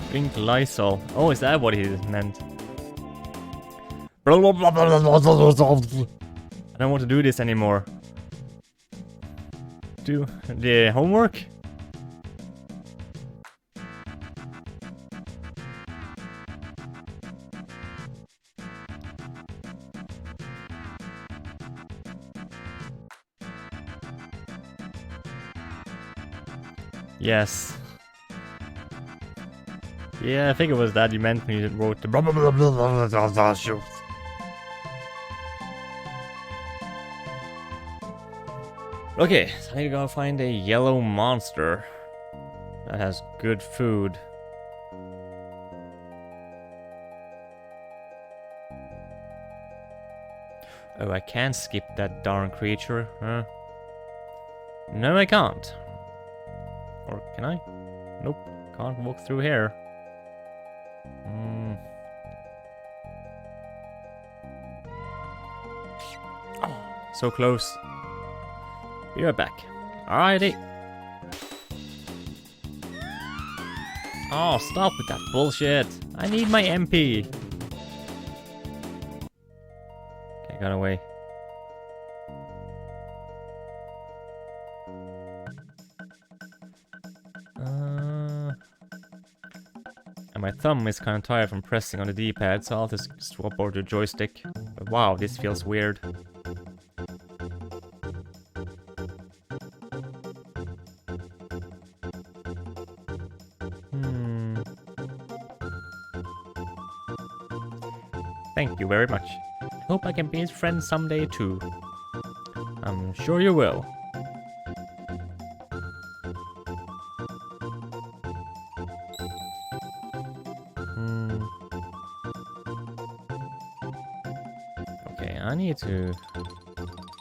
Drink Lysol. Oh, is that what he meant? I don't want to do this anymore. Do the homework? Yes. Yeah, I think it was that you meant when you wrote the shoot. Okay, so I need to go find a yellow monster that has good food. Oh, I can't skip that darn creature, huh? No, I can't. Or can I? Nope, can't walk through here. Oh, so close. Be right back. Alrighty. Oh, stop with that bullshit. I need my MP. Okay, got away. And my thumb is kind of tired from pressing on the D-pad, so I'll just swap over to joystick. But wow, this feels weird. Thank you very much. I hope I can be his friend someday too. I'm sure you will. Okay, I need to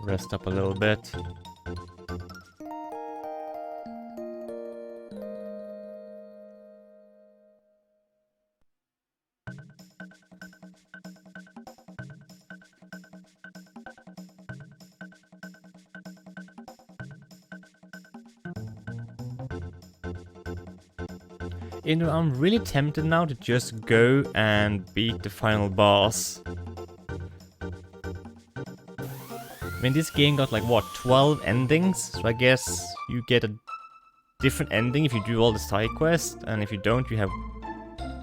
rest up a little bit. You know, I'm really tempted now to just go and beat the final boss. I mean, this game got like, what, 12 endings? So I guess you get a different ending if you do all the side quests, and if you don't, you have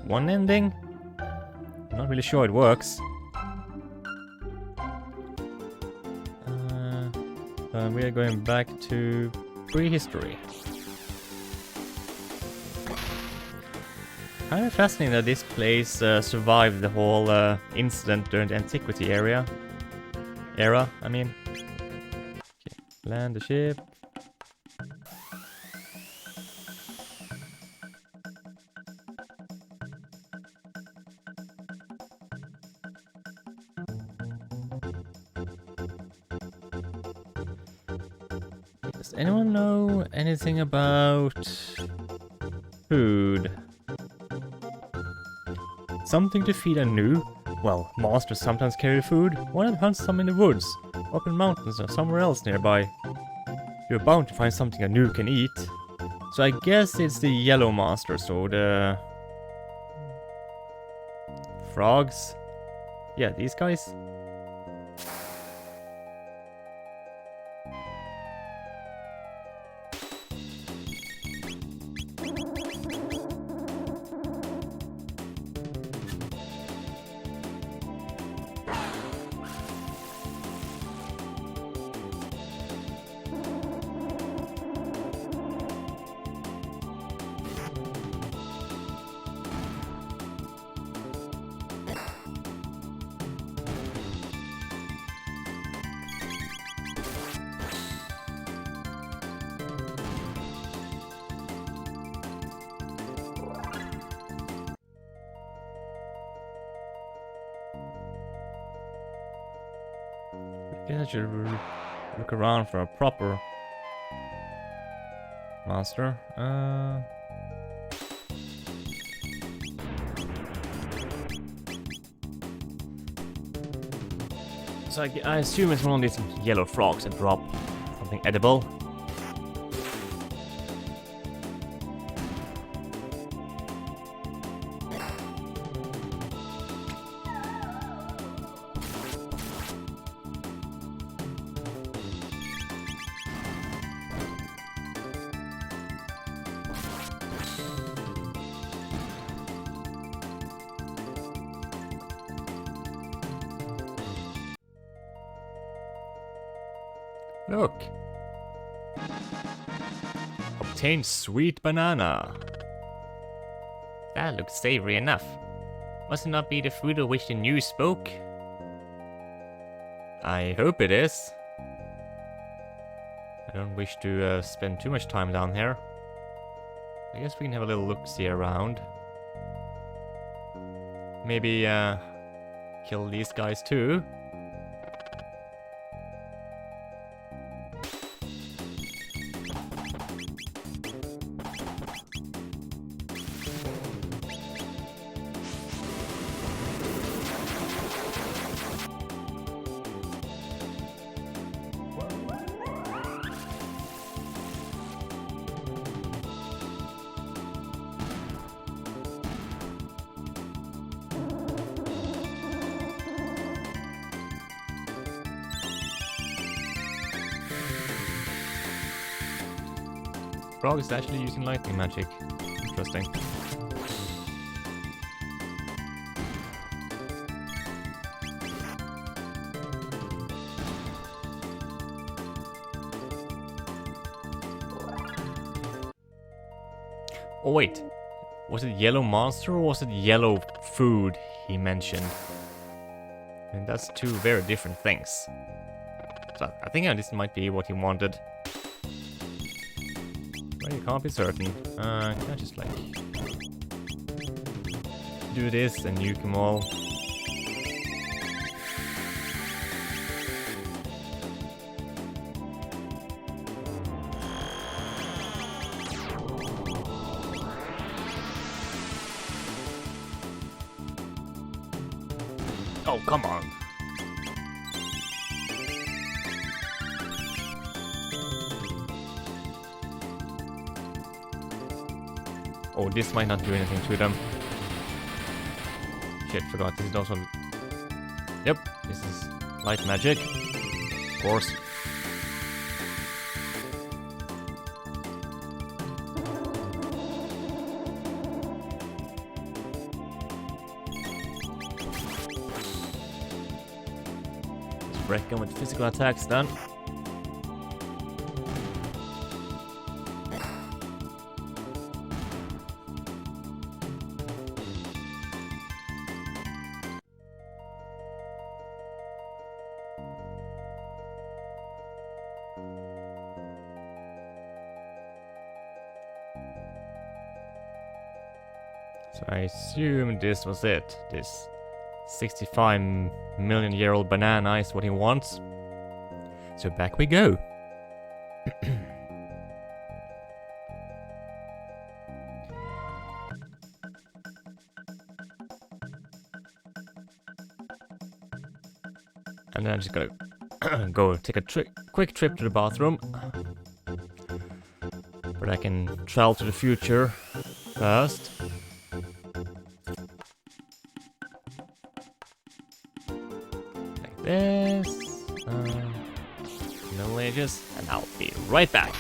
one ending? I'm not really sure it works. We are going back to prehistory. Kind of fascinating that this place survived the whole incident during the antiquity era, I mean. Okay, land the ship. Does anyone know anything about food? Something to feed anew? Well, monsters sometimes carry food. Why not hunt some in the woods, up in mountains or somewhere else nearby? You're bound to find something anew can eat. So I guess it's the yellow monsters, or the frogs. Yeah, these guys. I guess I should look around for a proper monster. So I assume it's one of these yellow frogs that drop something edible. Look. Obtain sweet banana. That looks savory enough. Must it not be the food of which the news spoke? I hope it is. I don't wish to spend too much time down here. I guess we can have a little look-see around. Maybe kill these guys too. Frog is actually using lightning magic. Interesting. Oh wait, was it yellow monster or was it yellow food he mentioned? And that's two very different things. So I think this might be what he wanted. But you can't be certain. Can I just like do this and nuke them all? Oh, come on. Oh, this might not do anything to them. Shit, forgot. This is also... Yep, this is light magic. Of course. Let's wreck them with physical attacks then. So I assume this was it. This 65 million-year-old banana is what he wants. So back we go. And then I'm just gonna go take a quick trip to the bathroom. But I can travel to the future first. Like this. Middle Ages. And I'll be right back.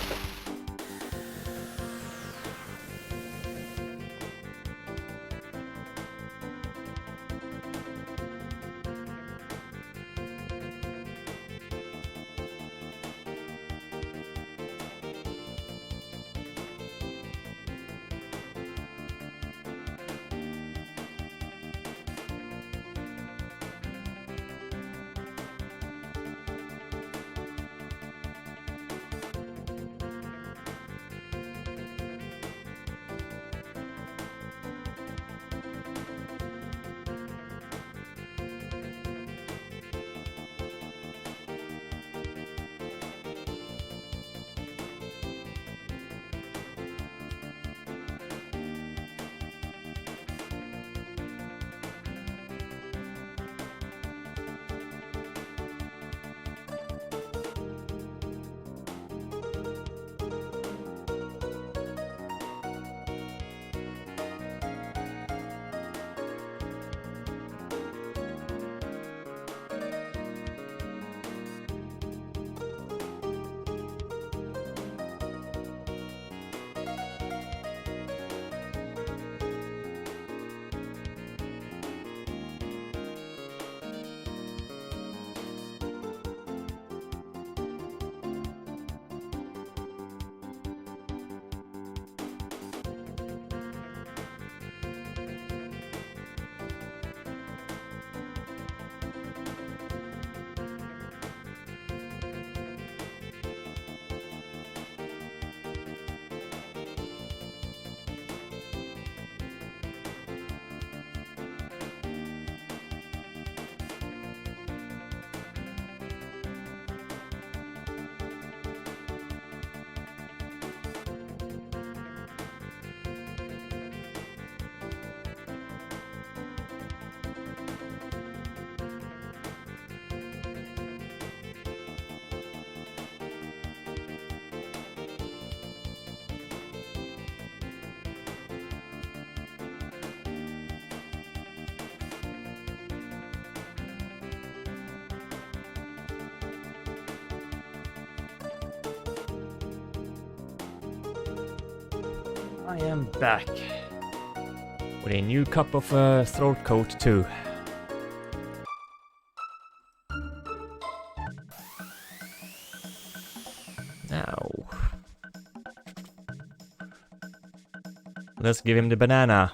I am back with a new cup of throat coat too. Now, let's give him the banana.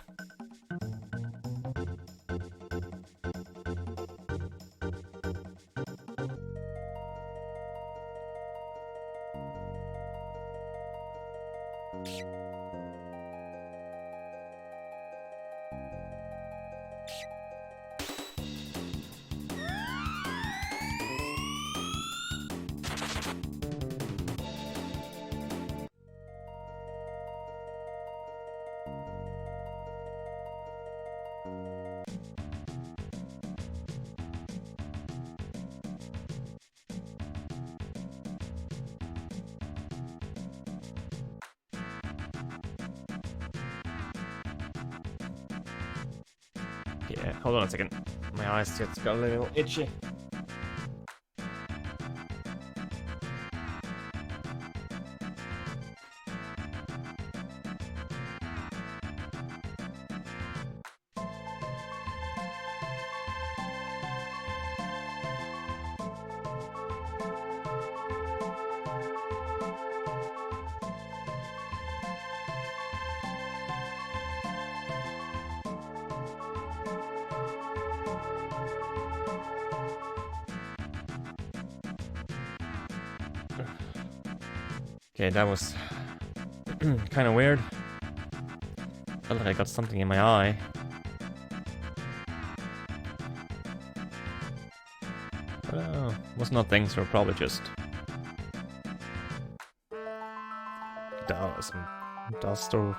Yeah, hold on a second. My eyes just got a little itchy. Okay, that was kind of weird. Felt like I got something in my eye. But was nothing, so probably just some dust or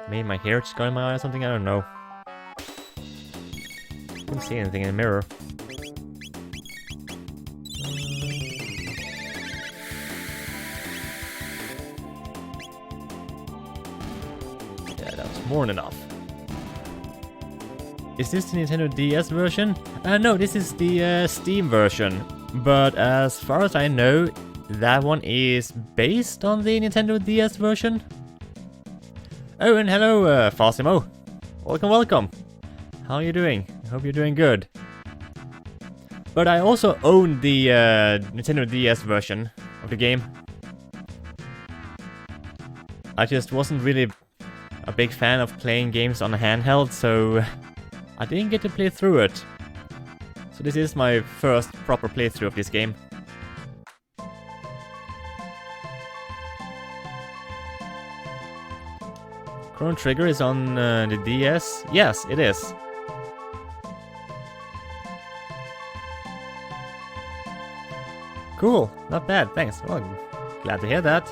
maybe my hair just got in my eye or something. I don't know. Couldn't see anything in the mirror. Yeah, that was more than enough. Is this the Nintendo DS version? No, this is the Steam version. But as far as I know, that one is based on the Nintendo DS version. Oh, and hello, Fasimo. Welcome, welcome. How are you doing? I hope you're doing good. But I also own the Nintendo DS version of the game. I just wasn't really a big fan of playing games on a handheld, so I didn't get to play through it. So this is my first proper playthrough of this game. Chrono Trigger is on the DS? Yes, it is. Cool, not bad, thanks. Well, glad to hear that.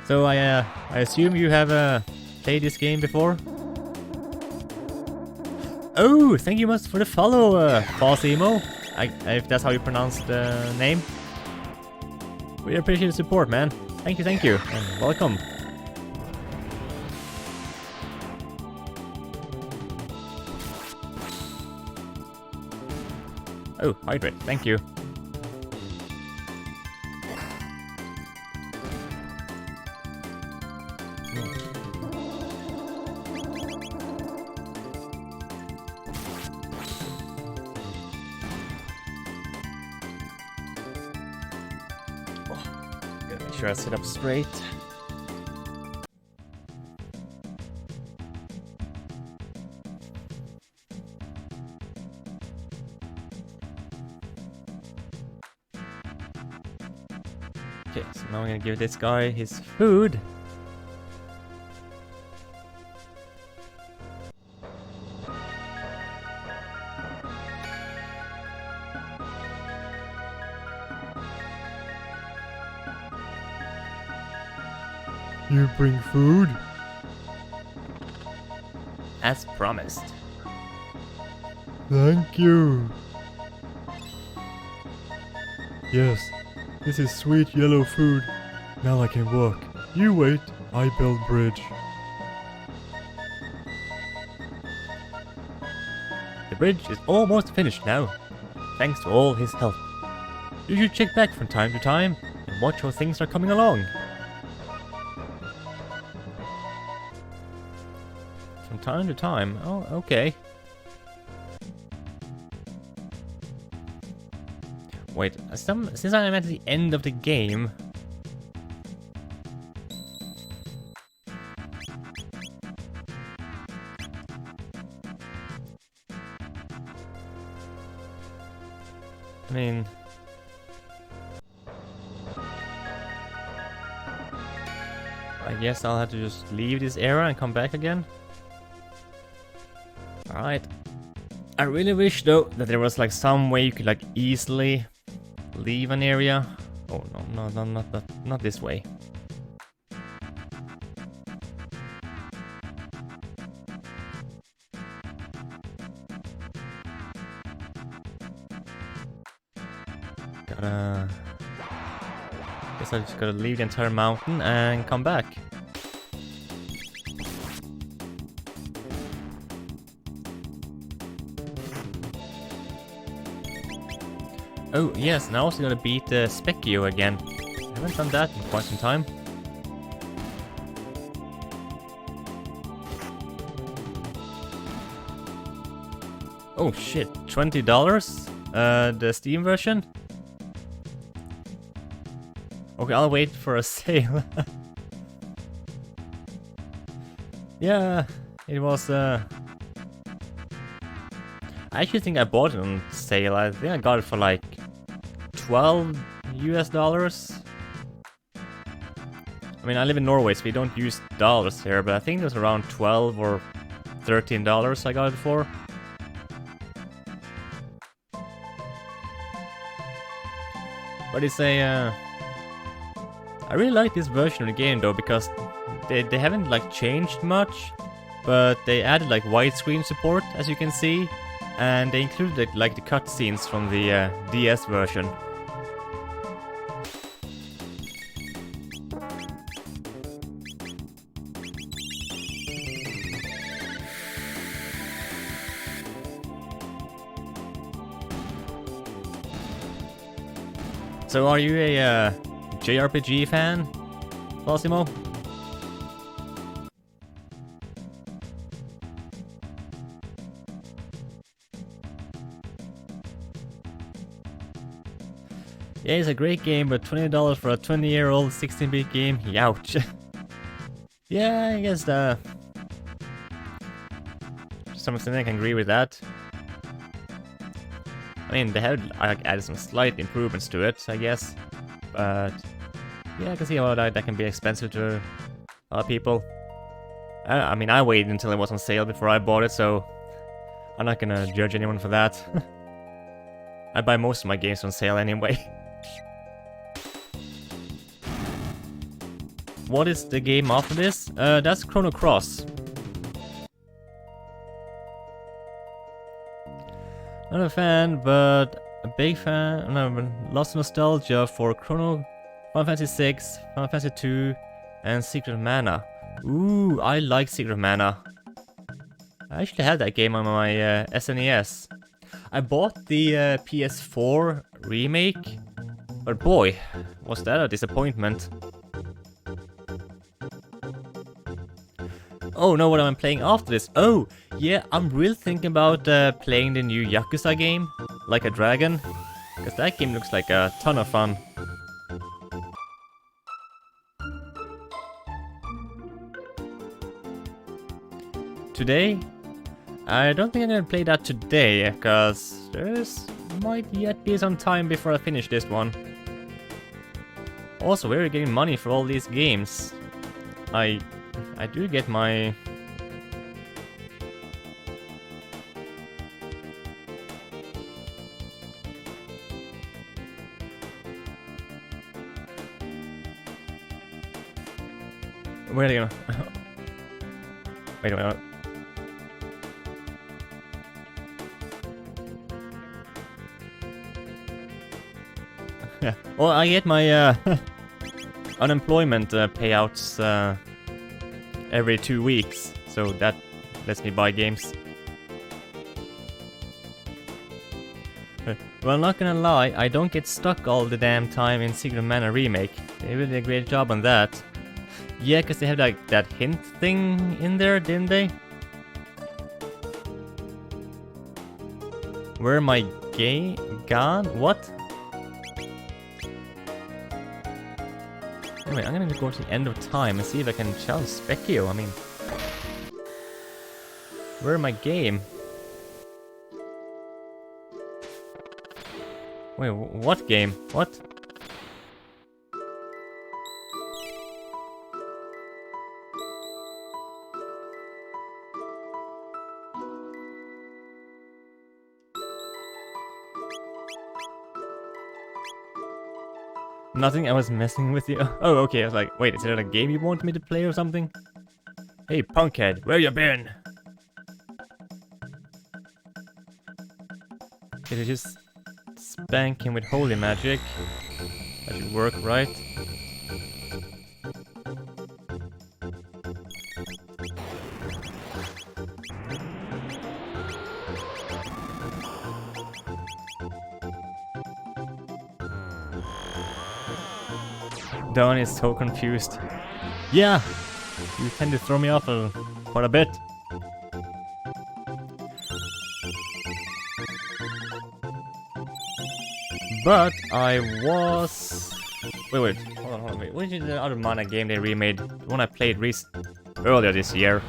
So I assume you have played this game before? Oh, thank you much for the follow, Fasimo. If that's how you pronounce the name. We appreciate the support, man. Thank you, and welcome. Oh, hydrate, thank you. Gotta make sure I sit up straight. Okay, so now I'm gonna give this guy his food. You bring food? As promised. Thank you. Yes, this is sweet yellow food. Now I can walk. You wait, I build bridge. The bridge is almost finished now, thanks to all his help. You should check back from time to time and watch how things are coming along. From time to time? Oh, okay. Wait, since I'm at the end of the game... I mean... I guess I'll have to just leave this area and come back again. Alright. I really wish though that there was like some way you could like easily leave an area. Oh no, not this way. Guess I just gotta leave the entire mountain and come back. Oh yes, and I also gotta beat Specchio again. I haven't done that in quite some time. Oh shit, $20? The Steam version? Okay, I'll wait for a sale. Yeah, it was I actually think I bought it on sale. I think I got it for like $12 US. I mean, I live in Norway, so we don't use dollars here, but I think it was around $12 or $13 I got it for. But it's a... I really like this version of the game though, because they haven't like changed much, but they added like widescreen support, as you can see, and they included like the cutscenes from the DS version. So are you a JRPG fan, Cosimo? Yeah, it's a great game, but $20 for a 20-year-old 16-bit game? Youch. Yeah, I guess to some extent I can agree with that. I mean, they have added some slight improvements to it, I guess. But yeah, I can see how that can be expensive to other people. I mean, I waited until it was on sale before I bought it, so I'm not gonna judge anyone for that. I buy most of my games on sale anyway. What is the game after this? That's Chrono Cross. Not a fan, but a big fan. No, lots of nostalgia for Final Fantasy VI, Final Fantasy II, and Secret of Mana. Ooh, I like Secret of Mana. I actually had that game on my SNES. I bought the PS4 remake, but boy, was that a disappointment. Oh no, what am I playing after this? Oh, yeah, I'm really thinking about playing the new Yakuza game, Like a Dragon, because that game looks like a ton of fun. Today? I don't think I'm gonna play that today, because might yet be some time before I finish this one. Also, where are you getting money for all these games? I do get my... Where are they gonna... Wait a minute. Yeah. Well, I get my unemployment payouts every 2 weeks, so that lets me buy games. Well, I'm not gonna lie, I don't get stuck all the damn time in Secret of Mana Remake. They really did a great job on that. Yeah, because they had like that hint thing in there, didn't they? Where my game gone? What? Anyway, I'm gonna go to the end of time and see if I can challenge Specchio. I mean, where my game? Wait, what game? What? Nothing, I was messing with you. Oh, okay, I was like, wait, is there a game you want me to play or something? Hey, punkhead, where you been? Did you just spank him with holy magic? That should work, right? Don is so confused. Yeah, you tend to throw me off quite a bit. But I was... Wait, hold on, wait. What is the other Mana game they remade? The one I played earlier this year.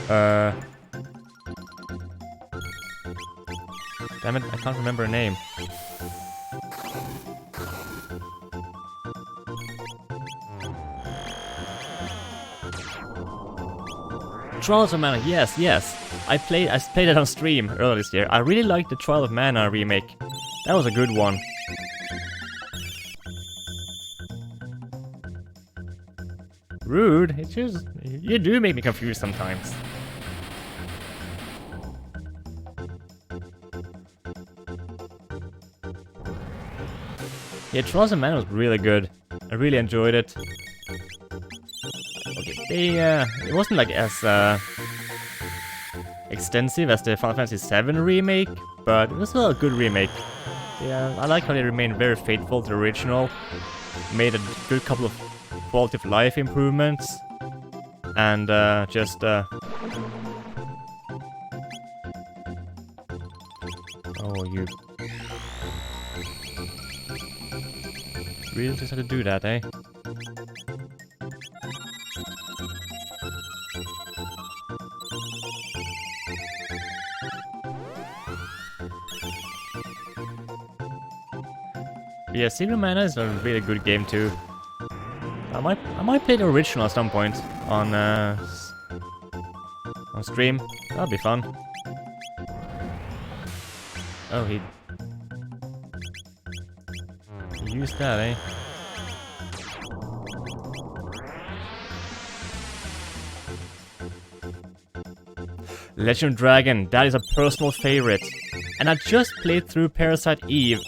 Damn it, I can't remember her name. Trials of Mana, yes, yes. I played it on stream earlier this year. I really liked the Trial of Mana remake. That was a good one. Rude. It's just you do make me confused sometimes. Yeah, Trials of Mana was really good. I really enjoyed it. Okay, it wasn't like as extensive as the Final Fantasy VII remake, but it was still a good remake. Yeah, I like how they remained very faithful to the original. Made a good couple of quality of life improvements, and oh, you really just had to do that, eh? Yeah, Secret of Mana is a really good game too. I might play the original at some point on stream. That'll be fun. Oh, he used that, eh? Legend of Dragon, that is a personal favorite. And I just played through Parasite Eve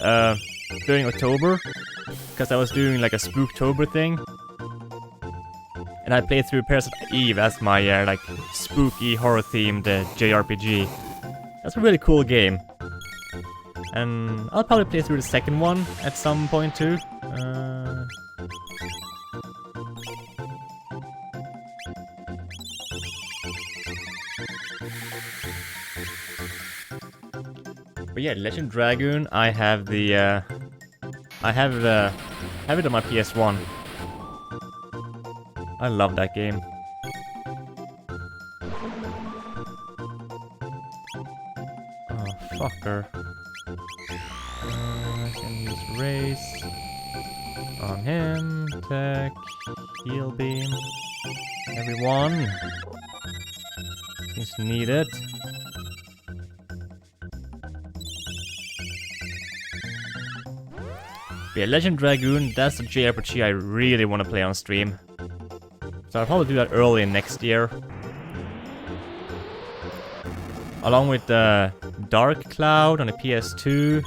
during October, because I was doing like a Spooktober thing. And I played through Parasite Eve as my like spooky horror-themed JRPG. That's a really cool game. And I'll probably play through the second one at some point too. But yeah, Legend Dragoon, I have the have it on my PS1. I love that game. Oh, fucker. I can use race on him, tech, heal beam, everyone. Seems needed. Yeah, Legend Dragoon, that's a JRPG I really want to play on stream. So I'll probably do that early next year. Along with Dark Cloud on the PS2.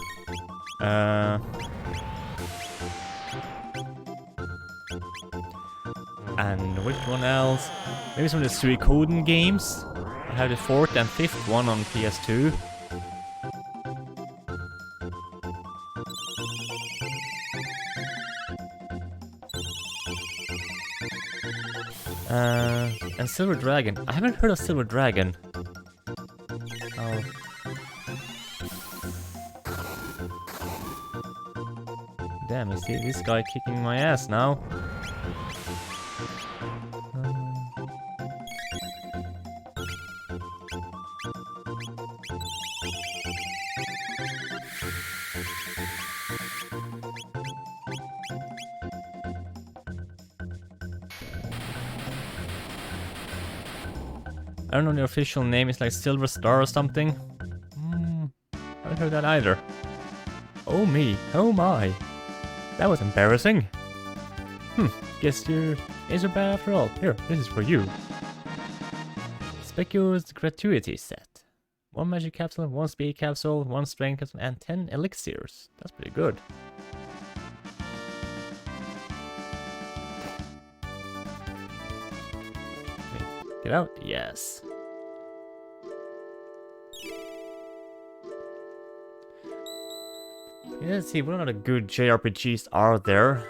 And which one else? Maybe some of the Suikoden games. I have the 4th and 5th one on PS2. And Silver Dragon. I haven't heard of Silver Dragon. Oh. Damn, you see this guy kicking my ass now. I don't know the official name, it's like Silver Star or something. I haven't heard that either. Oh me, oh my. That was embarrassing. Guess you ain't so bad after all. Here, this is for you. Specula's gratuity set. 1 magic capsule, 1 speed capsule, 1 strength capsule, and 10 elixirs. That's pretty good. Get out? Yes. Let's see, what other good JRPGs are there?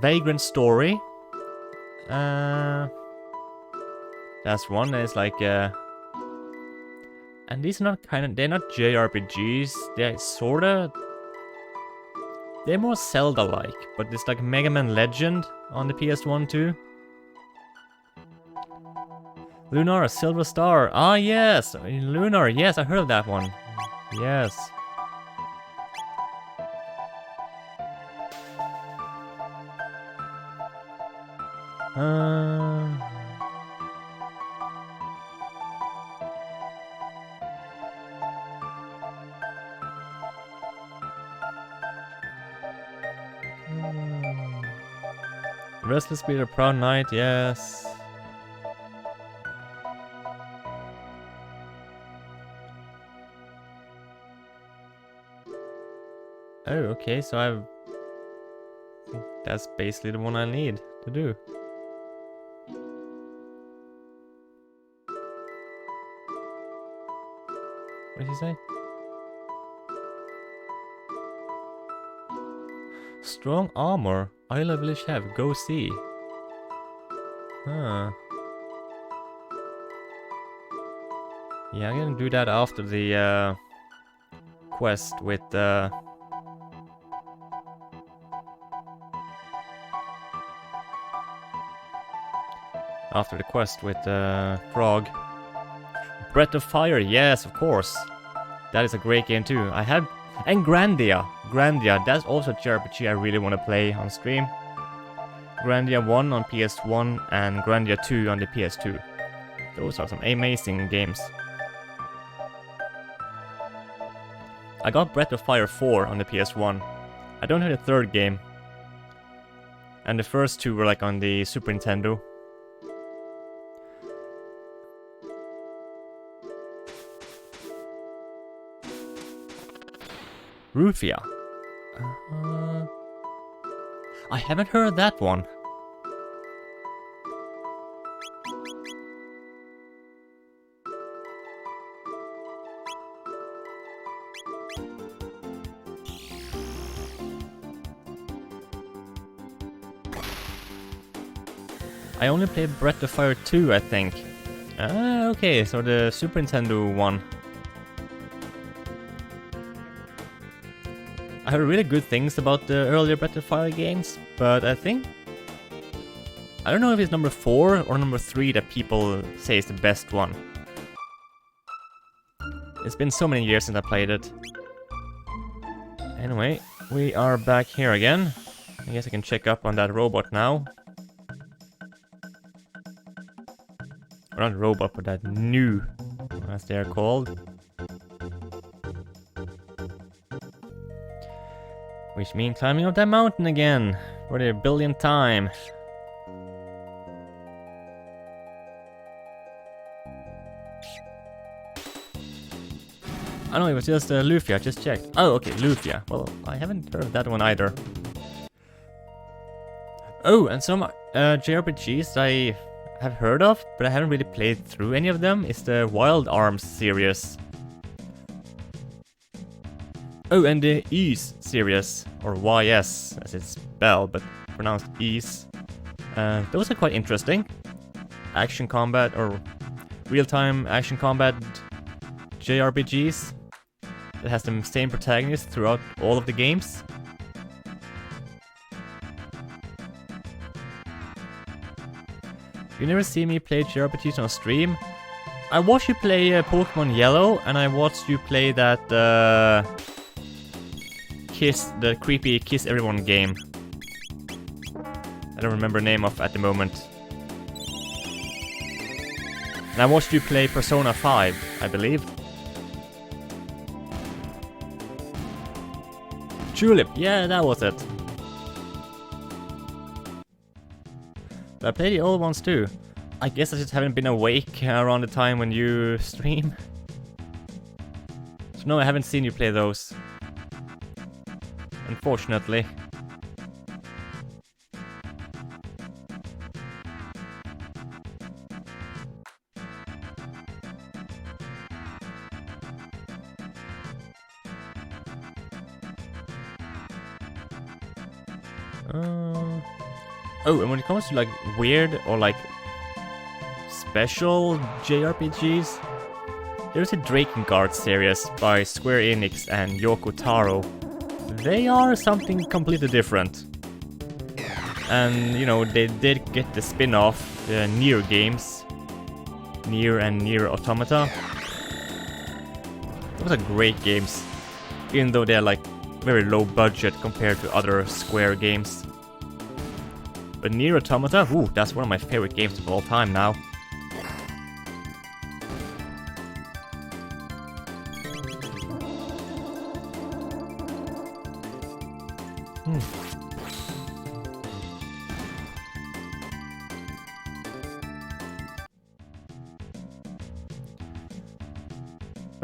Vagrant Story. That's one. It's like and these are not they're not JRPGs. They're sorta. They're more Zelda-like, but it's like Mega Man Legend on the PS1 too. Lunar, Silver Star. Ah, yes! Lunar, yes, I heard of that one. Yes. Restless Spirit, Proud Knight, yes. Oh, okay, so that's basically the one I need to do. What did he say? Strong armor. Isle Village have. Go see. Huh. Yeah, I'm gonna do that after the quest with after the quest with Frog. Breath of Fire, yes, of course. That is a great game too. And Grandia. Grandia, that's also a JRPG I really want to play on stream. Grandia 1 on PS1 and Grandia 2 on the PS2. Those are some amazing games. I got Breath of Fire 4 on the PS1. I don't have the third game. And the first two were like on the Super Nintendo. Rufia. I haven't heard that one. I only played Breath of Fire 2, I think. Ah, okay, so the Super Nintendo one. I heard really good things about the earlier Breath of Fire games, but I don't know if it's number 4 or number 3 that people say is the best one. It's been so many years since I played it. Anyway, we are back here again. I guess I can check up on that robot now. Or not robot, but that new, as they are called. Which means climbing up that mountain again, for the 1,000,000th time. I know it was just Lufia, just checked. Oh, okay, Lufia. Well, I haven't heard of that one either. Oh, and some JRPGs I have heard of, but I haven't really played through any of them, is the Wild Arms series. Oh, and the Ys series, or YS as it's spelled, but pronounced Ys. Those are quite interesting. Action combat, or real-time action combat JRPGs that has the same protagonist throughout all of the games. You never see me play JRPGs on stream. I watched you play Pokemon Yellow, and I watched you play that the creepy Kiss Everyone game. I don't remember the name of at the moment. And I watched you play Persona 5, I believe. Tulip, yeah, that was it. But I played the old ones too. I guess I just haven't been awake around the time when you stream. So no, I haven't seen you play those. Unfortunately. Oh, and when it comes to like weird or like special JRPGs, there's a Drakengard series by Square Enix and Yoko Taro. They are something completely different. And, you know, they did get the spin-off, the Nier games. Nier and Nier Automata. Those are great games. Even though they're like very low budget compared to other Square games. But Nier Automata, ooh, that's one of my favorite games of all time now.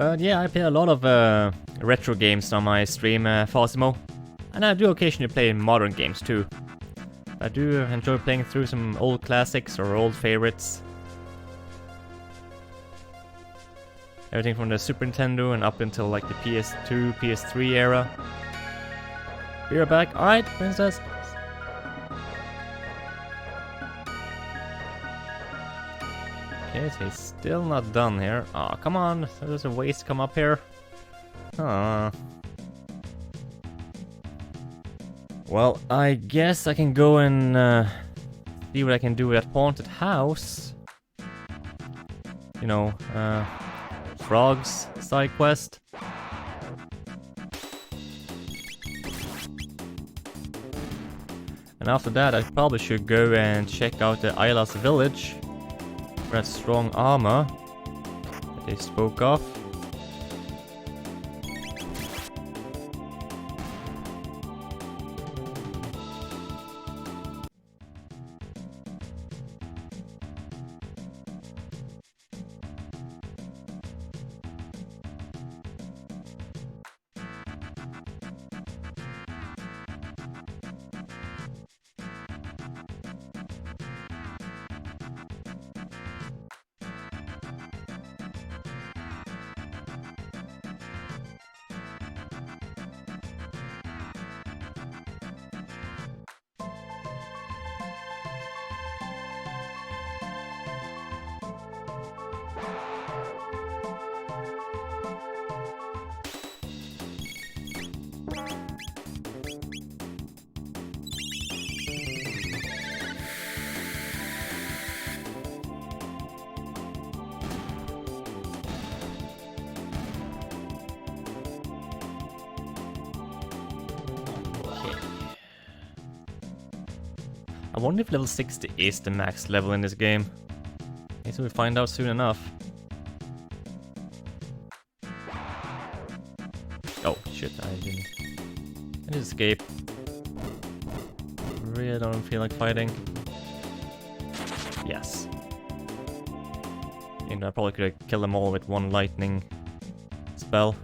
But yeah, I play a lot of retro games on my stream, Fosimo. And I do occasionally play modern games too. I do enjoy playing through some old classics or old favorites. Everything from the Super Nintendo and up until like the PS2, PS3 era. Be right back. Alright, princess. Okay, so he's still not done here. Aw, come on. There's a ways to come up here. Aww. Well, I guess I can go and see what I can do with that haunted house. You know, Frog's side quest. And after that, I probably should go and check out the Isla's village. For that strong armor that they spoke of. I wonder if level 60 is the max level in this game. Guess we'll find out soon enough. Oh shit, I didn't escape. Really don't feel like fighting. Yes. You know, I probably could have killed them all with one lightning spell.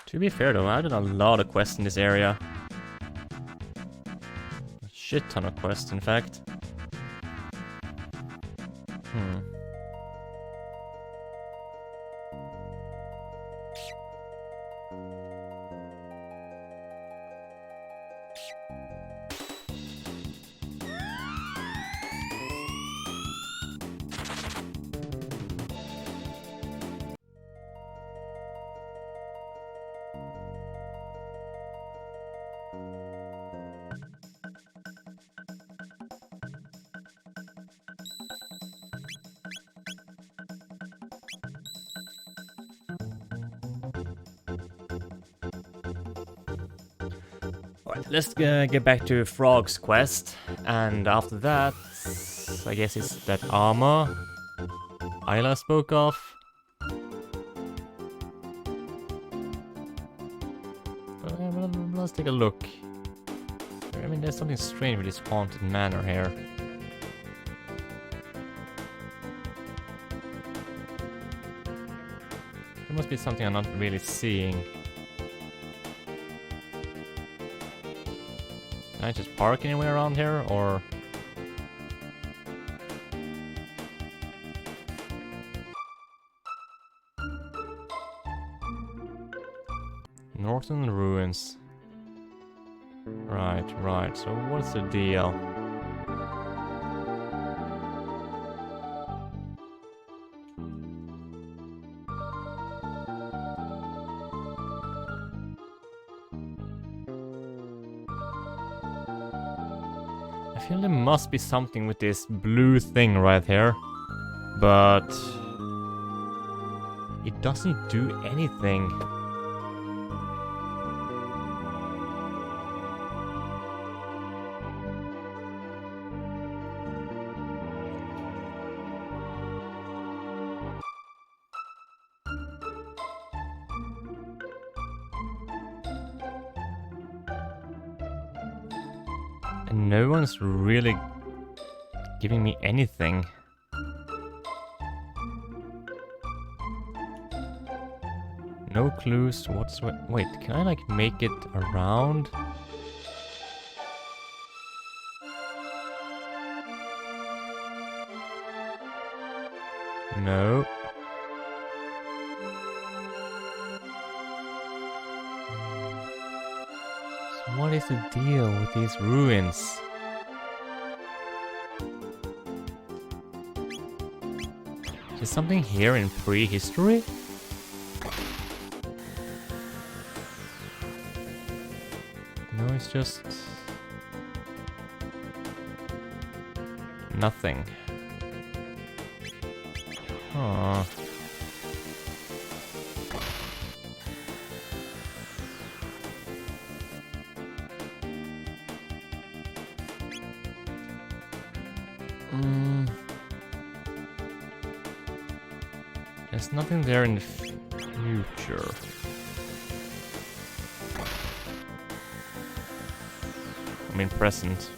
To be fair though, I've done a lot of quests in this area. A shit ton of quests, in fact. Alright, let's get back to Frog's quest, and after that, I guess it's that armor Isla spoke of. Let's take a look. I mean, there's something strange with this haunted manor here. There must be something I'm not really seeing. Can I just park anywhere around here, or...? Northern Ruins. Right, so what's the deal? I feel there must be something with this blue thing right here, but it doesn't do anything. And no one's really giving me anything. No clues whatsoever. Wait, can I like make it around? No. So what is the deal with these ruins? Is there something here in prehistory? No, it's just nothing. Aww. There's nothing there in the future. I mean present.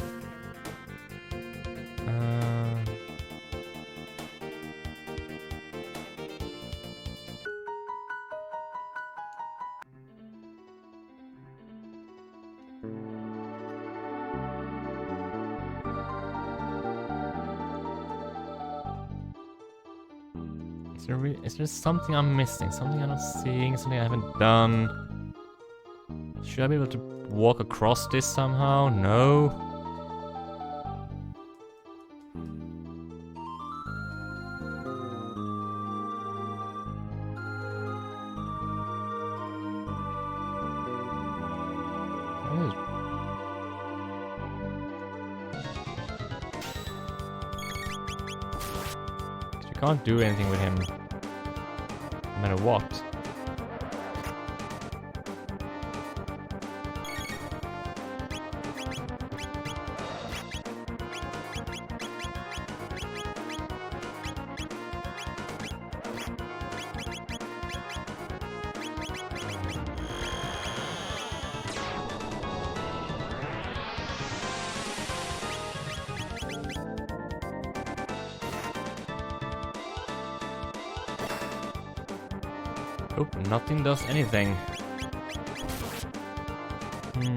Is there something I'm missing? Something I'm not seeing? Something I haven't done? Should I be able to walk across this somehow? No. Can't do anything with him, no matter what. Oh, nothing does anything. You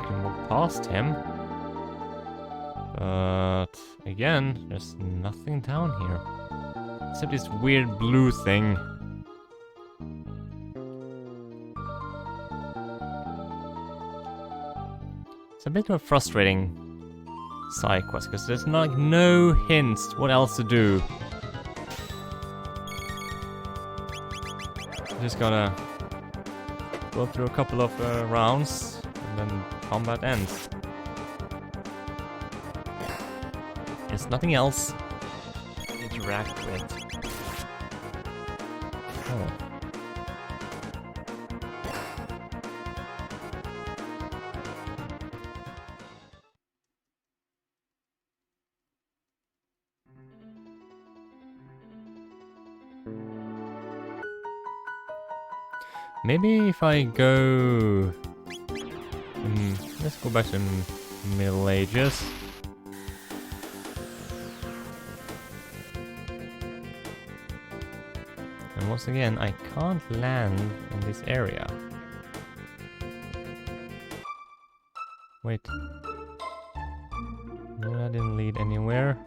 can walk past him. But again, there's nothing down here. Except this weird blue thing. It's a bit of a frustrating side quest because there's like no hints what else to do. Just gotta go through a couple of rounds and then combat ends. There's nothing else to interact with. Oh. Maybe if I go... let's go back to Middle Ages. And once again, I can't land in this area. Wait. No, that didn't lead anywhere.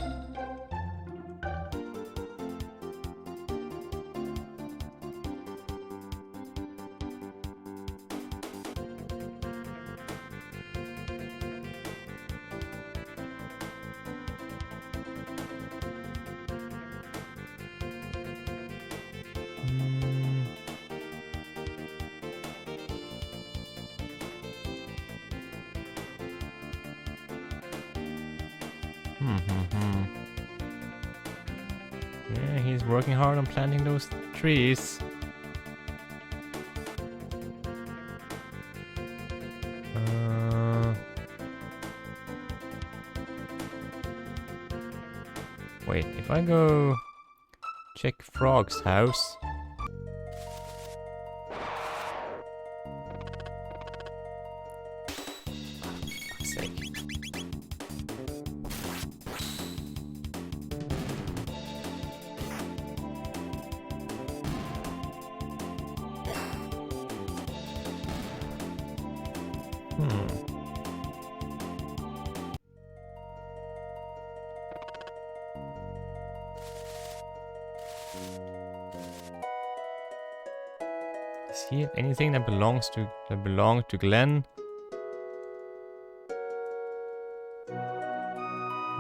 Yeah, he's working hard on planting those trees. Wait. Wait, if I go check Frog's house. Fuck's sake. Does he have anything that belongs to Glenn?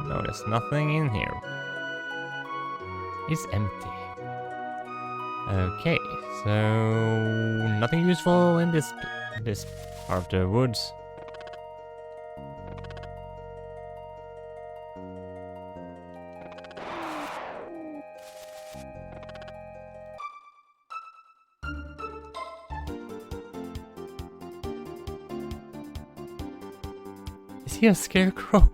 No, there's nothing in here. It's empty. Okay, so nothing useful in this part of the woods. Is he a scarecrow?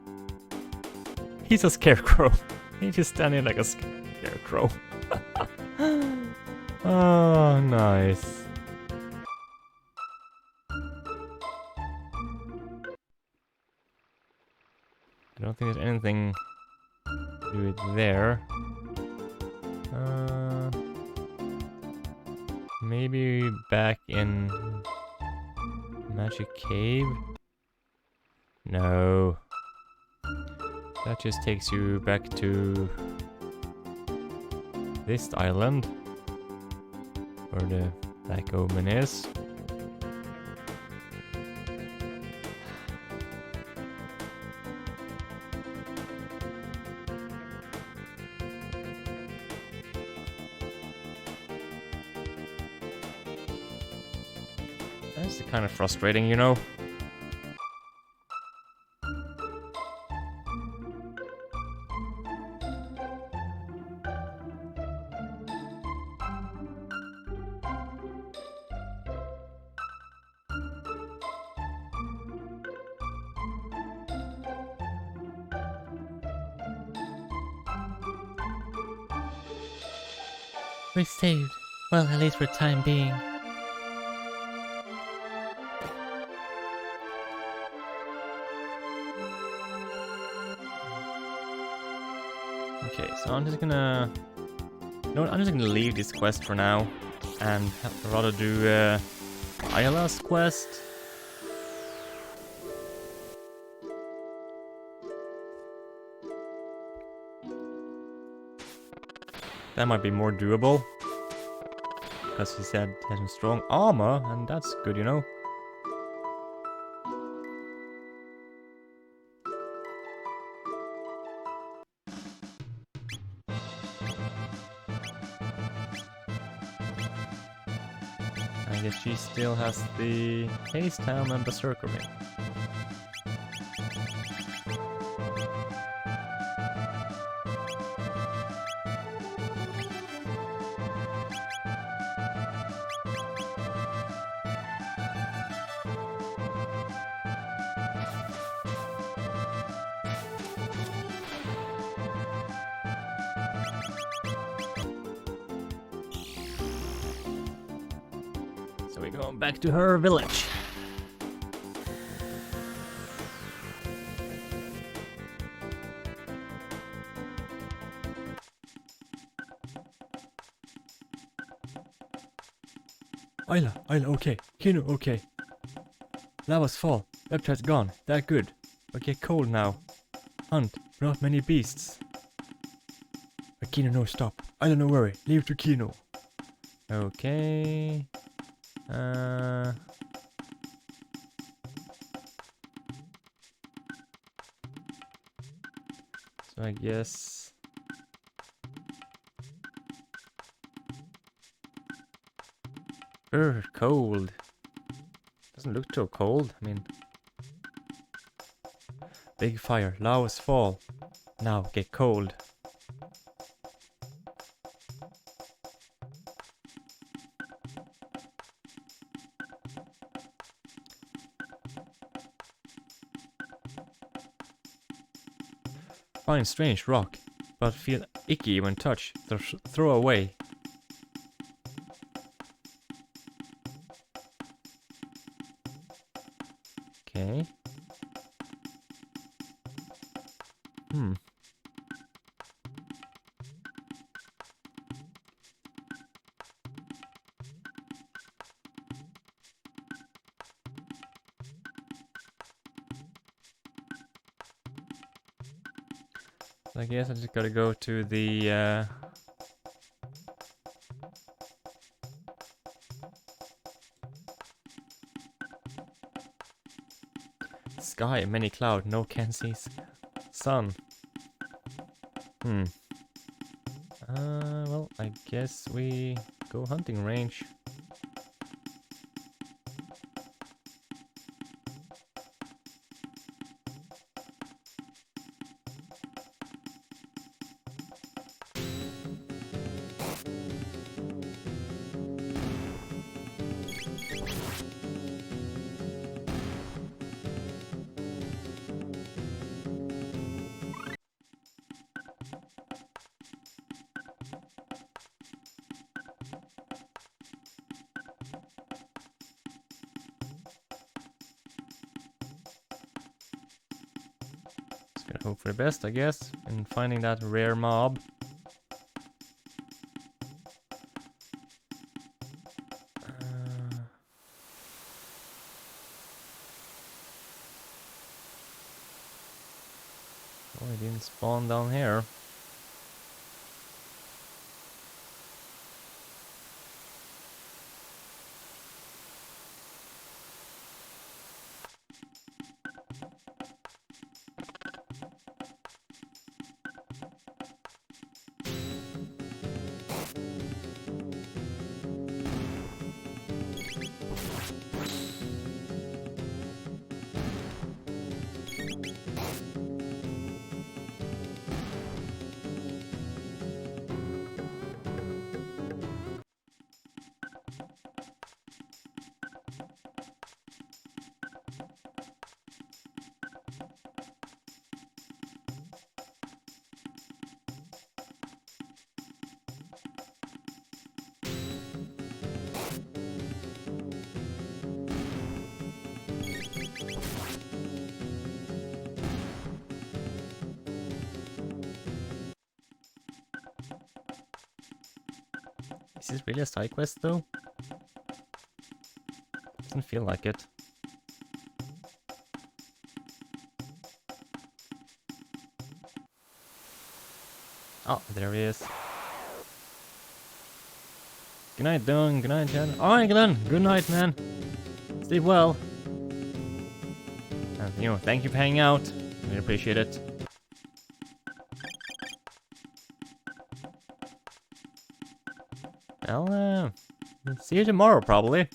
He's a scarecrow. He's just standing like a scarecrow. Oh, nice. I don't think there's anything to do it there. Maybe back in Magic Cave? No. That just takes you back to this island, where the Black Omen is. That's kind of frustrating, you know? We're saved. Well, at least for the time being. Okay, so I'm just gonna... You know what, I'm just gonna leave this quest for now and rather do Ayla's quest. That might be more doable. Because he said he has some strong armor, and that's good, you know. I guess she still has the Haste Helm and Berserker Ring. So we're going back to her village. Ayla, okay. Kino, okay. Lava's fall. Reptile's gone. That good. But get cold now. Hunt, but not many beasts. But Kino, no, stop. Ayla, no worry. Leave to Kino. Okay. So I guess... cold. Doesn't look too cold. I mean... Big fire. Lava's fall. Now get cold. Find strange rock, but feel Icky when touched. Throw away. Okay. Hmm. I guess I just gotta go to the sky, many cloud, no can see sun. Hmm. Well, I guess we go hunting range. Just gotta hope for the best, I guess, in finding that rare mob. Oh, he didn't spawn down here. Is this really a side quest though? Doesn't feel like it. Oh, there he is. Good night, Dylan. Good night, Jen. Alright, Glenn. Good night, man. Sleep well. And, you know, thank you for hanging out. Really appreciate it. Well, see you tomorrow, probably.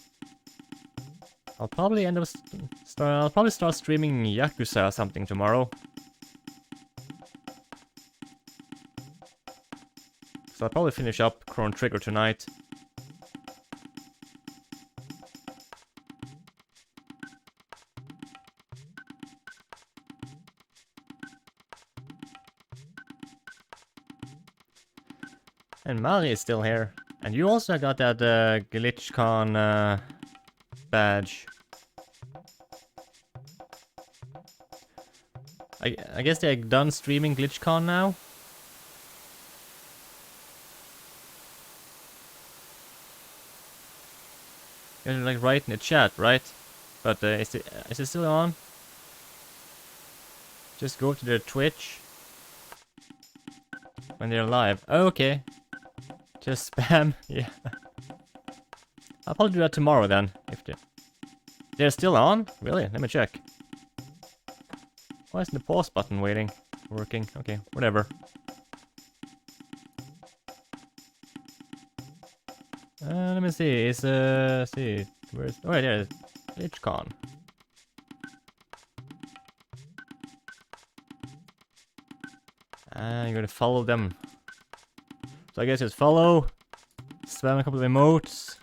I'll probably end up I'll probably start streaming Yakuza or something tomorrow. So I'll probably finish up Chrono Trigger tonight. And Mari is still here. And you also got that GlitchCon badge. I guess they're done streaming GlitchCon now? You're like right in the chat, right? But is it still on? Just go to their Twitch when they're live. Oh, okay. Just spam, yeah. I'll probably do that tomorrow then, if they're still on? Really? Let me check. Why isn't the pause button working? Okay, whatever. Let me see. Is see, where's? Oh, yeah, there. GlitchCon. You gotta follow them. So I guess just follow, spam a couple of emotes.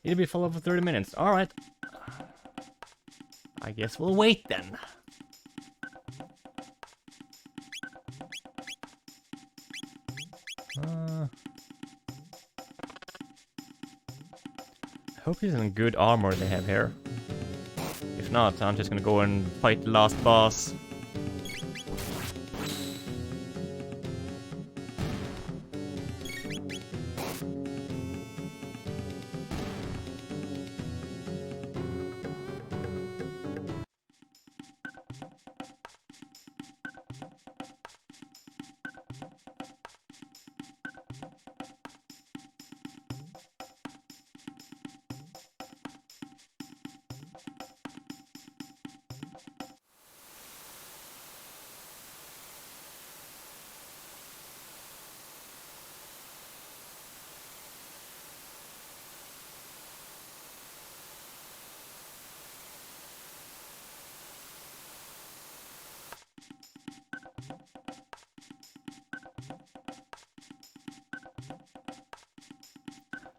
It'll be full for 30 minutes. Alright. I guess we'll wait then. I hope it's in good armor they have here. If not, I'm just gonna go and fight the last boss.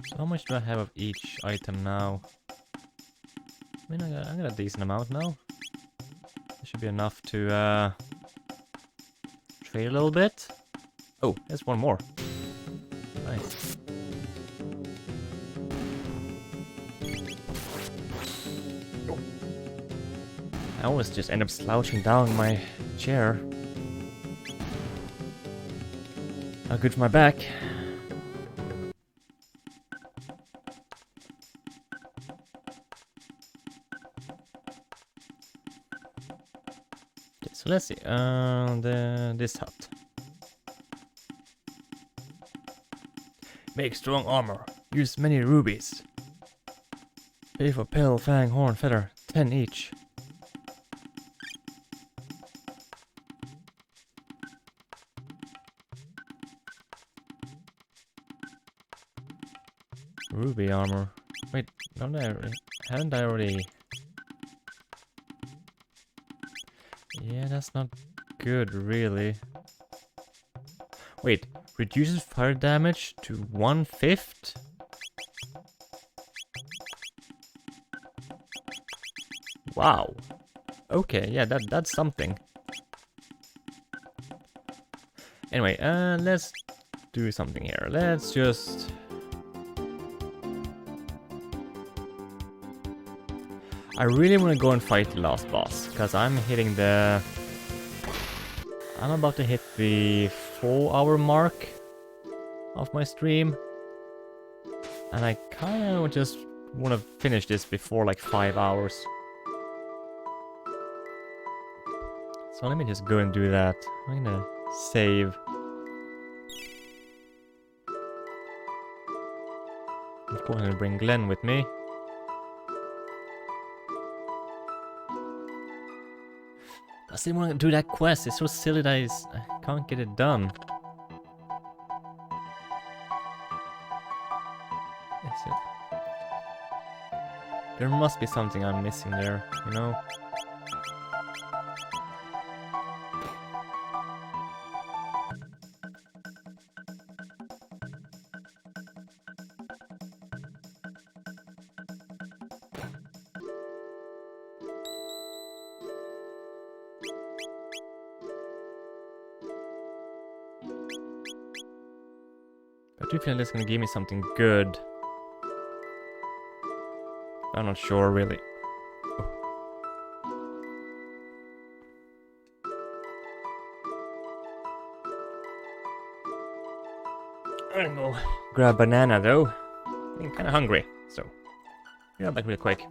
So how much do I have of each item now? I mean, I got a decent amount now. That should be enough to trade a little bit. Oh, there's one more. Nice. I always just end up slouching down my chair. Not good for my back. Okay, so let's see. This hut. Make strong armor. Use many rubies. Pay for pill, fang, horn, feather. 10 each. Ruby armor. Wait, haven't I already? Yeah, that's not good, really. Wait, reduces fire damage to 1/5? Wow. Okay, yeah, that's something. Anyway, let's do something here. Let's just... I really want to go and fight the last boss, because I'm hitting the... I'm about to hit the 4-hour mark of my stream. And I kind of just want to finish this before like 5 hours. So let me just go and do that. I'm gonna save. Of course, I'm gonna bring Glenn with me. I still want to do that quest. It's so silly that I can't get it done. Is it? There must be something I'm missing there, you know? I do feel like it's gonna give me something good. I'm not sure, really. I'm gonna go grab a banana, though. I'm kinda hungry, so... Be right back real quick.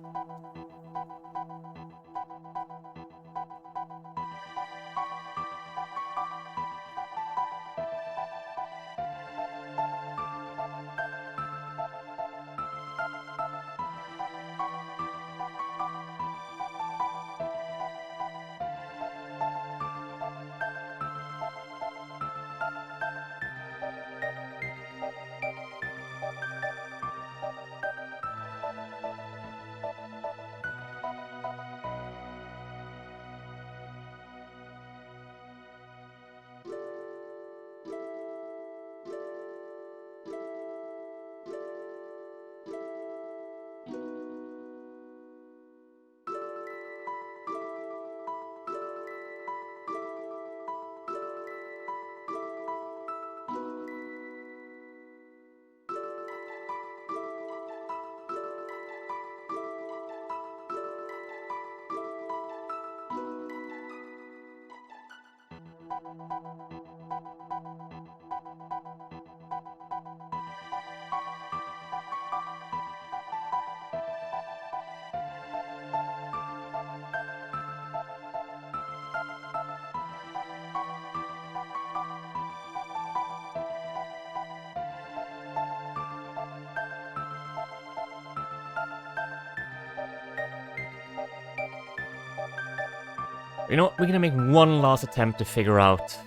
You know what? We're gonna make one last attempt to figure out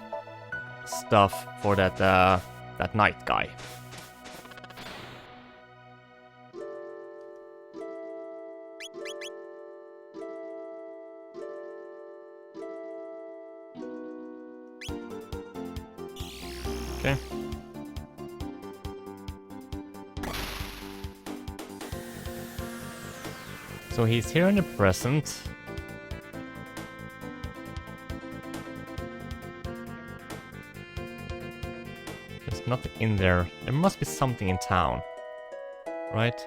stuff for that night guy. Okay. So he's here in the present. There's nothing in there. There must be something in town. Right?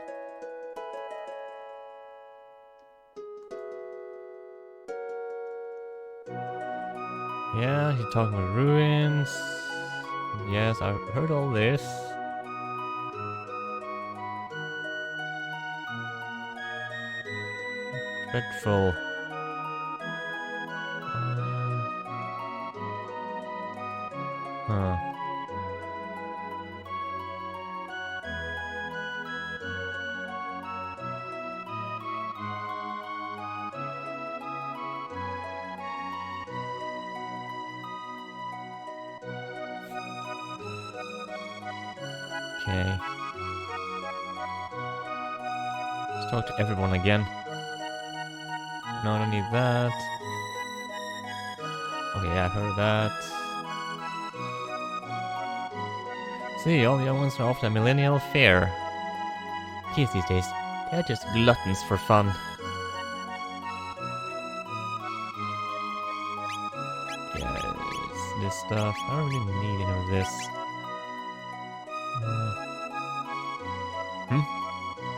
Yeah, he's talking about ruins. Yes, I've heard all this. Dreadful. Huh. Okay. Let's talk to everyone again. No, I don't need that. Okay, yeah, I heard that. See, all the young ones are off the millennial fair. Kids these days, they're just gluttons for fun. Yes, this stuff. I don't really need any of this.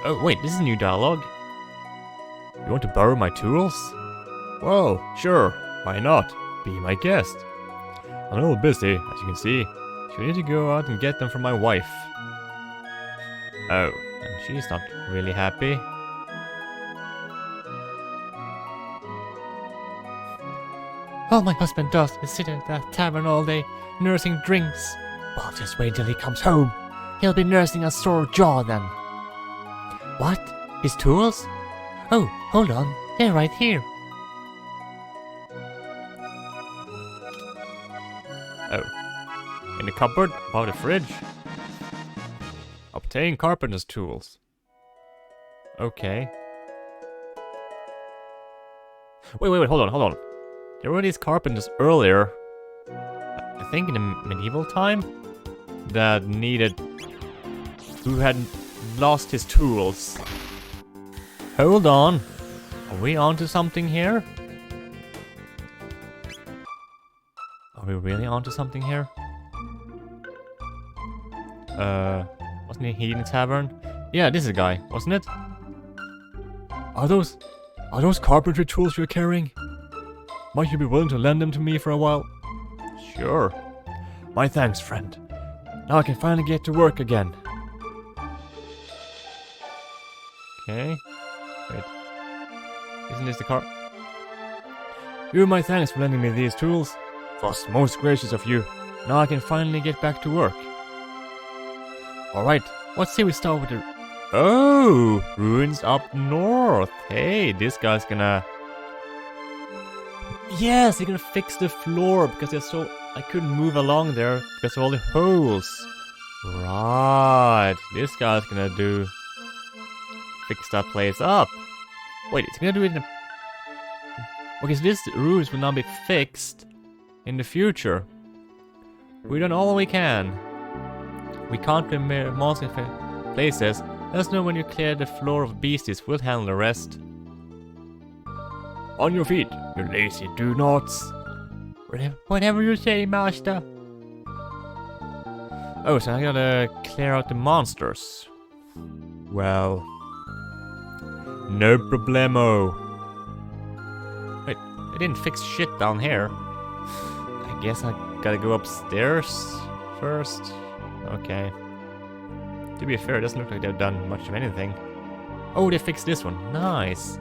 Oh, wait, this is new dialogue. You want to borrow my tools? Well, sure, why not? Be my guest. I'm a little busy, as you can see. So I need to go out and get them for my wife. Oh, and she's not really happy. All my husband does is sit at that tavern all day, nursing drinks. Well, just wait till he comes home. He'll be nursing a sore jaw then. What? His tools? Oh, hold on. They're right here. Oh. In the cupboard above the fridge. Obtain carpenter's tools. Okay. Wait, hold on. There were these carpenters earlier, I think in the medieval time, that who had lost his tools. Hold on. Are we onto something here? Are we really onto something here? Wasn't he in the tavern? Yeah, this is a guy, wasn't it? Are those carpentry tools you're carrying? Might you be willing to lend them to me for a while? Sure. My thanks, friend. Now I can finally get to work again. Okay. Wait. Isn't this the car? You my thanks for lending me these tools. Was most gracious of you. Now I can finally get back to work. Alright, let's say we start with the... Oh! Ruins up north. Hey, this guy's gonna... Yes, he's gonna fix the floor because I couldn't move along there because of all the holes. Right, this guy's gonna fix that place up. Wait, it's gonna do it in the... Okay, so this ruins will now be fixed in the future. We've done all we can. We can't remove monster places. Let us know when you clear the floor of beasties. We'll handle the rest. On your feet, you lazy do-nots. Whatever you say, master. Oh, so I gotta clear out the monsters. Well... No problemo. Wait, I didn't fix shit down here. I guess I gotta go upstairs first. Okay. To be fair, it doesn't look like they've done much of anything. Oh, they fixed this one. Nice.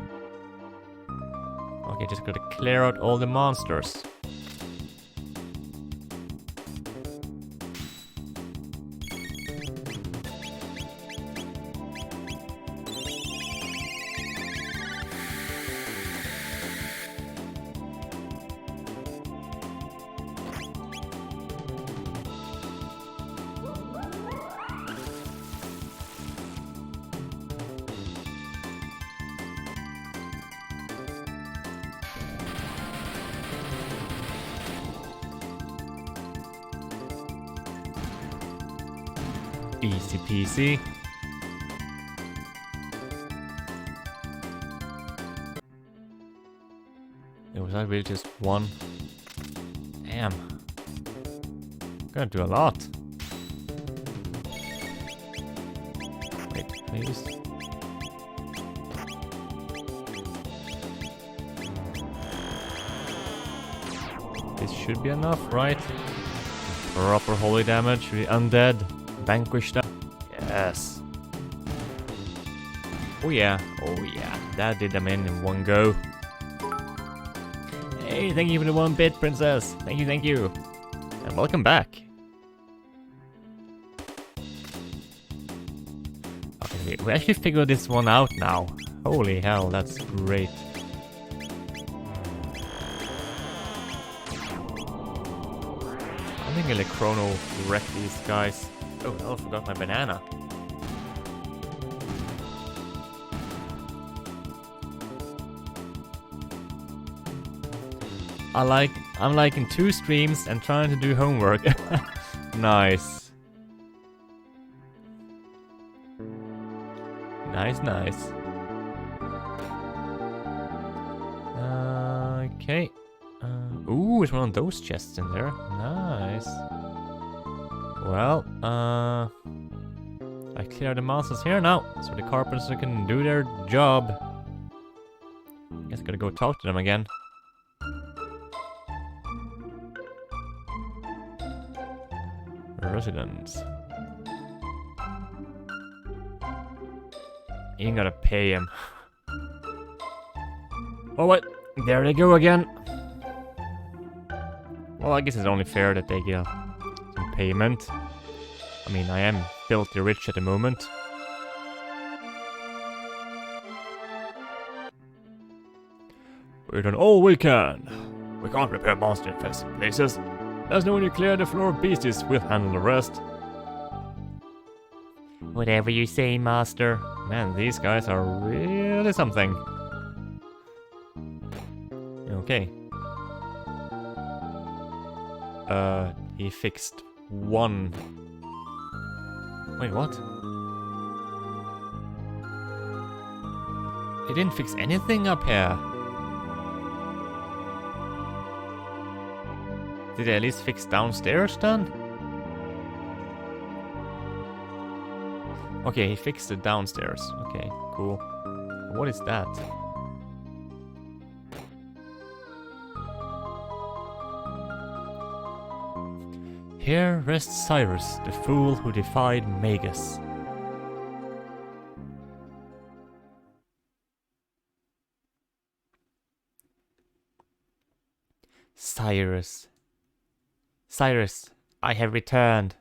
Okay, just gotta clear out all the monsters. Easy peasy. Was that really just one? Damn. Gotta do a lot. Wait, please. This should be enough, right? Proper holy damage, the undead, vanquish them. Yes. Oh yeah, that did them in one go. Hey, thank you for the 1 bit, princess. Thank you. And welcome back. Okay, we actually figured this one out now. Holy hell, that's great. I think I'll let Chrono wreck these guys. Oh no, I forgot my banana. I'm liking 2 streams and trying to do homework. Nice. Nice. Okay. Ooh, it's one of those chests in there. Nice. Well, I cleared the monsters here now, so the carpenter can do their job. Guess I gotta go talk to them again. Residents. You ain't gotta pay him. Oh wait, there they go again. Well, I guess it's only fair that they get some payment. I mean, I am filthy rich at the moment. We've done all we can. We can't repair monster-infested places. There's no when you clear the floor of beasties, we'll handle the rest. Whatever you say, master. Man, these guys are really something. Okay. He fixed 1. Wait, what? He didn't fix anything up here. Did they at least fix downstairs then? Okay, he fixed it downstairs. Okay, cool. What is that? Here rests Cyrus, the fool who defied Magus. Cyrus, I have returned.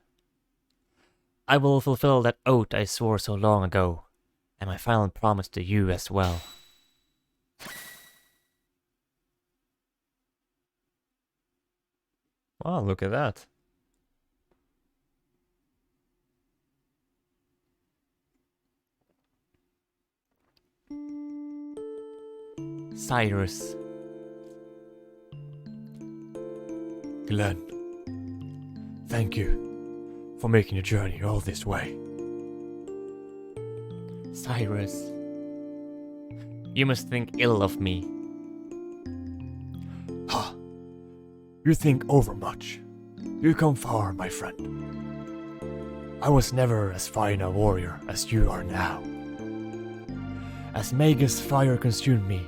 I will fulfill that oath I swore so long ago, and my final promise to you as well. Wow, look at that. Cyrus. Glenn, thank you for making the journey all this way. Cyrus. You must think ill of me. Ha! You think overmuch. You come far, my friend. I was never as fine a warrior as you are now. As Magus' fire consumed me,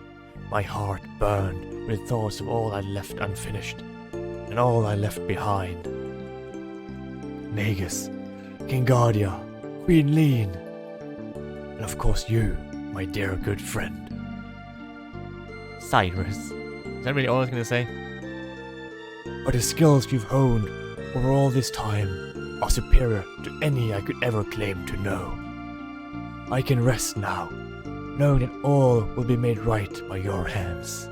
my heart burned with thoughts of all I left unfinished, and all I left behind. Magus, King Guardia, Queen Lean, and of course you, my dear good friend. Cyrus. Is that really all I was gonna say? But the skills you've honed over all this time are superior to any I could ever claim to know. I can rest now, knowing that all will be made right by your hands.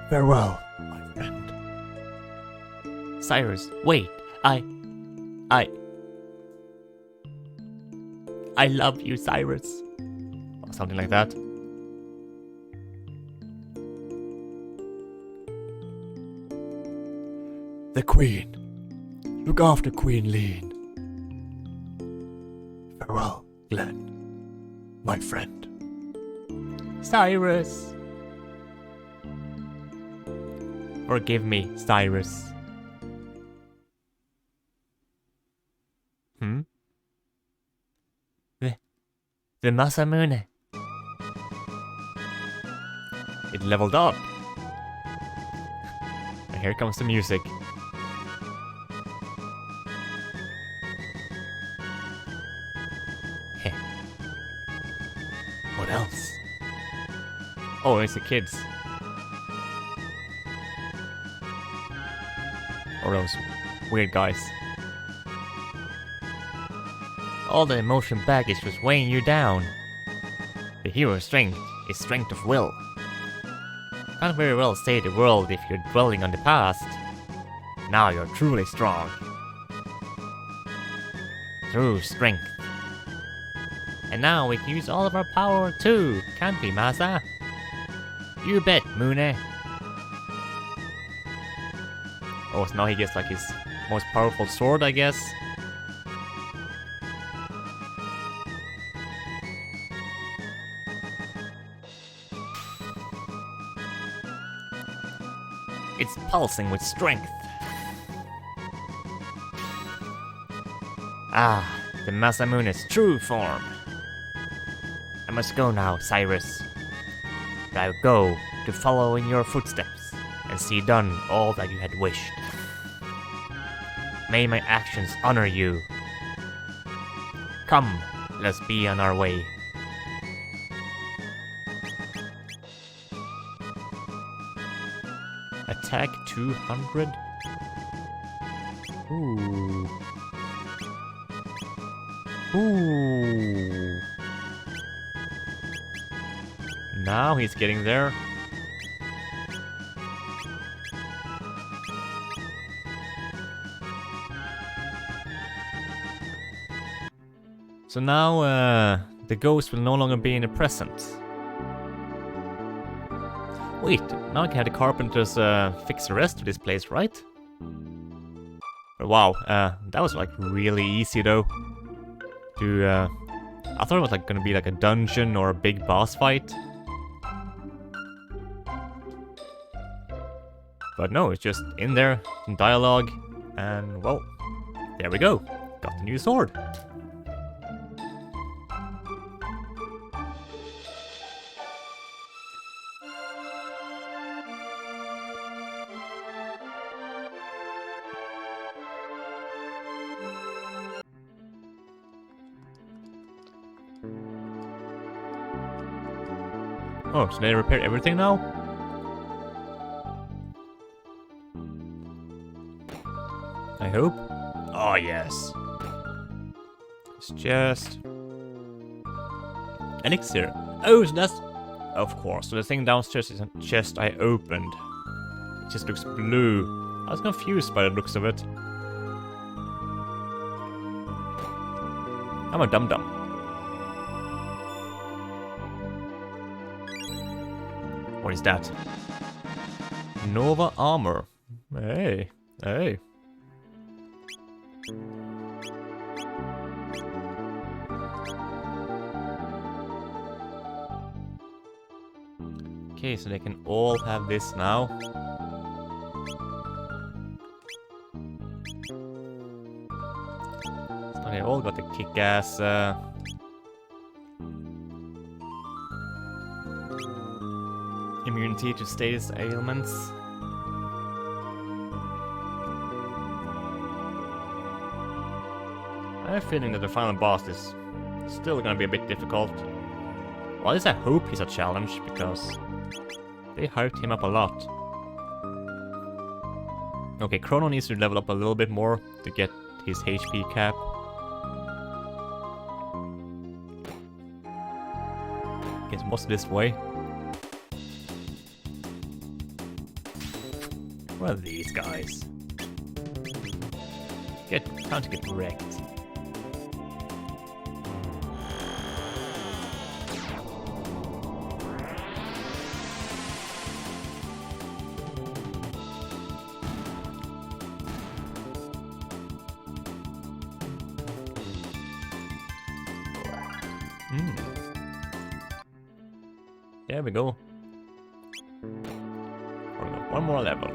Farewell, my friend. Cyrus, wait. I love you, Cyrus. Or something like that. The Queen. Look after Queen Lean. Farewell, Glenn, my friend. Cyrus! Forgive me, Cyrus. Hmm? The Masamune. It leveled up. And here comes the music. Heh. What else? Oh, it's the kids. Or those weird guys. All the emotion baggage was weighing you down. The hero's strength is strength of will. Can't very well save the world if you're dwelling on the past. Now you're truly strong. True strength. And now we can use all of our power too, can't we, Masa? You bet, Mune. Oh, so now he gets like his most powerful sword, I guess. It's pulsing with strength. Ah, the Masamune's true form. I must go now, Cyrus. But I will go to follow in your footsteps and see done all that you had wished. May my actions honor you. Come, let's be on our way. Attack 200? Ooh. Ooh. Now he's getting there. So now, the ghost will no longer be in the present. Wait, now I can have the carpenters fix the rest of this place, right? Wow, that was like really easy though. I thought it was like gonna be like a dungeon or a big boss fight. But no, it's just in there, some dialogue, and well, there we go. Got the new sword. Oh, so they repaired everything now? I hope. Oh, yes. It's just... elixir. Oh, so that's... Of course, so the thing downstairs is a chest I opened. It just looks blue. I was confused by the looks of it. I'm a dum-dum. What is that? Nova armor. Hey, hey. Okay, so they can all have this now. So they all got the kick-ass immunity to status ailments. I have a feeling that the final boss is still gonna be a bit difficult. Well, at least I hope he's a challenge, because they hyped him up a lot. Okay, Chrono needs to level up a little bit more to get his HP cap. Guess what's this way? What are these guys? Time to get wrecked. There we go. We're gonna one more level.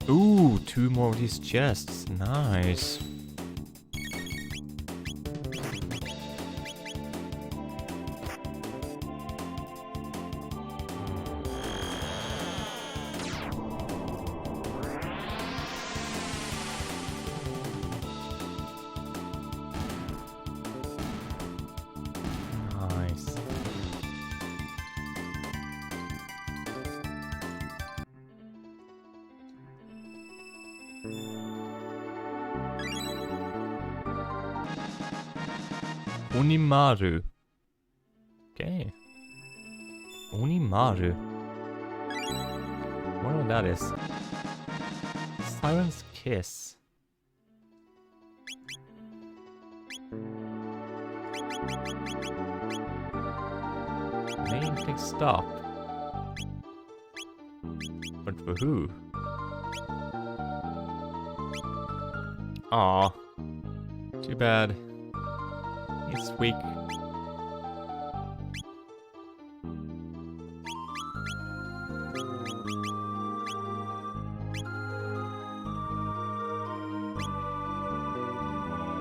Ooh, 2 more of these chests. Nice. Nice. Unimaru. Okay. Unimaru. Wonder what that is. Siren's Kiss. Name click stop. But for who? Aw. Too bad. It's weak.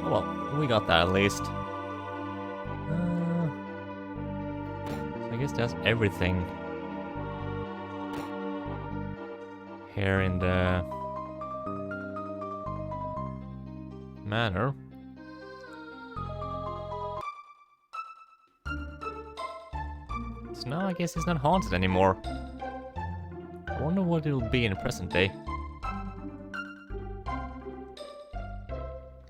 Oh well, we got that at least. I guess that's everything here in the manor. So now I guess it's not haunted anymore. I wonder what it'll be in the present day.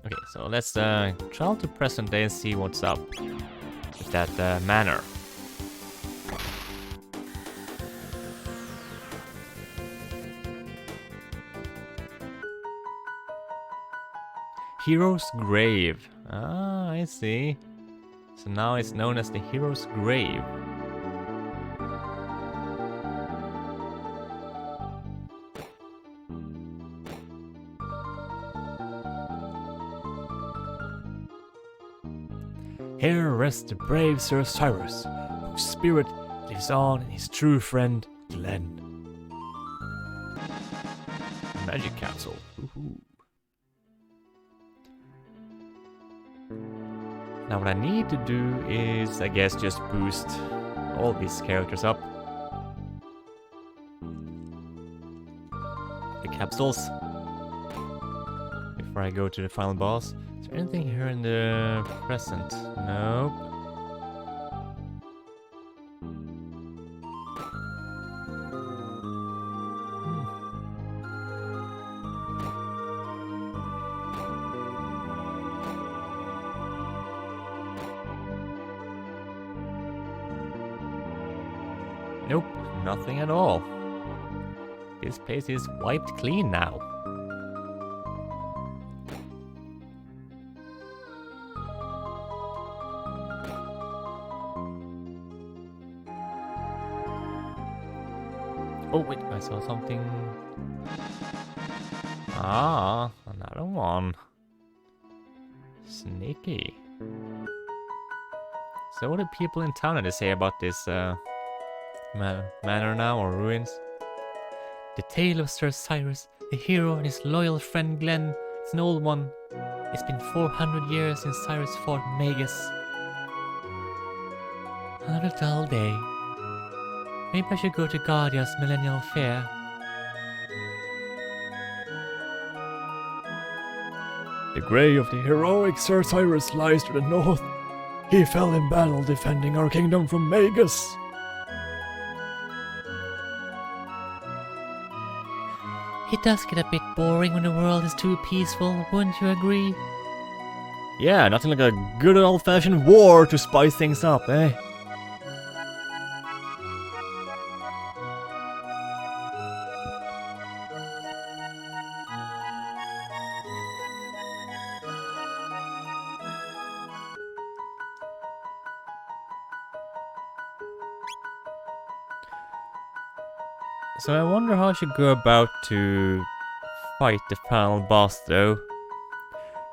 Okay, so let's travel to present day and see what's up with that manor. Hero's Grave. Ah, I see. So now it's known as the Hero's Grave. Here rests the brave Sir Cyrus, whose spirit lives on in his true friend, Glenn. Magic capsule. Woohoo. Now what I need to do is, I guess, just boost all these characters up. The capsules. Before I go to the final boss. Is there anything here in the present? Nope. Nope, nothing at all. This place is wiped clean now. Oh wait, I saw something. Ah, another one. Sneaky. So what do people in town have to say about this manor now, or ruins? The tale of Sir Cyrus, the hero, and his loyal friend Glenn is an old one. It's been 400 years since Cyrus fought Magus. Another dull day. Maybe I should go to Guardia's Millennial Fair. The grave of the heroic Sir Cyrus lies to the north. He fell in battle defending our kingdom from Magus. It does get a bit boring when the world is too peaceful, wouldn't you agree? Yeah, nothing like a good old-fashioned war to spice things up, eh? So I wonder how I should go about to fight the final boss, though.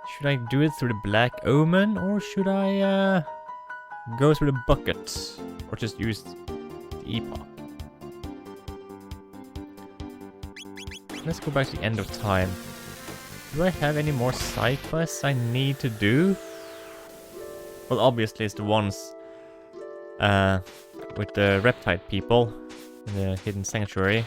Should I do it through the Black Omen, or should I go through the bucket, or just use the epoch? Let's go back to the end of time. Do I have any more side quests I need to do? Well, obviously it's the ones with the reptile people in the hidden sanctuary.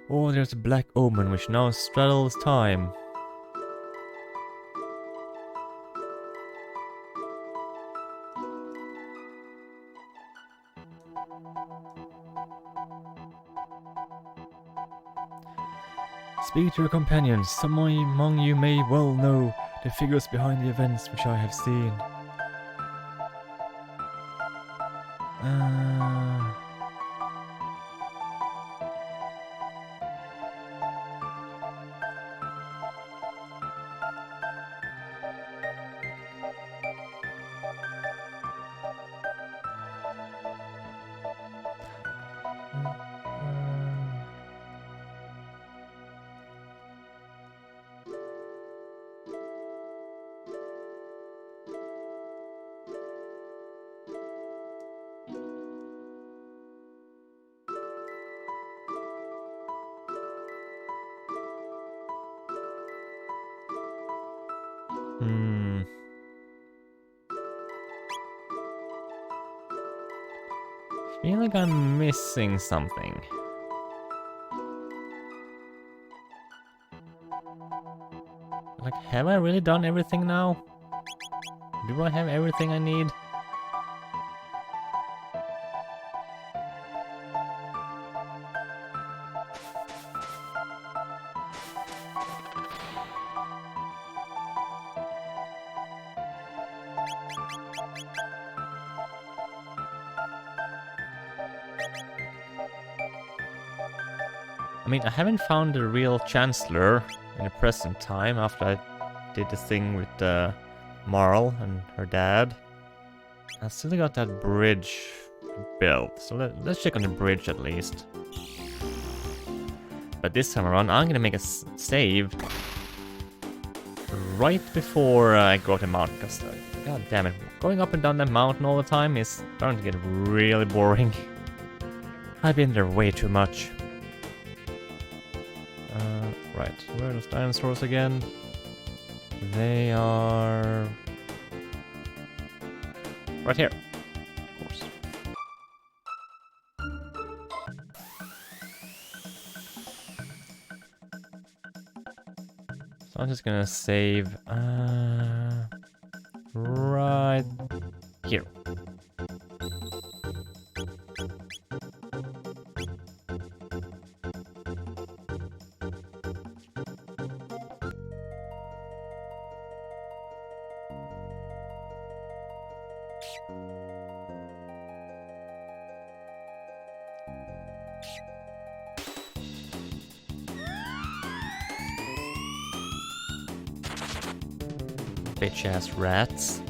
Oh, there's a Black Omen which now straddles time. Speak to your companions. Some among you may well know the figures behind the events which I have seen. Feel like I'm missing something. Like, have I really done everything now? Do I have everything I need? I mean, I haven't found the real Chancellor in the present time after I did the thing with Marl and her dad. I still got that bridge built, so let's check on the bridge at least. But this time around, I'm gonna make a save right before I go up the mountain, because god damn it, going up and down that mountain all the time is starting to get really boring. I've been there way too much. Right, where are those dinosaurs again? They are right here, of course. So I'm just gonna save right here. Bitch-ass rats.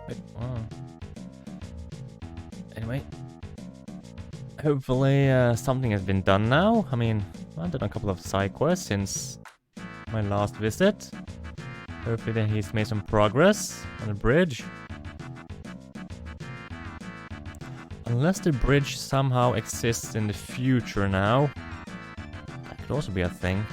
Wait, oh. Anyway. Hopefully something has been done now. I mean, I've done a couple of side quests since my last visit. Hopefully then he's made some progress on the bridge. Unless the bridge somehow exists in the future now. That could also be a thing.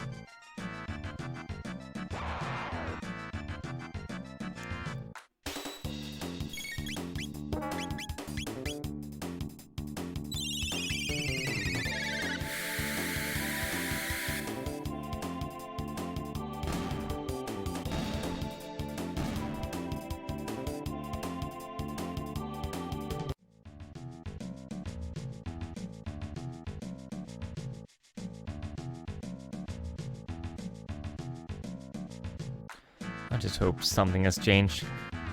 just hope something has changed.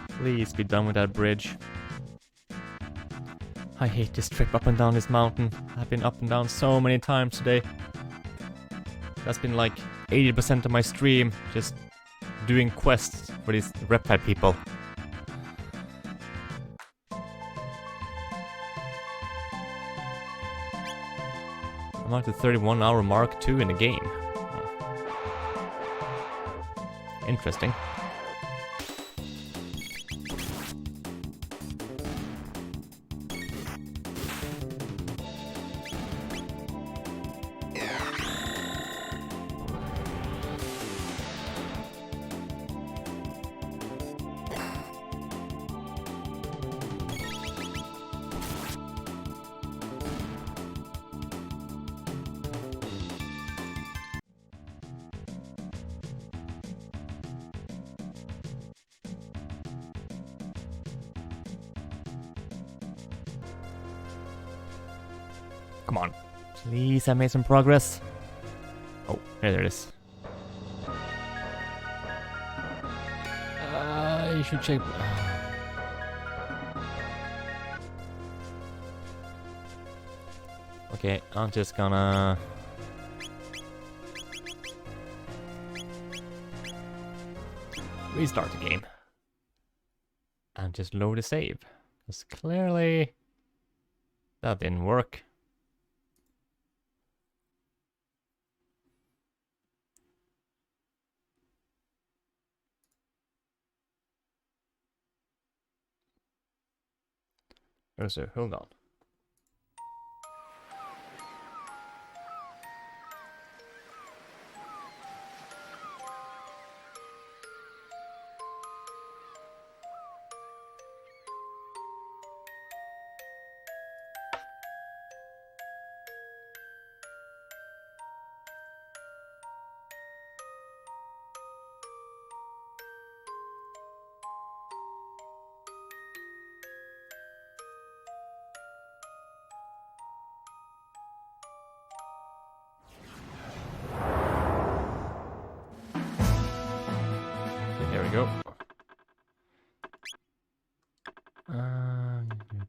Please be done with that bridge. I hate this trip up and down this mountain. I've been up and down so many times today. That's been like 80% of my stream, just doing quests for these reptile people. I'm at the 31-hour mark too in the game. Interesting. Come on. Please, I made some progress. Oh, there it is. You should check. Okay, I'm just gonna... restart the game. And just load a save. Because clearly... that didn't work. Oh, so hold on. There we go.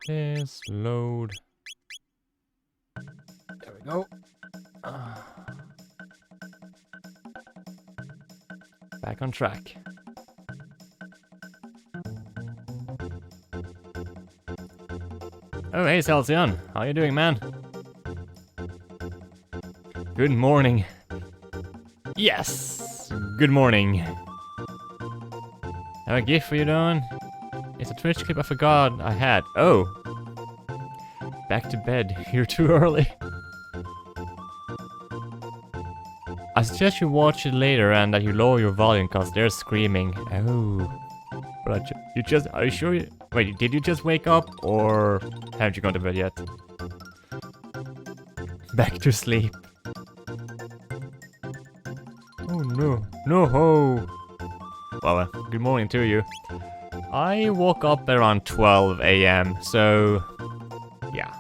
This load. There we go. Back on track. Oh, hey, Celcion. How you doing, man? Good morning. Yes! Good morning. Have a gift for you, Don? It's a Twitch clip I forgot I had. Oh! Back to bed. You're too early. I suggest you watch it later and that you lower your volume because they're screaming. Oh. But you just... Are you sure you... Wait, did you just wake up or haven't you gone to bed yet? Back to sleep. Oh no. No ho! Well, good morning to you. I woke up around 12 AM, so... yeah.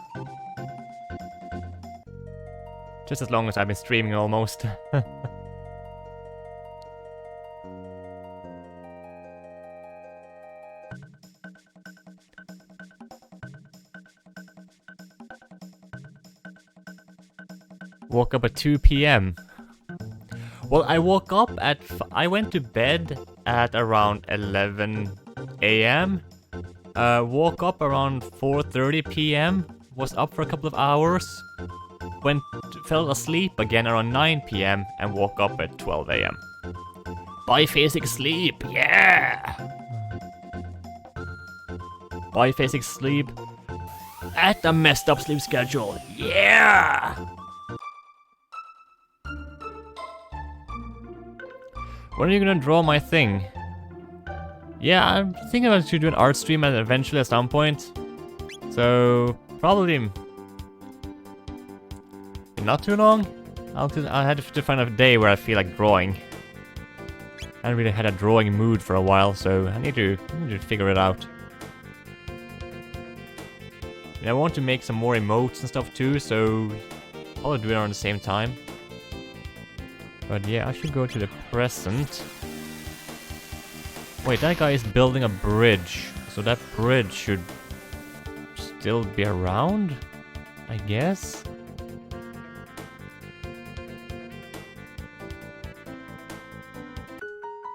Just as long as I've been streaming almost. Woke up at 2 PM. Well, I woke up at... I went to bed at around 11 AM. Woke up around 4:30 PM. Was up for a couple of hours. Fell asleep again around 9 PM and woke up at 12 AM. Biphasic sleep, yeah! Biphasic sleep at a messed up sleep schedule, yeah! When are you gonna draw my thing? Yeah, I'm thinking about to do an art stream eventually at some point. So, probably in not too long. I'll have to find a day where I feel like drawing. I haven't really had a drawing mood for a while, so I need to figure it out. And I want to make some more emotes and stuff too, so I'll do it around the same time. But yeah, I should go to the present. Wait, that guy is building a bridge. So that bridge should still be around, I guess?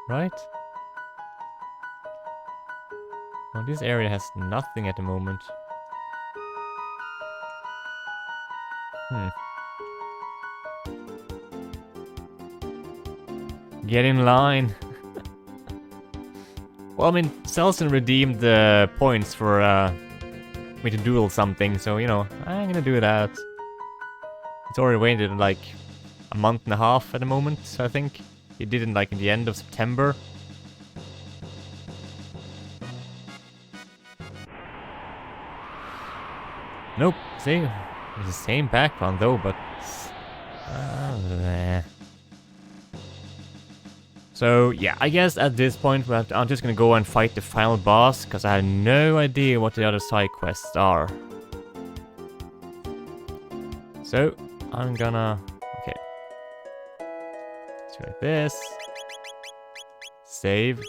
Right? Well, this area has nothing at the moment. Get in line. Well, I mean, Selson redeemed the points for me to duel something, so, you know, I'm gonna do that. It's already waited like a month and a half at the moment, I think. He did it like in the end of September. Nope, see? It's the same background though, but... So, yeah, I guess at this point I'm just gonna go and fight the final boss, because I have no idea what the other side quests are. So, I'm gonna... Okay. Let's do like this. Save.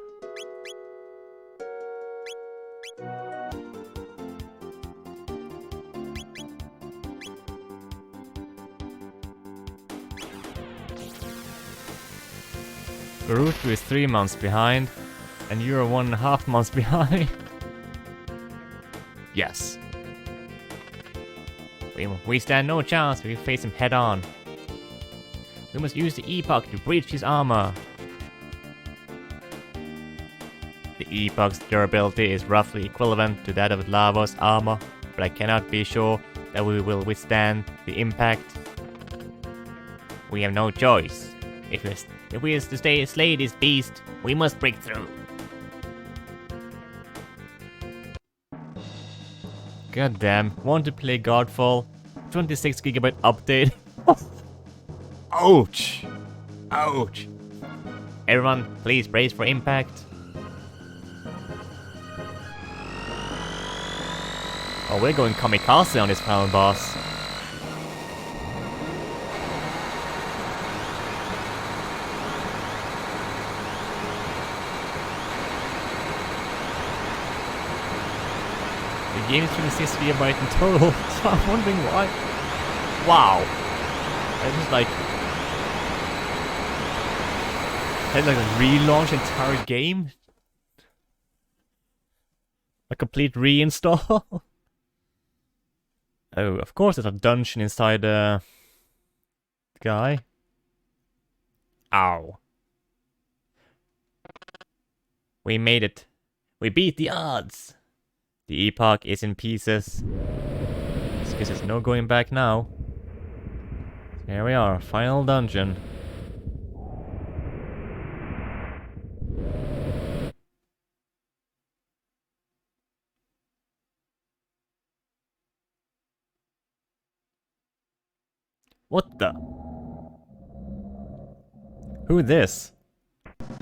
Garutu is 3 months behind, and you're 1.5 months behind. Yes. We stand no chance if we face him head on. We must use the epoch to breach his armor. The epoch's durability is roughly equivalent to that of Lava's armor, but I cannot be sure that we will withstand the impact. We have no choice. If we are to slay this beast, we must break through. God damn, want to play Godfall? 26GB update. Ouch! Ouch! Everyone, please brace for impact. Oh, we're going kamikaze on this final boss. The game is 26GB in total, so I'm wondering why. Wow. I just like... I had like a relaunch entire game. A complete reinstall. Oh, of course there's a dungeon inside the guy. Ow. We made it. We beat the odds. The epoch is in pieces. I guess there's no going back now. Here we are, final dungeon. What the? Who is this?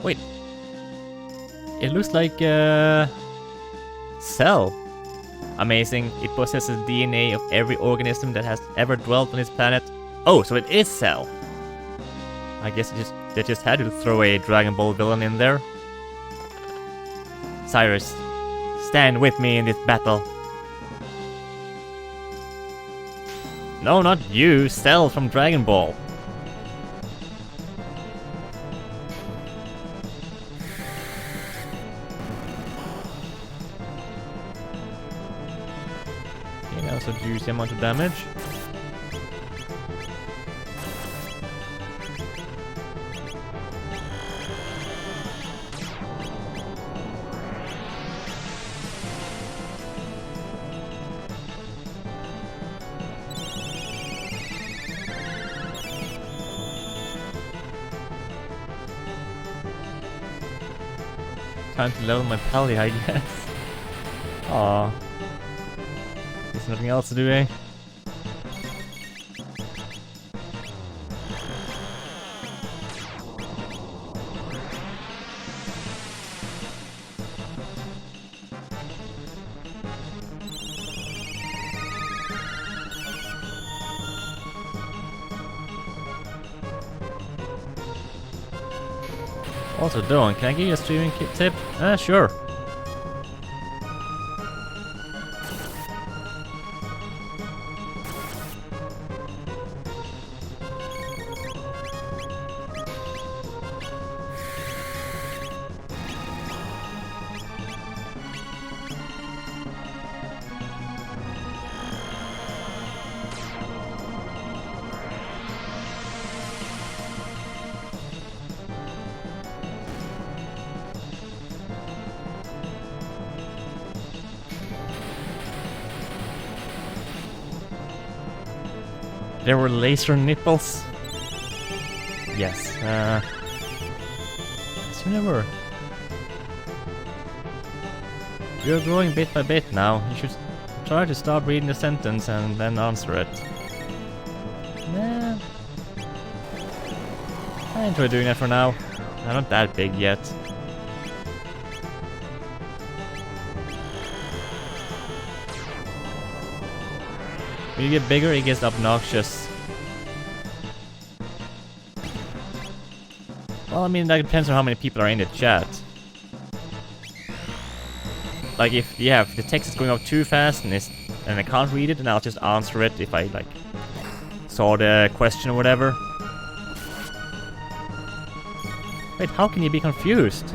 Wait. It looks like Cell. Amazing. It possesses DNA of every organism that has ever dwelt on this planet. Oh, so it is Cell. I guess they just had to throw a Dragon Ball villain in there. Cyrus, stand with me in this battle. No, not you, Cell from Dragon Ball. Okay, that was a juicy amount of damage. Time to level my pally, I guess. Aww. There's nothing else to do, eh? Also, Dawn, can I give you a streaming tip? Sure. There were laser nipples. Yes. So never. You're growing bit by bit now. You should try to start reading the sentence and then answer it. Nah. I enjoy doing that for now. I'm not that big yet. When you get bigger, it gets obnoxious. Well, I mean, that depends on how many people are in the chat. Like, if the text is going up too fast and I can't read it, then I'll just answer it if I, like, saw the question or whatever. Wait, how can you be confused?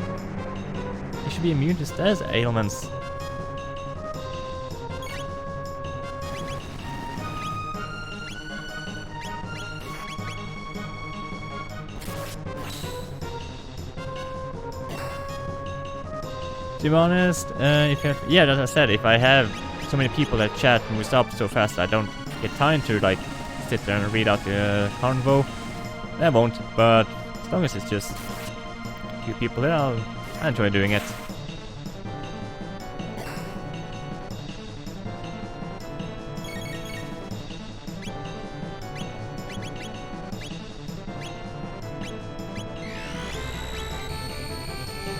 You should be immune to status ailments. To be honest, if I have, as I said, if I have so many people that chat moves up so fast I don't get time to like sit there and read out the convo, I won't. But as long as it's just a few people there, I enjoy doing it.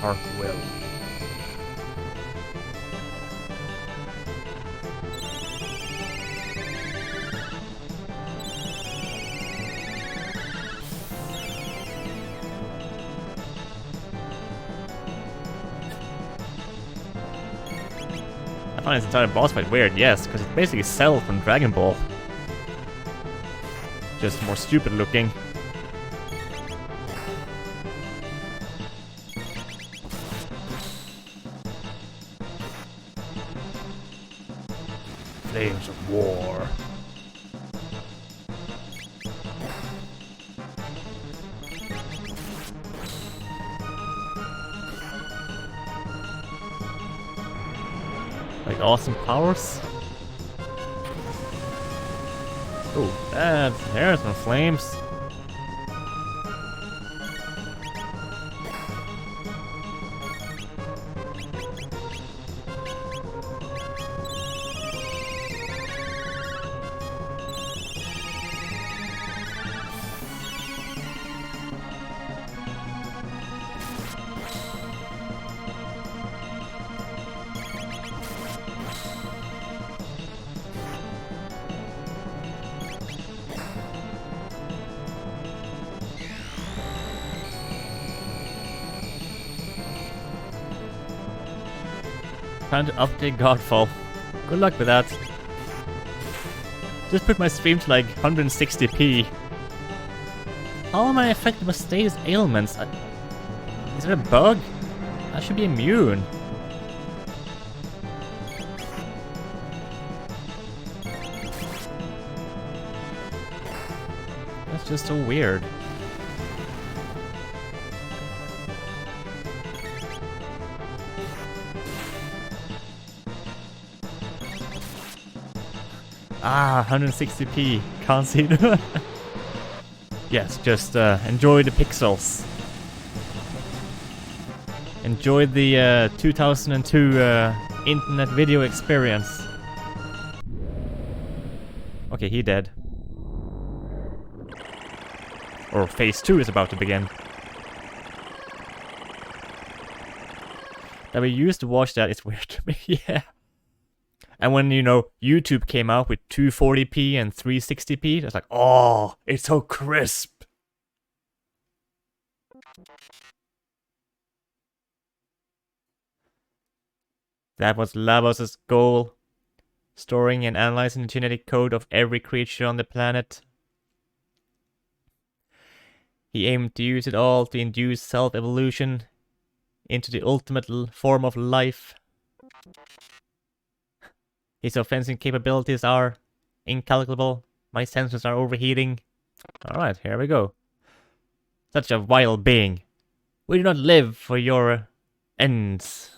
Arkwell. I find this entire boss fight weird, yes, because it's basically Cell from Dragon Ball. Just more stupid looking. Flames of War. Like awesome powers. Oh, there's some flames. Trying to update Godfall. Good luck with that. Just put my stream to like 160p. How am I affected by status ailments? Is there a bug? I should be immune. That's just so weird. Ah, 160p. Can't see it. Yes, just enjoy the pixels. Enjoy the 2002 internet video experience. Okay, he dead. Or phase 2 is about to begin. That we used to watch that is weird to me, yeah. And when, you know, YouTube came out with 240p and 360p, it's like, oh, it's so crisp. That was Lavos' goal. Storing and analyzing the genetic code of every creature on the planet. He aimed to use it all to induce self-evolution into the ultimate form of life. His offensive capabilities are incalculable. My sensors are overheating. Alright, here we go. Such a vile being. We do not live for your ends.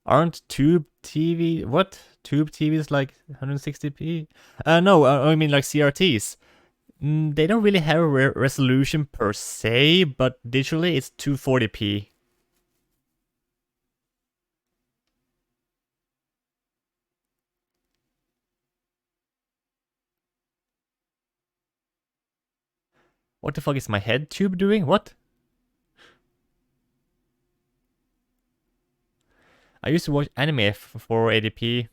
Aren't tube TV... What? Tube TVs like 160p? No, I mean like CRTs. They don't really have a resolution per se, but digitally it's 240p. What the fuck is my head tube doing? What? I used to watch anime for 480p.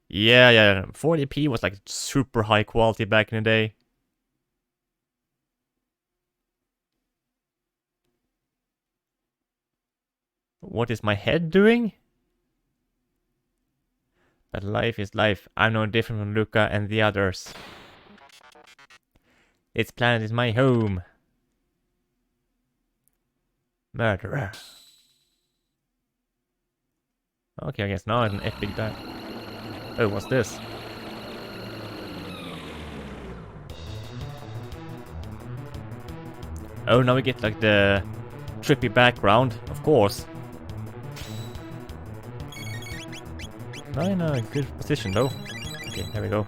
Yeah, 480p was like super high quality back in the day. What is my head doing? But life is life. I'm no different from Luca and the others. Its planet is my home. Murderer. Okay, I guess now it's an epic dive. Oh, what's this? Oh, now we get like the trippy background, of course. Not in a good position though. Okay, there we go.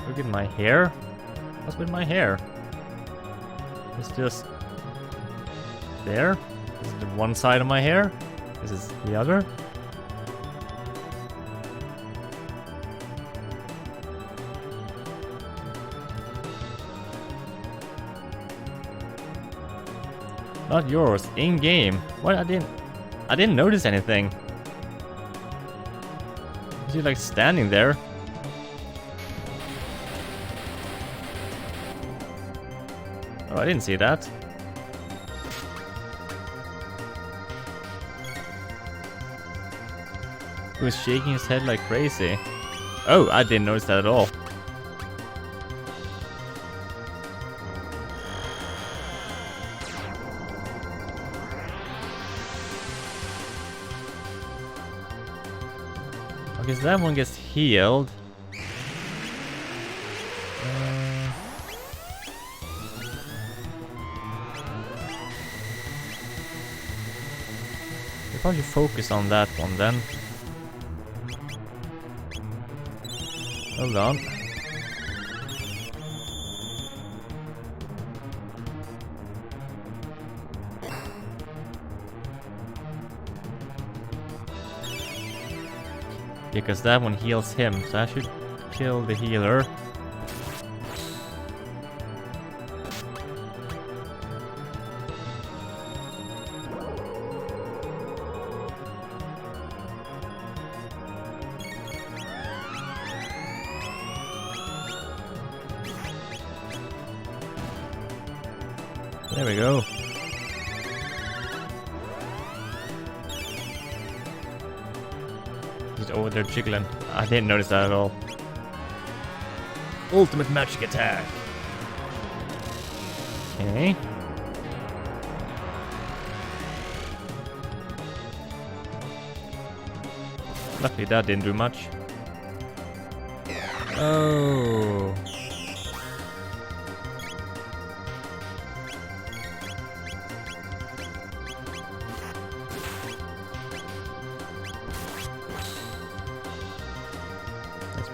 Look at my hair. What's with my hair? It's just there. This is the one side of my hair. This is the other. Not yours. In game. What? I didn't notice anything. Is he like standing there? Oh, I didn't see that. He was shaking his head like crazy. Oh, I didn't notice that at all. Okay, so that one gets healed. Probably focus on that one then. Hold on. Because that one heals him, so I should kill the healer. There we go. He's over there jiggling. I didn't notice that at all. Ultimate magic attack. Okay. Luckily that didn't do much. Oh.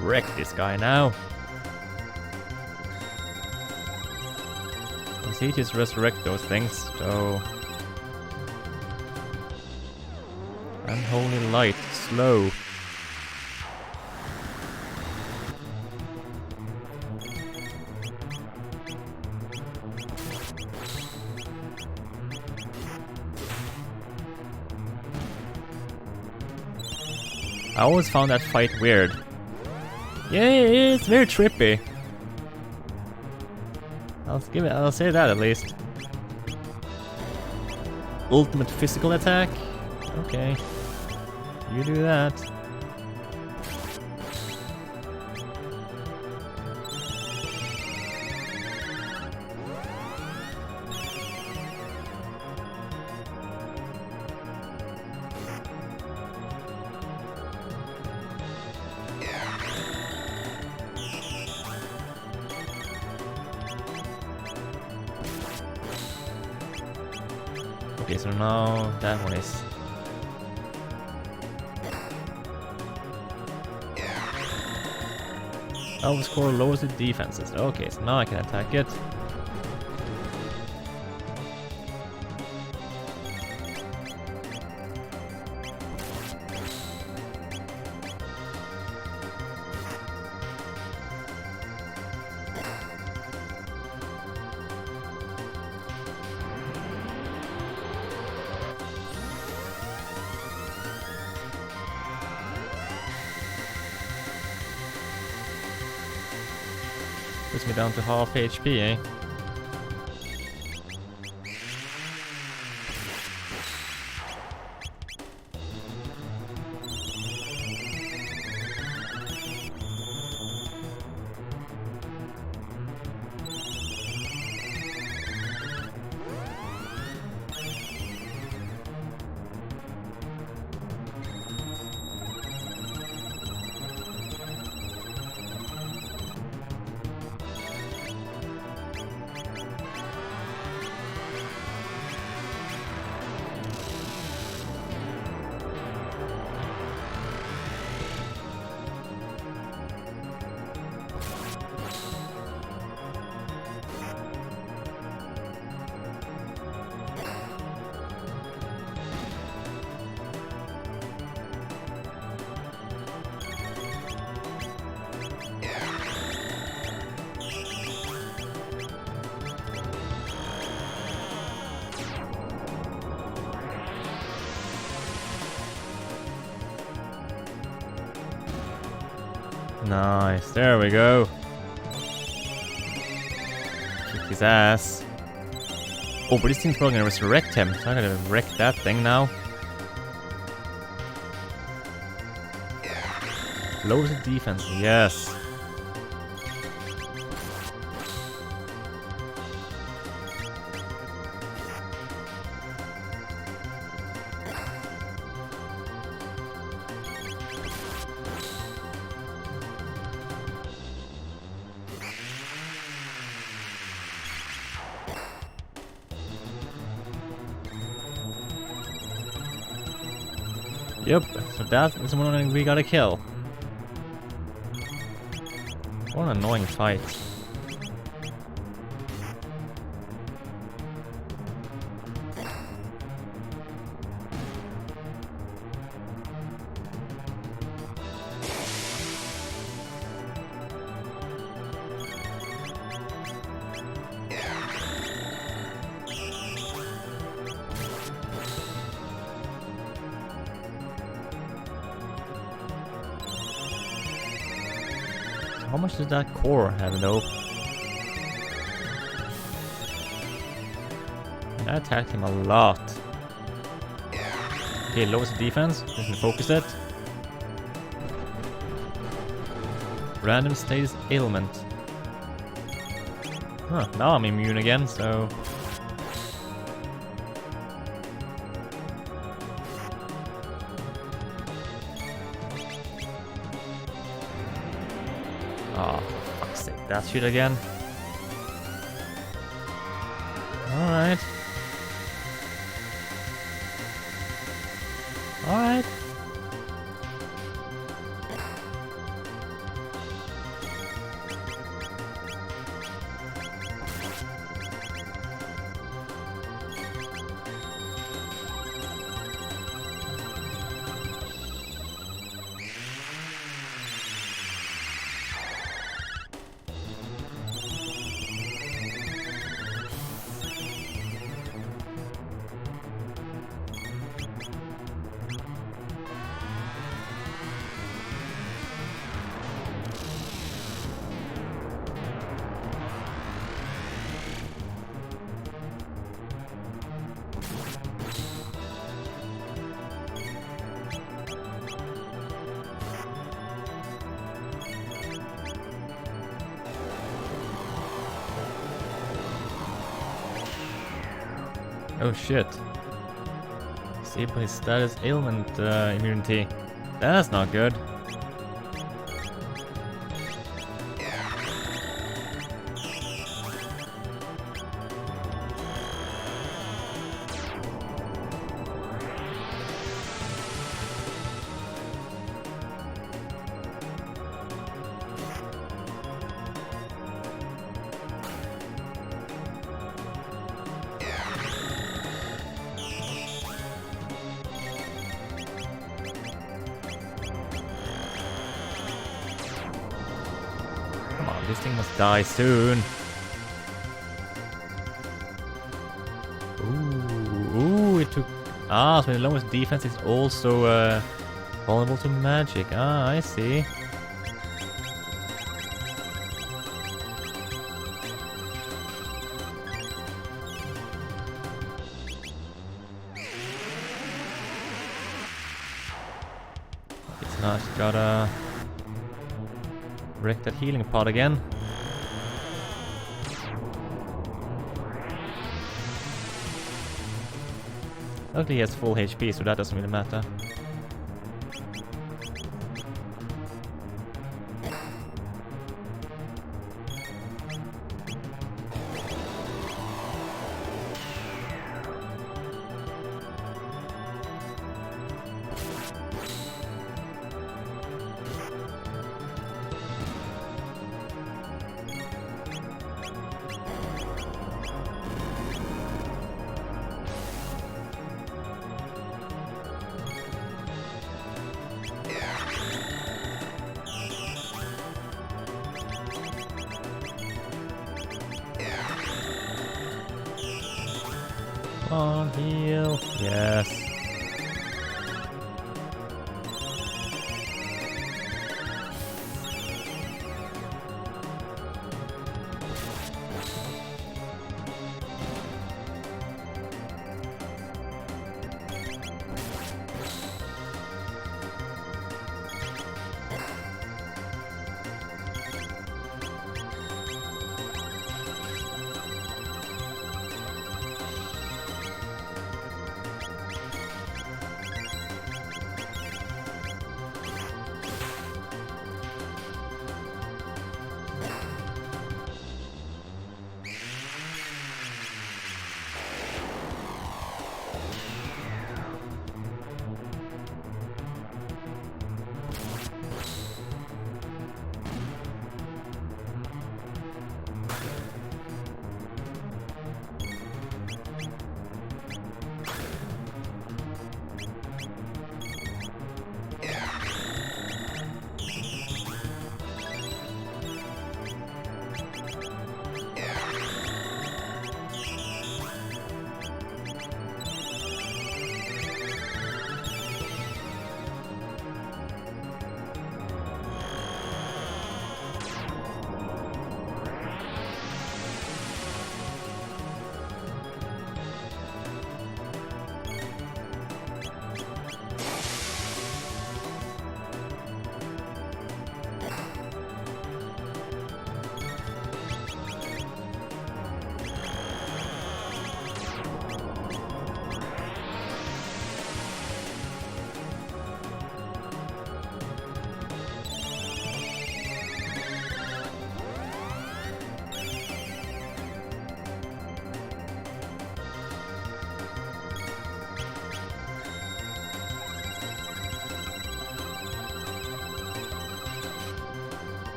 Wreck this guy now. Does he just resurrect those things? So Unholy light. Slow. I always found that fight weird. Yeah, it's very trippy. I'll say that at least. Ultimate physical attack? Okay. You do that. Okay, so now that one is... Alpha score lowers the defenses. Okay, so now I can attack it. Puts me down to half HP, eh? Nice, there we go. Kick his ass. Oh, but this thing's probably gonna resurrect him, so I'm gonna wreck that thing now. Lowers the defense, yes. Yep, so that is one we gotta kill. What an annoying fight. How much does that core have though? I attacked him a lot. Okay, lowers the defense. Let me focus it. Random status ailment. Huh, now I'm immune again, so... Oh, for fuck's sake, that shit again. Alright. Alright. Oh shit. Disable his status ailment immunity. That's not good. Come on, this thing must die soon. Ooh, it took... Ah, so the lowest defense is also vulnerable to magic. Ah, I see. It's not gotta wreck that healing pod again. Luckily he has full HP, so that doesn't really matter. Come on, heal. Yes.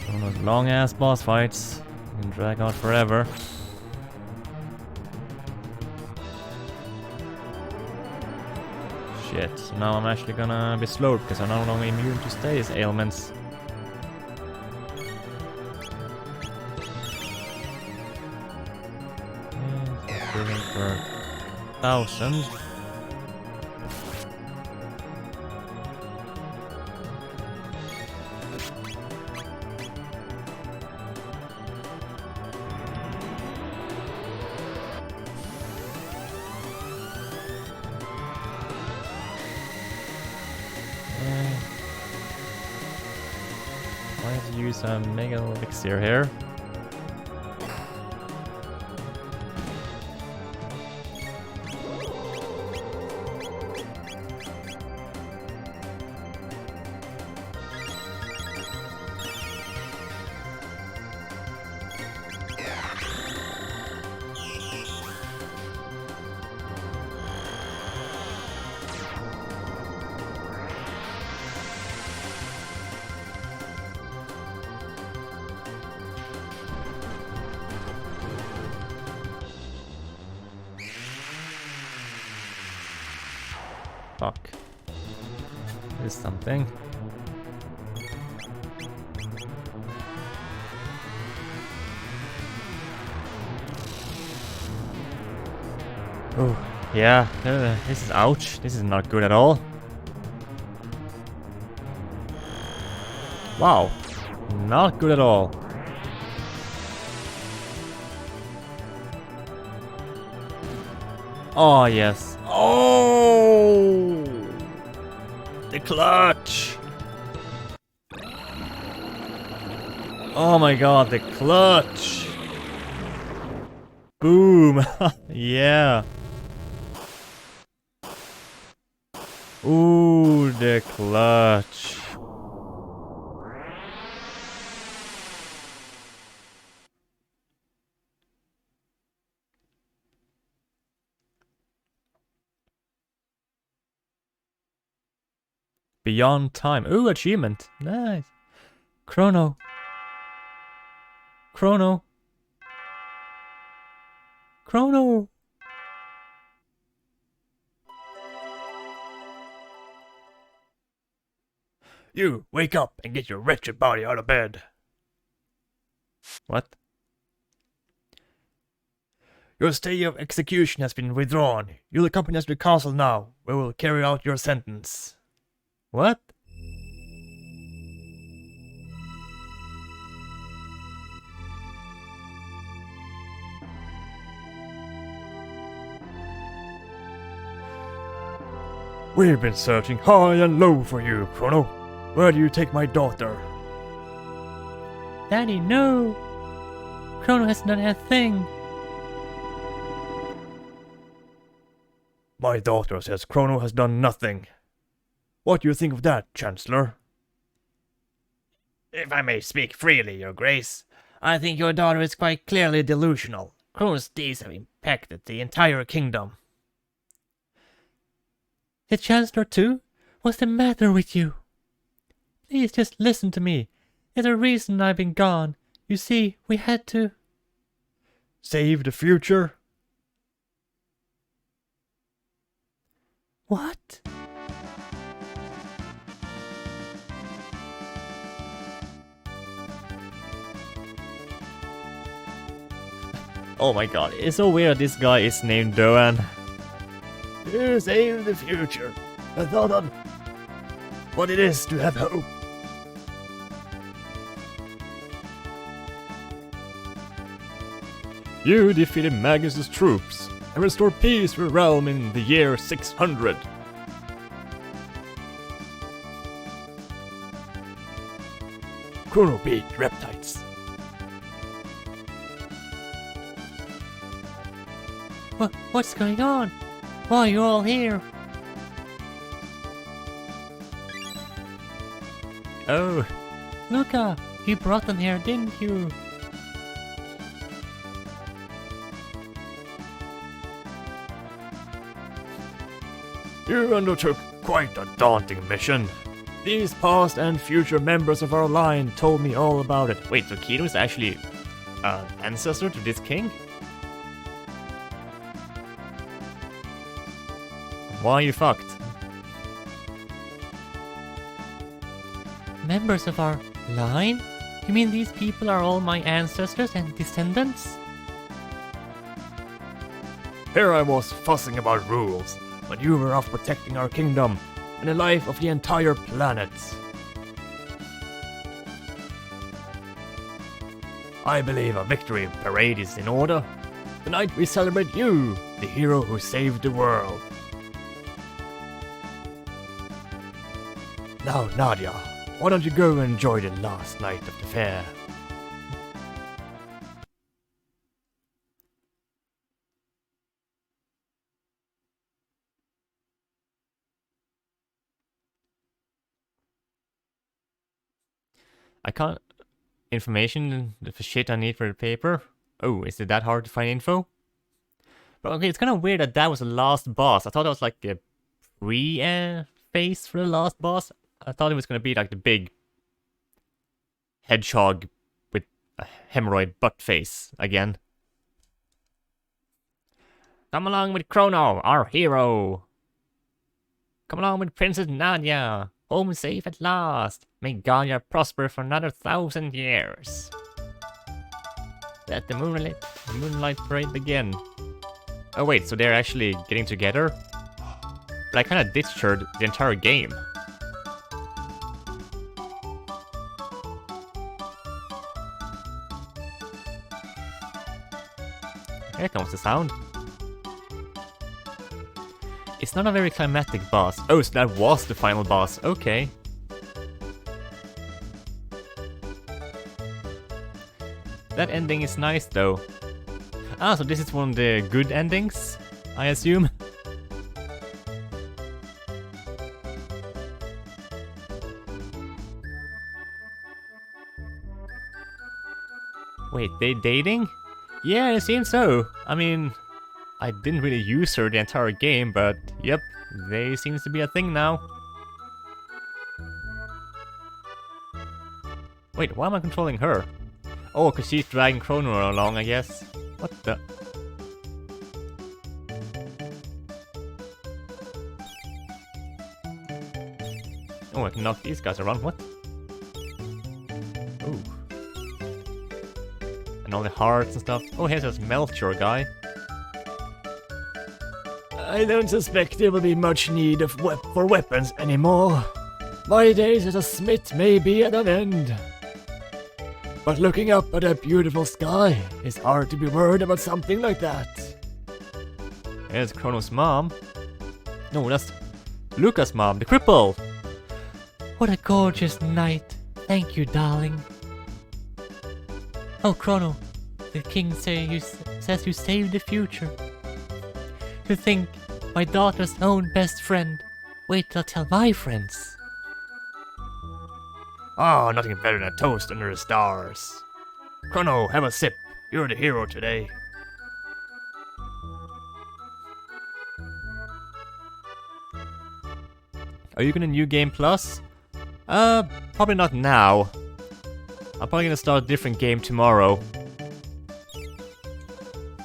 One of those long ass boss fights can drag out forever. Shit, so now I'm actually gonna be slowed because I'm no longer immune to status ailments. do him for 1,000. Might use a mega elixir here. Fuck. There's something. Oh, yeah. This is ouch. This is not good at all. Wow. Not good at all. Oh, yes. Oh! The clutch! Oh my god, the clutch! Boom! Yeah! Ooh, the clutch! Beyond time. Ooh, achievement. Nice. Chrono. Chrono. Chrono. You, wake up and get your wretched body out of bed. What? Your stay of execution has been withdrawn. You'll accompany us to the castle now, where we'll carry out your sentence. What? We've been searching high and low for you, Chrono. Where do you take my daughter? Daddy, no! Chrono has done a thing. My daughter says Chrono has done nothing. What do you think of that, Chancellor? If I may speak freely, Your Grace, I think your daughter is quite clearly delusional. Chrono's deeds have impacted the entire kingdom. The Chancellor too? What's the matter with you? Please just listen to me. There's a reason I've been gone. You see, we had to... Save the future? What? Oh my god, it's so weird this guy is named Doan. To save the future. A thought on what it is to have hope. You defeated Magnus's troops and restored peace to the realm in the year 600. Chrono beat reptiles. What's going on? Why are you all here? Oh, Luca, you brought them here, didn't you? You undertook quite a daunting mission. These past and future members of our line told me all about it. wait, so Kido is actually an ancestor to this king? Why are you fucked? Members of our line? You mean these people are all my ancestors and descendants? Here I was fussing about rules, but you were off protecting our kingdom and the life of the entire planet. I believe a victory parade is in order. Tonight we celebrate you, the hero who saved the world. Now, Nadia, why don't you go and enjoy the last night of the fair? I can't... Information, the shit I need for the paper? Oh, is it that hard to find info? But okay, it's kind of weird that was the last boss. I thought it was like a pre-phase for the last boss. I thought it was going to be like the big hedgehog with a hemorrhoid butt face again. Come along with Chrono, our hero. Come along with Princess Nadia. Home safe at last. May Gaia prosper for another 1,000 years. Let the moonlight parade begin. Oh wait, so they're actually getting together? But I kinda ditched her the entire game. Here comes the sound. It's not a very climatic boss. Oh, so that was the final boss. Okay. That ending is nice though. Ah, so this is one of the good endings, I assume. Wait, they dating? Yeah, it seems so. I mean, I didn't really use her the entire game, but yep, they seems to be a thing now. Wait, why am I controlling her? Oh, cause she's dragging Chrono along, I guess. What the? Oh, I can knock these guys around, what? Ooh. And all the hearts and stuff. Oh, here's this Melchior guy. I don't suspect there will be much need of for weapons anymore. My days as a smith may be at an end. But looking up at that beautiful sky, it's hard to be worried about something like that. Here's Chrono's mom. No, that's Lucas' mom, the cripple. What a gorgeous night. Thank you, darling. Oh, Chrono, the king says you saved the future. To think, my daughter's own best friend. Wait till I tell my friends. Oh, nothing better than a toast under the stars. Chrono, have a sip. You're the hero today. Are you gonna New Game Plus? Probably not now. I'm probably gonna start a different game tomorrow.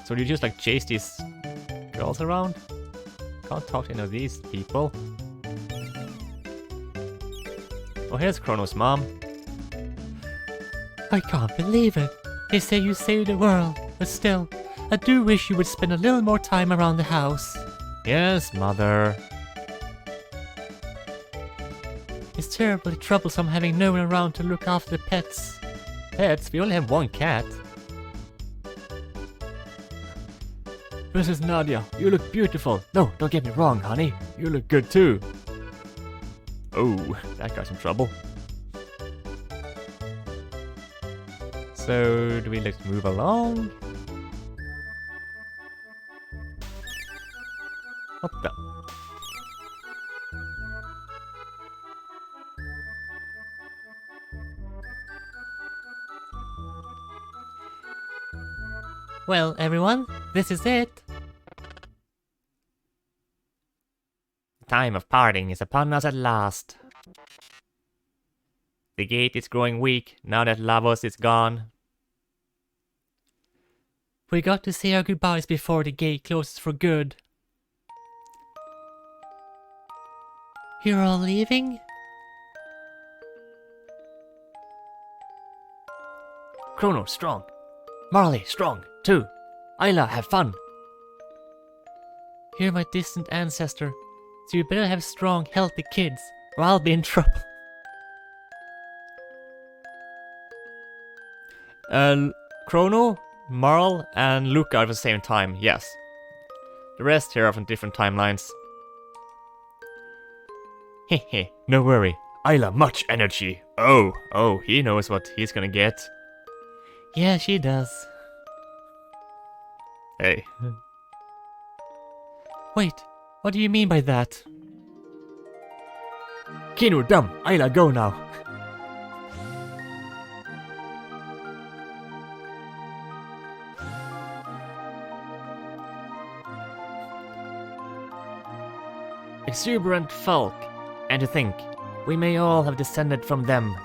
So do you just like chase these girls around? Can't talk to any of these people. Oh, here's Chrono's mom. I can't believe it. They say you saved the world, but still, I do wish you would spend a little more time around the house. Yes, mother. It's terribly troublesome having no one around to look after the pets. Pets? We only have one cat. Princess Nadia, you look beautiful. No, don't get me wrong, honey. You look good too. Oh, that guy's in trouble. So, do we let's move along? What the? Well, everyone, this is it. Time of parting is upon us at last. The gate is growing weak now that Lavos is gone. We got to say our goodbyes before the gate closes for good. You're all leaving? Chrono, strong. Marley, strong, too. Ayla, have fun. You're my distant ancestor, so you better have strong, healthy kids, or I'll be in trouble. Chrono, Marl, and Luca are at the same time, yes. The rest here are from different timelines. Hehe, no worry. Isla, much energy. Oh, he knows what he's gonna get. Yeah, she does. Hey. Wait, what do you mean by that? Kinu, dumb. Isla, go now. Exuberant folk, and to think, we may all have descended from them.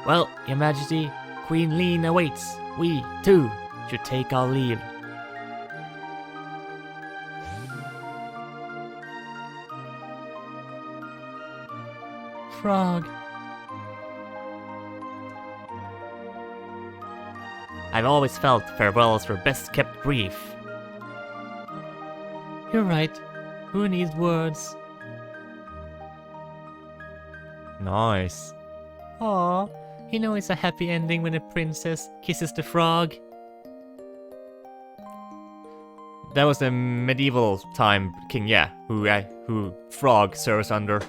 Well, Your Majesty, Queen Lean awaits. We, too, should take our leave. Frog. I've always felt farewells were best kept brief. You're right. Who needs words? Nice. Aw, you know it's a happy ending when a princess kisses the frog. That was the medieval time king, yeah, who Frog serves under.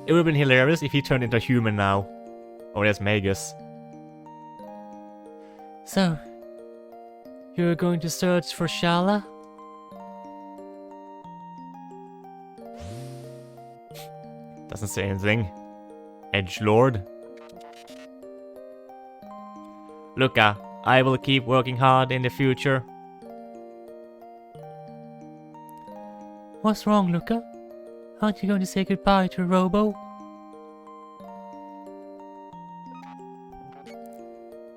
It would have been hilarious if he turned into a human now. Oh, that's Magus. So, you're going to search for Shala? Doesn't say anything. Edgelord. Luca, I will keep working hard in the future. What's wrong, Luca? Aren't you going to say goodbye to Robo?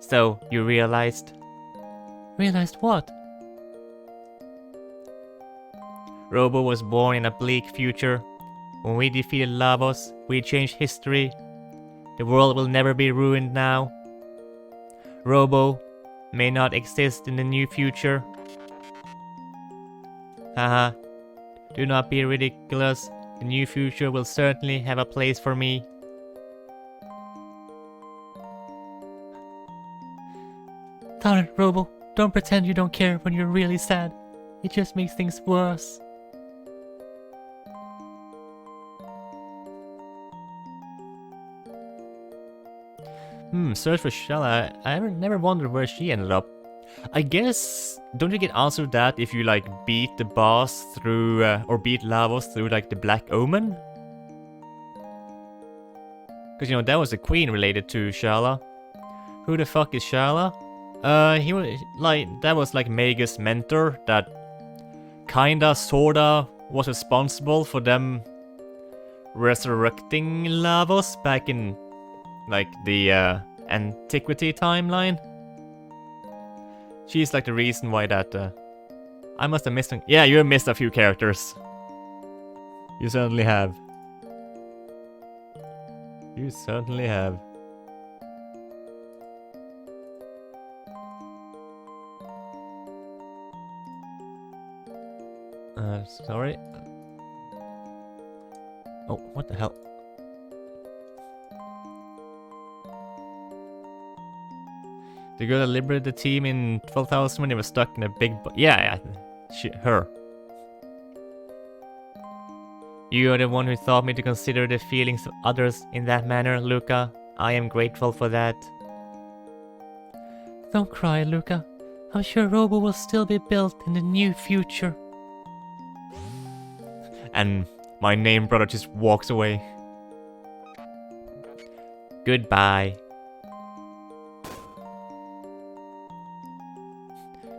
So, you realized? Realized what? Robo was born in a bleak future. When we defeated Lavos, we changed history. The world will never be ruined now. Robo may not exist in the new future. Haha. Do not be ridiculous. The new future will certainly have a place for me. Darn it, Robo. Don't pretend you don't care when you're really sad. It just makes things worse. Search for Shala. I never wondered where she ended up. I guess, don't you get answered that if you like beat the boss through, or beat Lavos through like the Black Omen? Because you know, that was a queen related to Shala. Who the fuck is Shala? He was like, that was like Magus' mentor that kinda, sorta was responsible for them resurrecting Lavos back in like the antiquity timeline. She's like the reason why that I must have missed. Yeah, you missed a few characters. You certainly have. You certainly have. Sorry. Oh, what the hell? The girl that liberated the team in 12,000 when they were stuck in a big... Yeah, her. You are the one who taught me to consider the feelings of others in that manner, Luca. I am grateful for that. Don't cry, Luca. I'm sure Robo will still be built in the new future. And my name brother just walks away. Goodbye.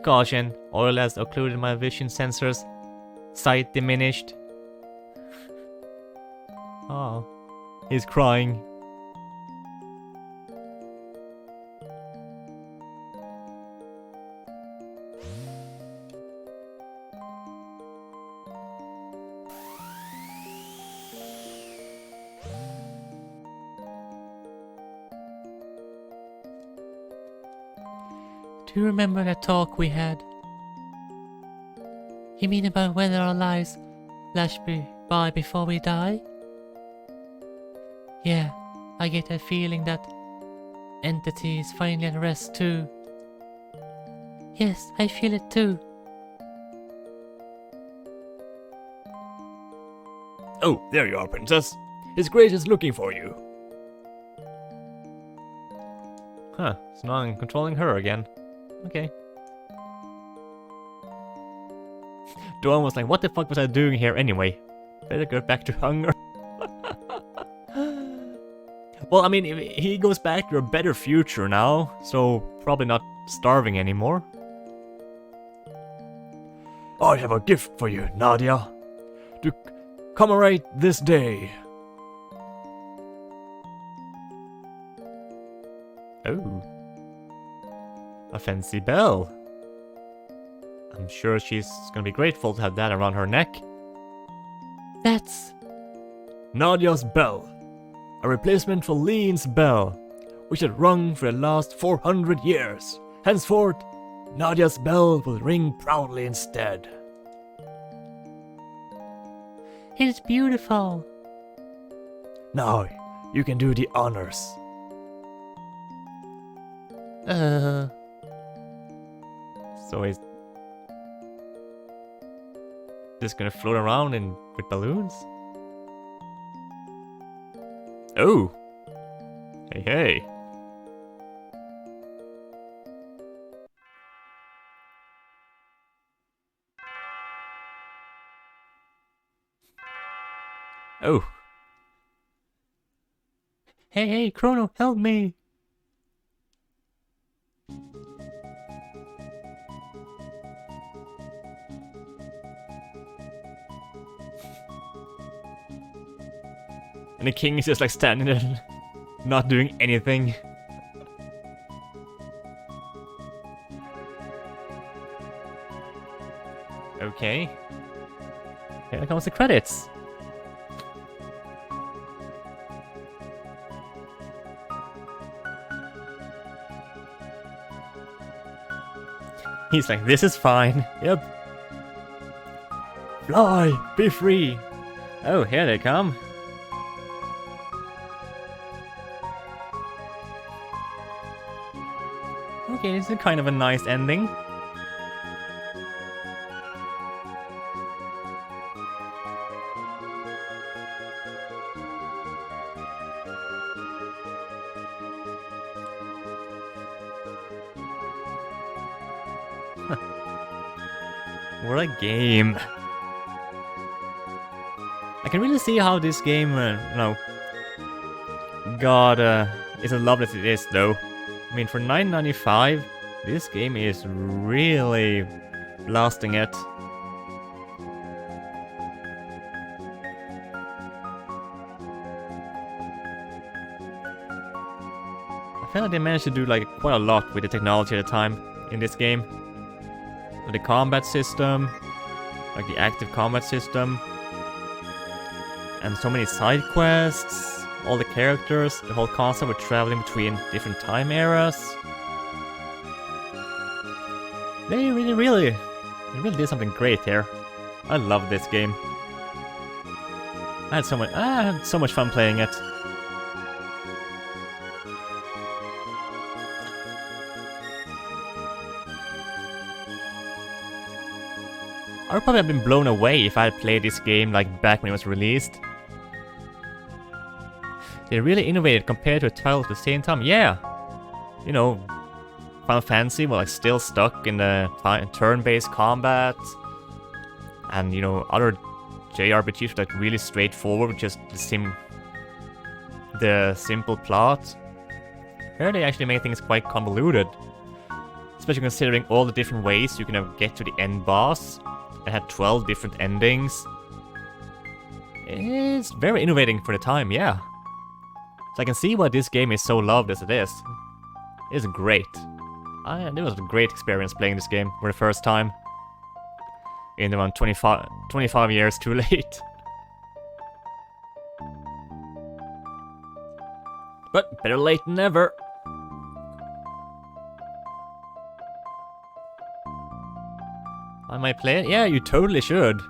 Caution, oil has occluded my vision sensors. Sight diminished. Oh, he's crying. Do you remember that talk we had? You mean about whether our lives flash by before we die? Yeah, I get that feeling that entity is finally at rest too. Yes, I feel it too. Oh, there you are, princess. His Grace is looking for you. Huh, so now I'm controlling her again. Okay. Dawn was like, what the fuck was I doing here anyway? Better go back to hunger. Well, I mean, he goes back to a better future now, so probably not starving anymore. I have a gift for you, Nadia. To commemorate this day. Oh. A fancy bell. I'm sure she's gonna be grateful to have that around her neck. That's... Nadia's bell. A replacement for Lean's bell, which had rung for the last 400 years. Henceforth, Nadia's bell will ring proudly instead. It's beautiful. Now, you can do the honors. So he's just gonna float around with balloons? Oh! Hey, hey! Oh! Hey, Chrono, help me. And the king is just like standing there, not doing anything. Okay. Here comes the credits. He's like, this is fine. Yep. Fly, be free. Oh, here they come. Okay, this is kind of a nice ending. What a game. I can really see how this game, is as lovely as it is, though. I mean, for $9.95, this game is really blasting it. I feel like they managed to do like quite a lot with the technology at the time in this game. The combat system, like the active combat system, and so many side quests, all the characters, the whole concept of traveling between different time eras. They really did something great here. I love this game. I had so much fun playing it. I would probably have been blown away if I had played this game like back when it was released. They really innovated compared to a title at the same time. Yeah, you know, Final Fantasy was like still stuck in the turn-based combat, and you know other JRPGs were like really straightforward with just the simple plot. Here they actually made things quite convoluted, especially considering all the different ways you can get to the end boss. It had 12 different endings. It's very innovating for the time, yeah. So I can see why this game is so loved as it is. It's great. It was a great experience playing this game for the first time. In around 25 years too late. But better late than never. Am I playing? Yeah, you totally should.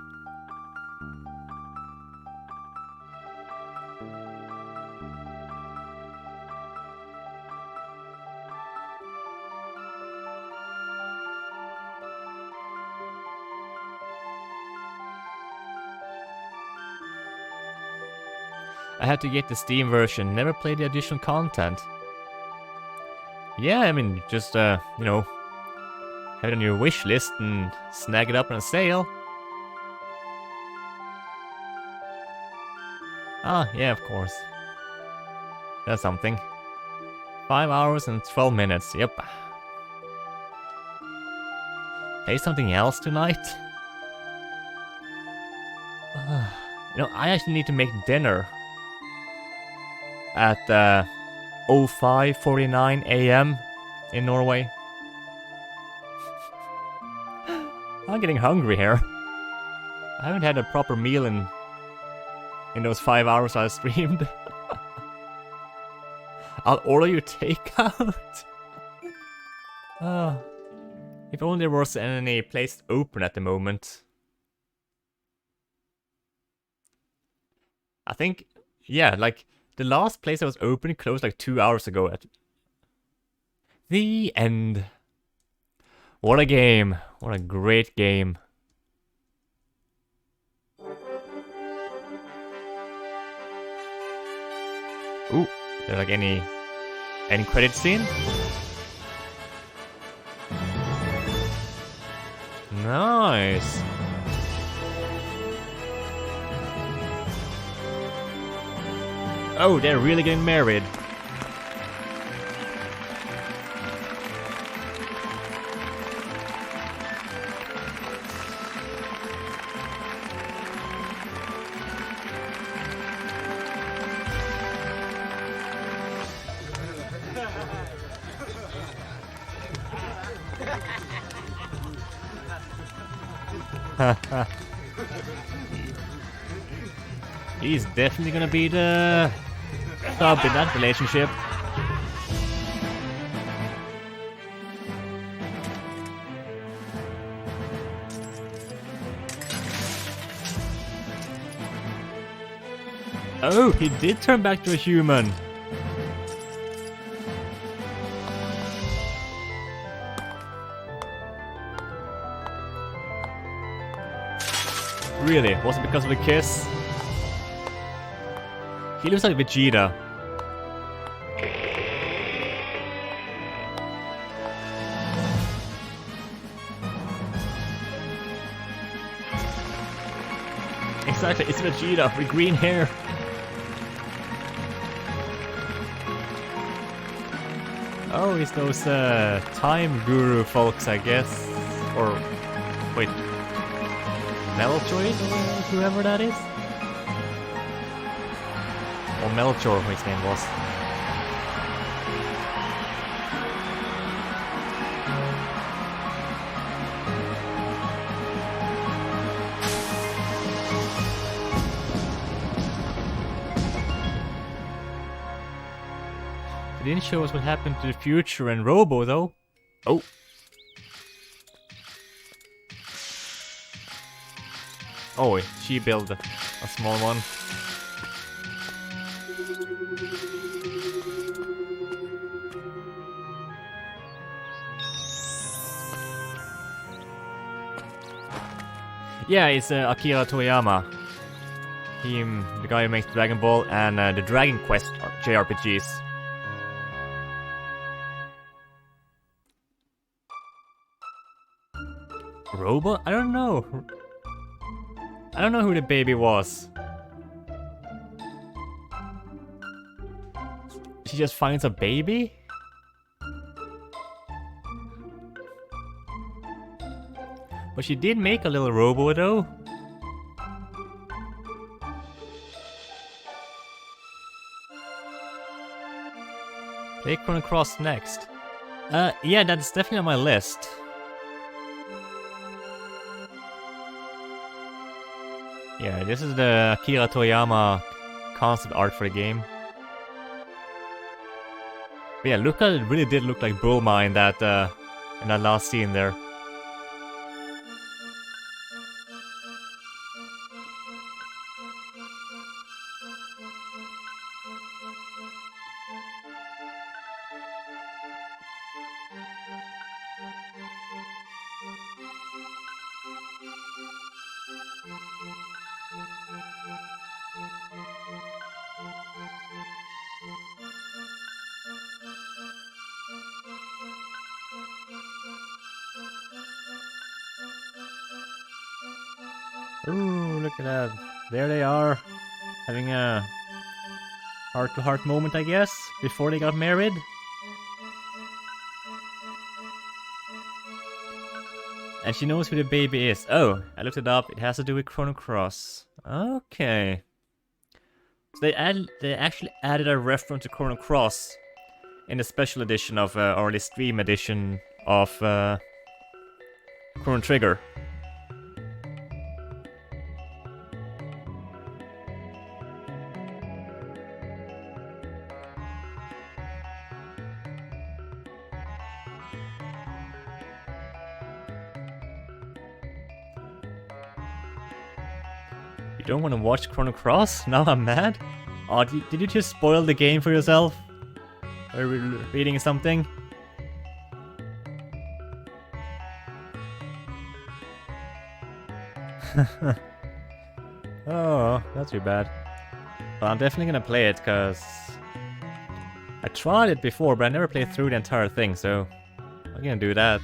I had to get the Steam version, never played the additional content. Yeah, I mean, just, you know, have it on your wish list and snag it up on sale. Ah, yeah, of course. That's something. 5 hours and 12 minutes, yep. Play something else tonight? You know, I actually need to make dinner. At 05:49 AM in Norway. I'm getting hungry here. I haven't had a proper meal in those 5 hours I streamed. I'll order you takeout. If only there was any place open at the moment. I think, yeah, like the last place that was open closed like 2 hours ago. At the end. What a game! What a great game! Ooh, is there like any end credit scene? Nice. Oh, they're really getting married. He's definitely gonna be the sub in that relationship. Oh, he did turn back to a human. Really? Was it because of the kiss? He looks like Vegeta. Exactly, it's Vegeta with green hair. Oh, it's those time guru folks, I guess. Or wait, Melchoid or whoever that is? Or Melchor, his name was. They didn't show us what happened to the future and Robo, though. Oh. Oh, she built a small one. Yeah, it's Akira Toriyama. The guy who makes Dragon Ball and the Dragon Quest JRPGs. Robo? I don't know. I don't know who the baby was. She just finds a baby? But she did make a little robo though. Play Chrono Cross next. Yeah, that's definitely on my list. Yeah, this is the Akira Toriyama concept art for the game. But yeah, look at it, really did look like Bulma in that last scene there. Ooh, look at that. There they are. Having a heart-to-heart moment, I guess, before they got married. And she knows who the baby is. Oh, I looked it up. It has to do with Chrono Cross. Okay. So they actually added a reference to Chrono Cross in the special edition of, or the stream edition of Chrono Trigger. You don't want to watch Chrono Cross? Now I'm mad? Oh, did you just spoil the game for yourself? Are you reading something? Oh, that's too bad. But I'm definitely gonna play it, because I tried it before, but I never played through the entire thing, so I'm gonna do that.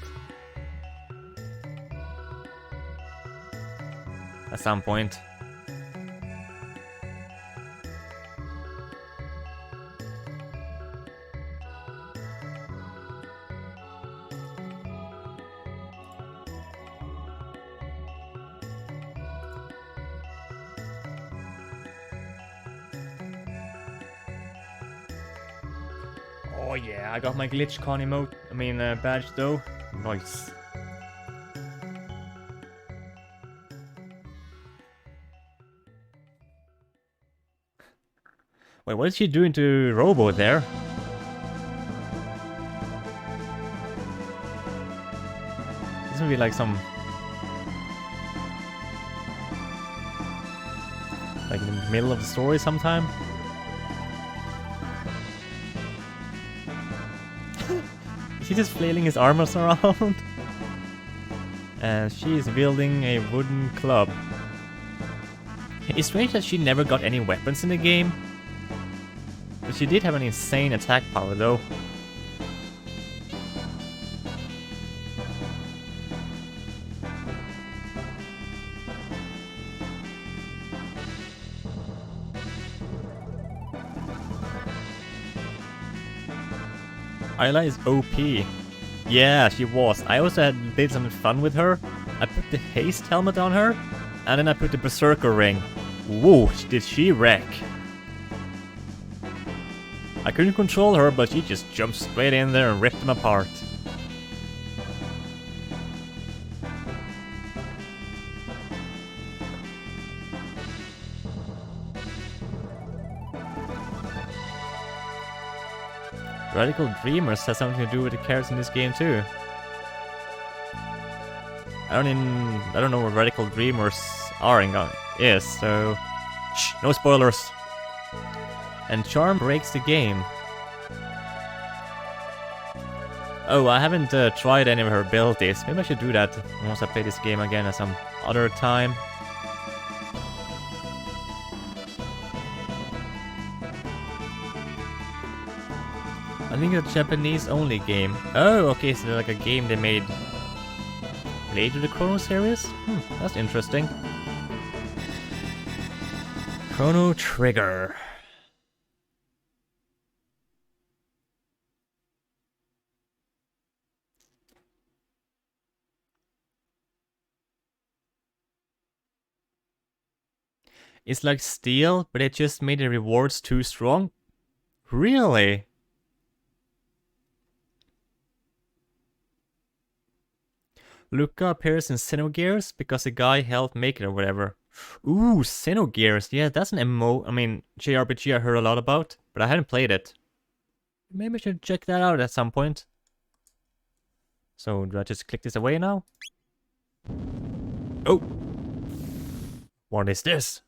At some point. Oh yeah, I got my GlitchCon emote, badge though. Nice. Wait, what is she doing to Robo there? This would be like some... like in the middle of the story sometime? Is he just flailing his arms around? And she is wielding a wooden club. It's strange that she never got any weapons in the game. But she did have an insane attack power though. Ayla is OP. Yeah, she was. I also did some fun with her. I put the haste helmet on her, and then I put the berserker ring. Whoa, did she wreck. I couldn't control her, but she just jumped straight in there and ripped them apart. Radical Dreamers has something to do with the characters in this game too. I don't know what Radical Dreamers are is, so shh, no spoilers. And Charm breaks the game. Oh, I haven't tried any of her abilities. Maybe I should do that once I play this game again at some other time. I think it's a Japanese only game. Oh, okay, so like a game they made related to the Chrono series? That's interesting. Chrono Trigger. It's like Steel, but it just made the rewards too strong? Really? Luca appears in Xenogears because a guy helped make it or whatever. Ooh, Xenogears. Yeah, that's an JRPG I heard a lot about, but I hadn't played it. Maybe I should check that out at some point. So, do I just click this away now? Oh! What is this?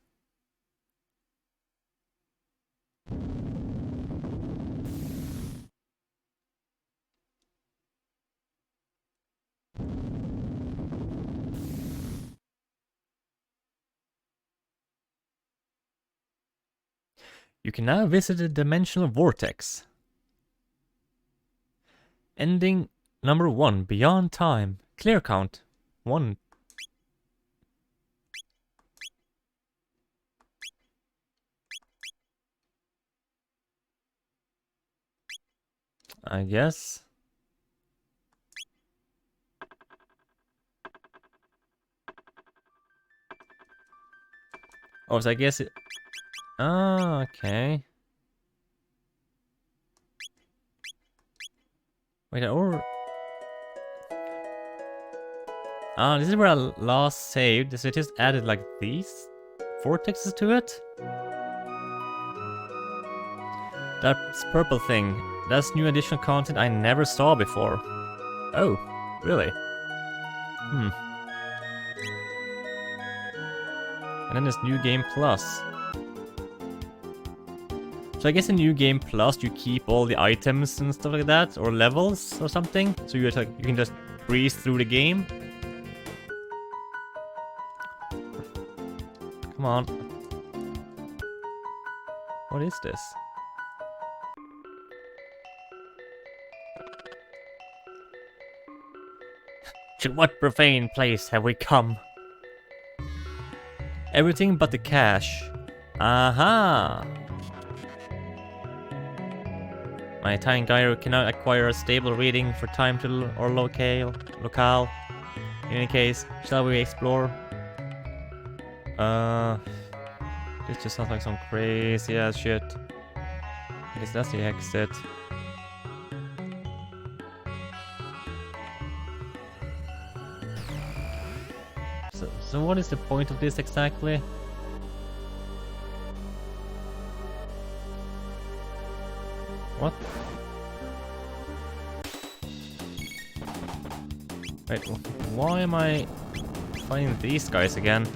You can now visit the dimensional vortex. Ending number 1, Beyond Time. Clear count. 1. I guess. Oh, so I guess it... Oh, okay. Wait, or... Ah, this is where I last saved, so it just added like these vortexes to it? That purple thing, that's new additional content I never saw before. Oh, really? Hmm. And then there's New Game Plus. So I guess in New Game Plus you keep all the items and stuff like that, or levels or something, so you can just breeze through the game. Come on. What is this? To what profane place have we come? Everything but the cash. Aha! My Italian gyro cannot acquire a stable reading for time to or locale. In any case, shall we explore? This just sounds like some crazy ass shit. I guess that's the exit. So what is the point of this exactly? What? Wait, why am I fighting these guys again?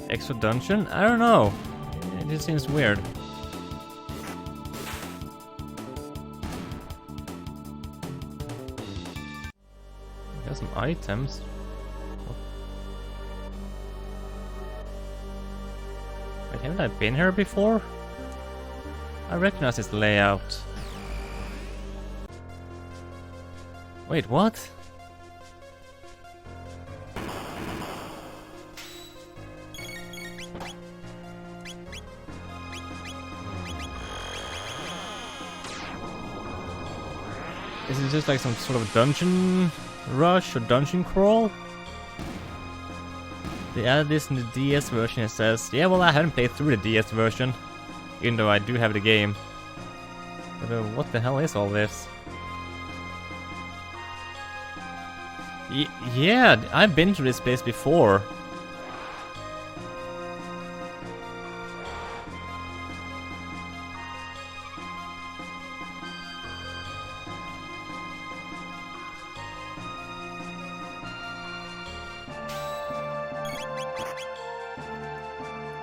Extra dungeon? I don't know. It just seems weird. Got some items. Wait, haven't I been here before? I recognize this layout. Wait, what? Is it just like some sort of dungeon rush or dungeon crawl? They added this in the DS version, it says. Yeah, well, I haven't played through the DS version, even though I do have the game. But what the hell is all this? Yeah, I've been to this place before.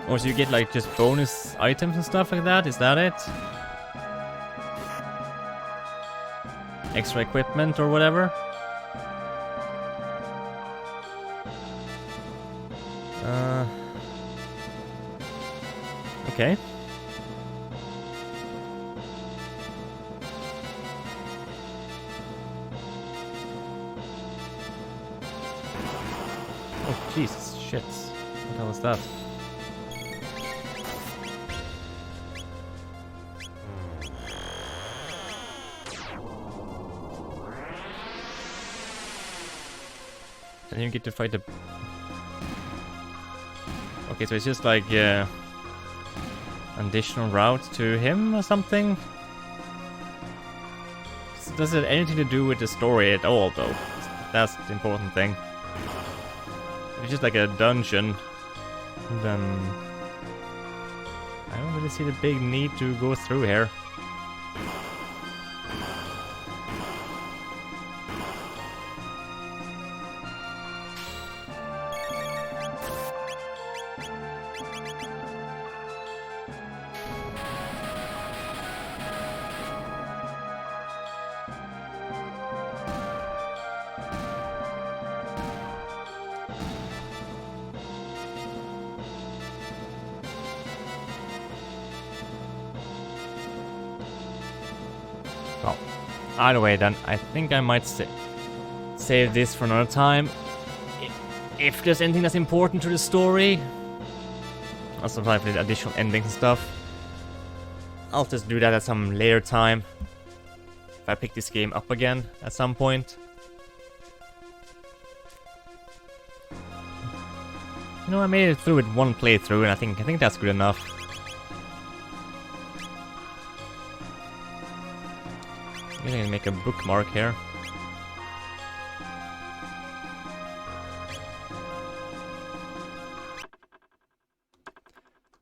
Or so you get like just bonus items and stuff like that? Is that it? Extra equipment or whatever? Okay. Oh Jesus, shit. What the hell is that? And you get to fight the... Okay, so it's just like additional route to him or something? Does it have anything to do with the story at all, though? That's the important thing. If it's just like a dungeon, then I don't really see the big need to go through here. Well, either way then, I think I might save this for another time. if there's anything that's important to the story, also apply for the additional endings and stuff, I'll just do that at some later time. If I pick this game up again at some point. You know, I made it through with one playthrough, and I think that's good enough. I'm gonna make a bookmark here.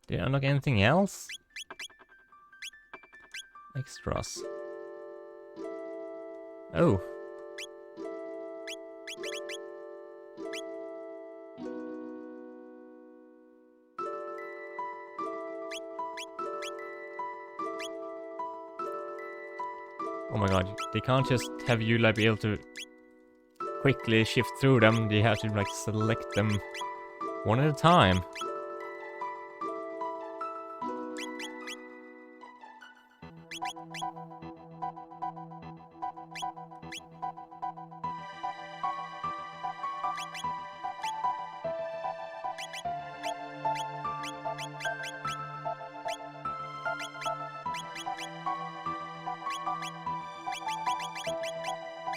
Did I unlock anything else? Extras. Oh. Oh my god, they can't just have you like be able to quickly shift through them, they have to like select them one at a time.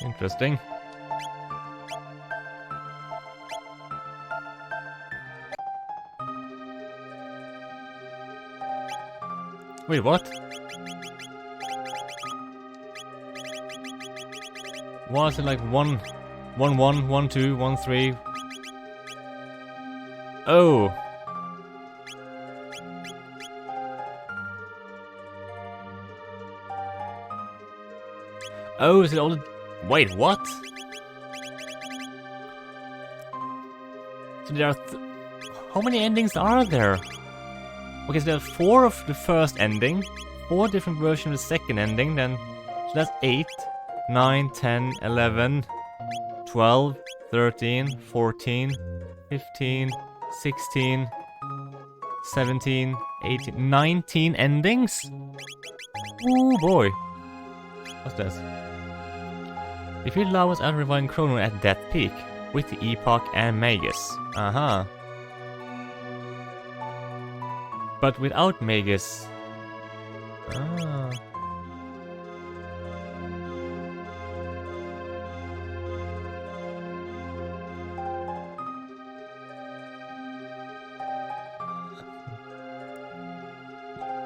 Interesting. Wait, what? Was it like 1, 1, 1, 1, 2, 1, 3? Oh. Oh, is it all the... Wait, what? So there are... How many endings are there? Okay, so there are 4 of the first ending, 4 different versions of the second ending, then... So that's 8, 9, 10, 11, 12, 13, 14, 15, 16, 17, 18, 19 endings? Oh boy. What's this? Defeat Lavos and revive Chrono at Death Peak with the Epoch and Magus. Uh-huh. But without Magus. Ah.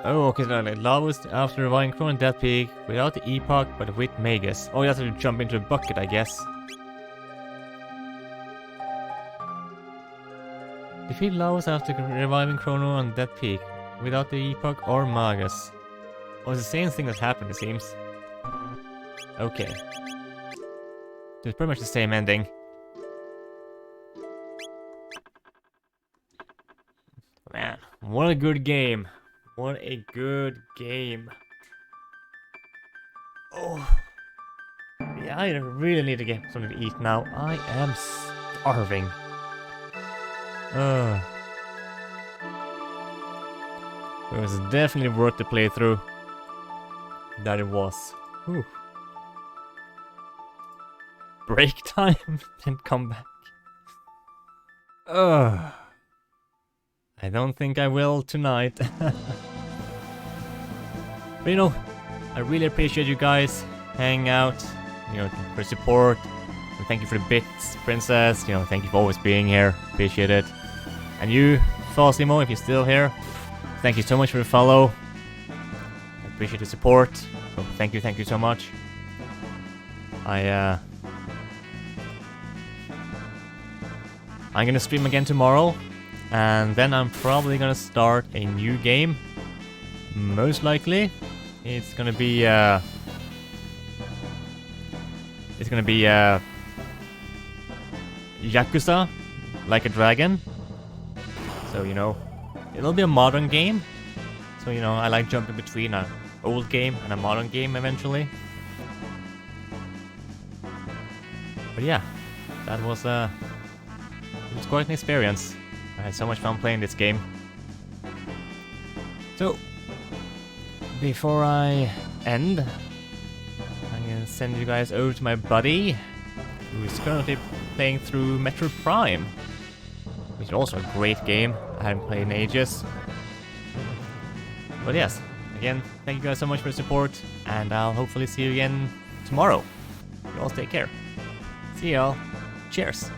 Oh, okay, so like Lavos after reviving Chrono and Death Peak without the Epoch but with Magus. Oh, you have to jump into a bucket, I guess. Defeat Lavos after reviving Chrono and Death Peak without the Epoch or Magus. Oh, it's the same thing that happened, it seems. Okay. It's pretty much the same ending. Man, what a good game. What a good game. Oh. Yeah, I really need to get something to eat now. I am starving. It was definitely worth the playthrough. That it was. Whew. Break time and come back. I don't think I will tonight. But you know, I really appreciate you guys hanging out, you know, for support. And thank you for the bits, Princess. You know, thank you for always being here. Appreciate it. And you, Falsimo, if you're still here, thank you so much for the follow. I appreciate the support. So thank you so much. I'm gonna stream again tomorrow. And then I'm probably gonna start a new game. Most likely. It's gonna be Yakuza, Like a Dragon. So, you know, it'll be a modern game. So, you know, I like jumping between an old game and a modern game eventually. But yeah, that was it was quite an experience. I had so much fun playing this game. So, before I end, I'm gonna send you guys over to my buddy, who is currently playing through Metro Prime. which is also a great game. I haven't played in ages. But yes, again, thank you guys so much for the support, and I'll hopefully see you again tomorrow. You all take care. See y'all. Cheers.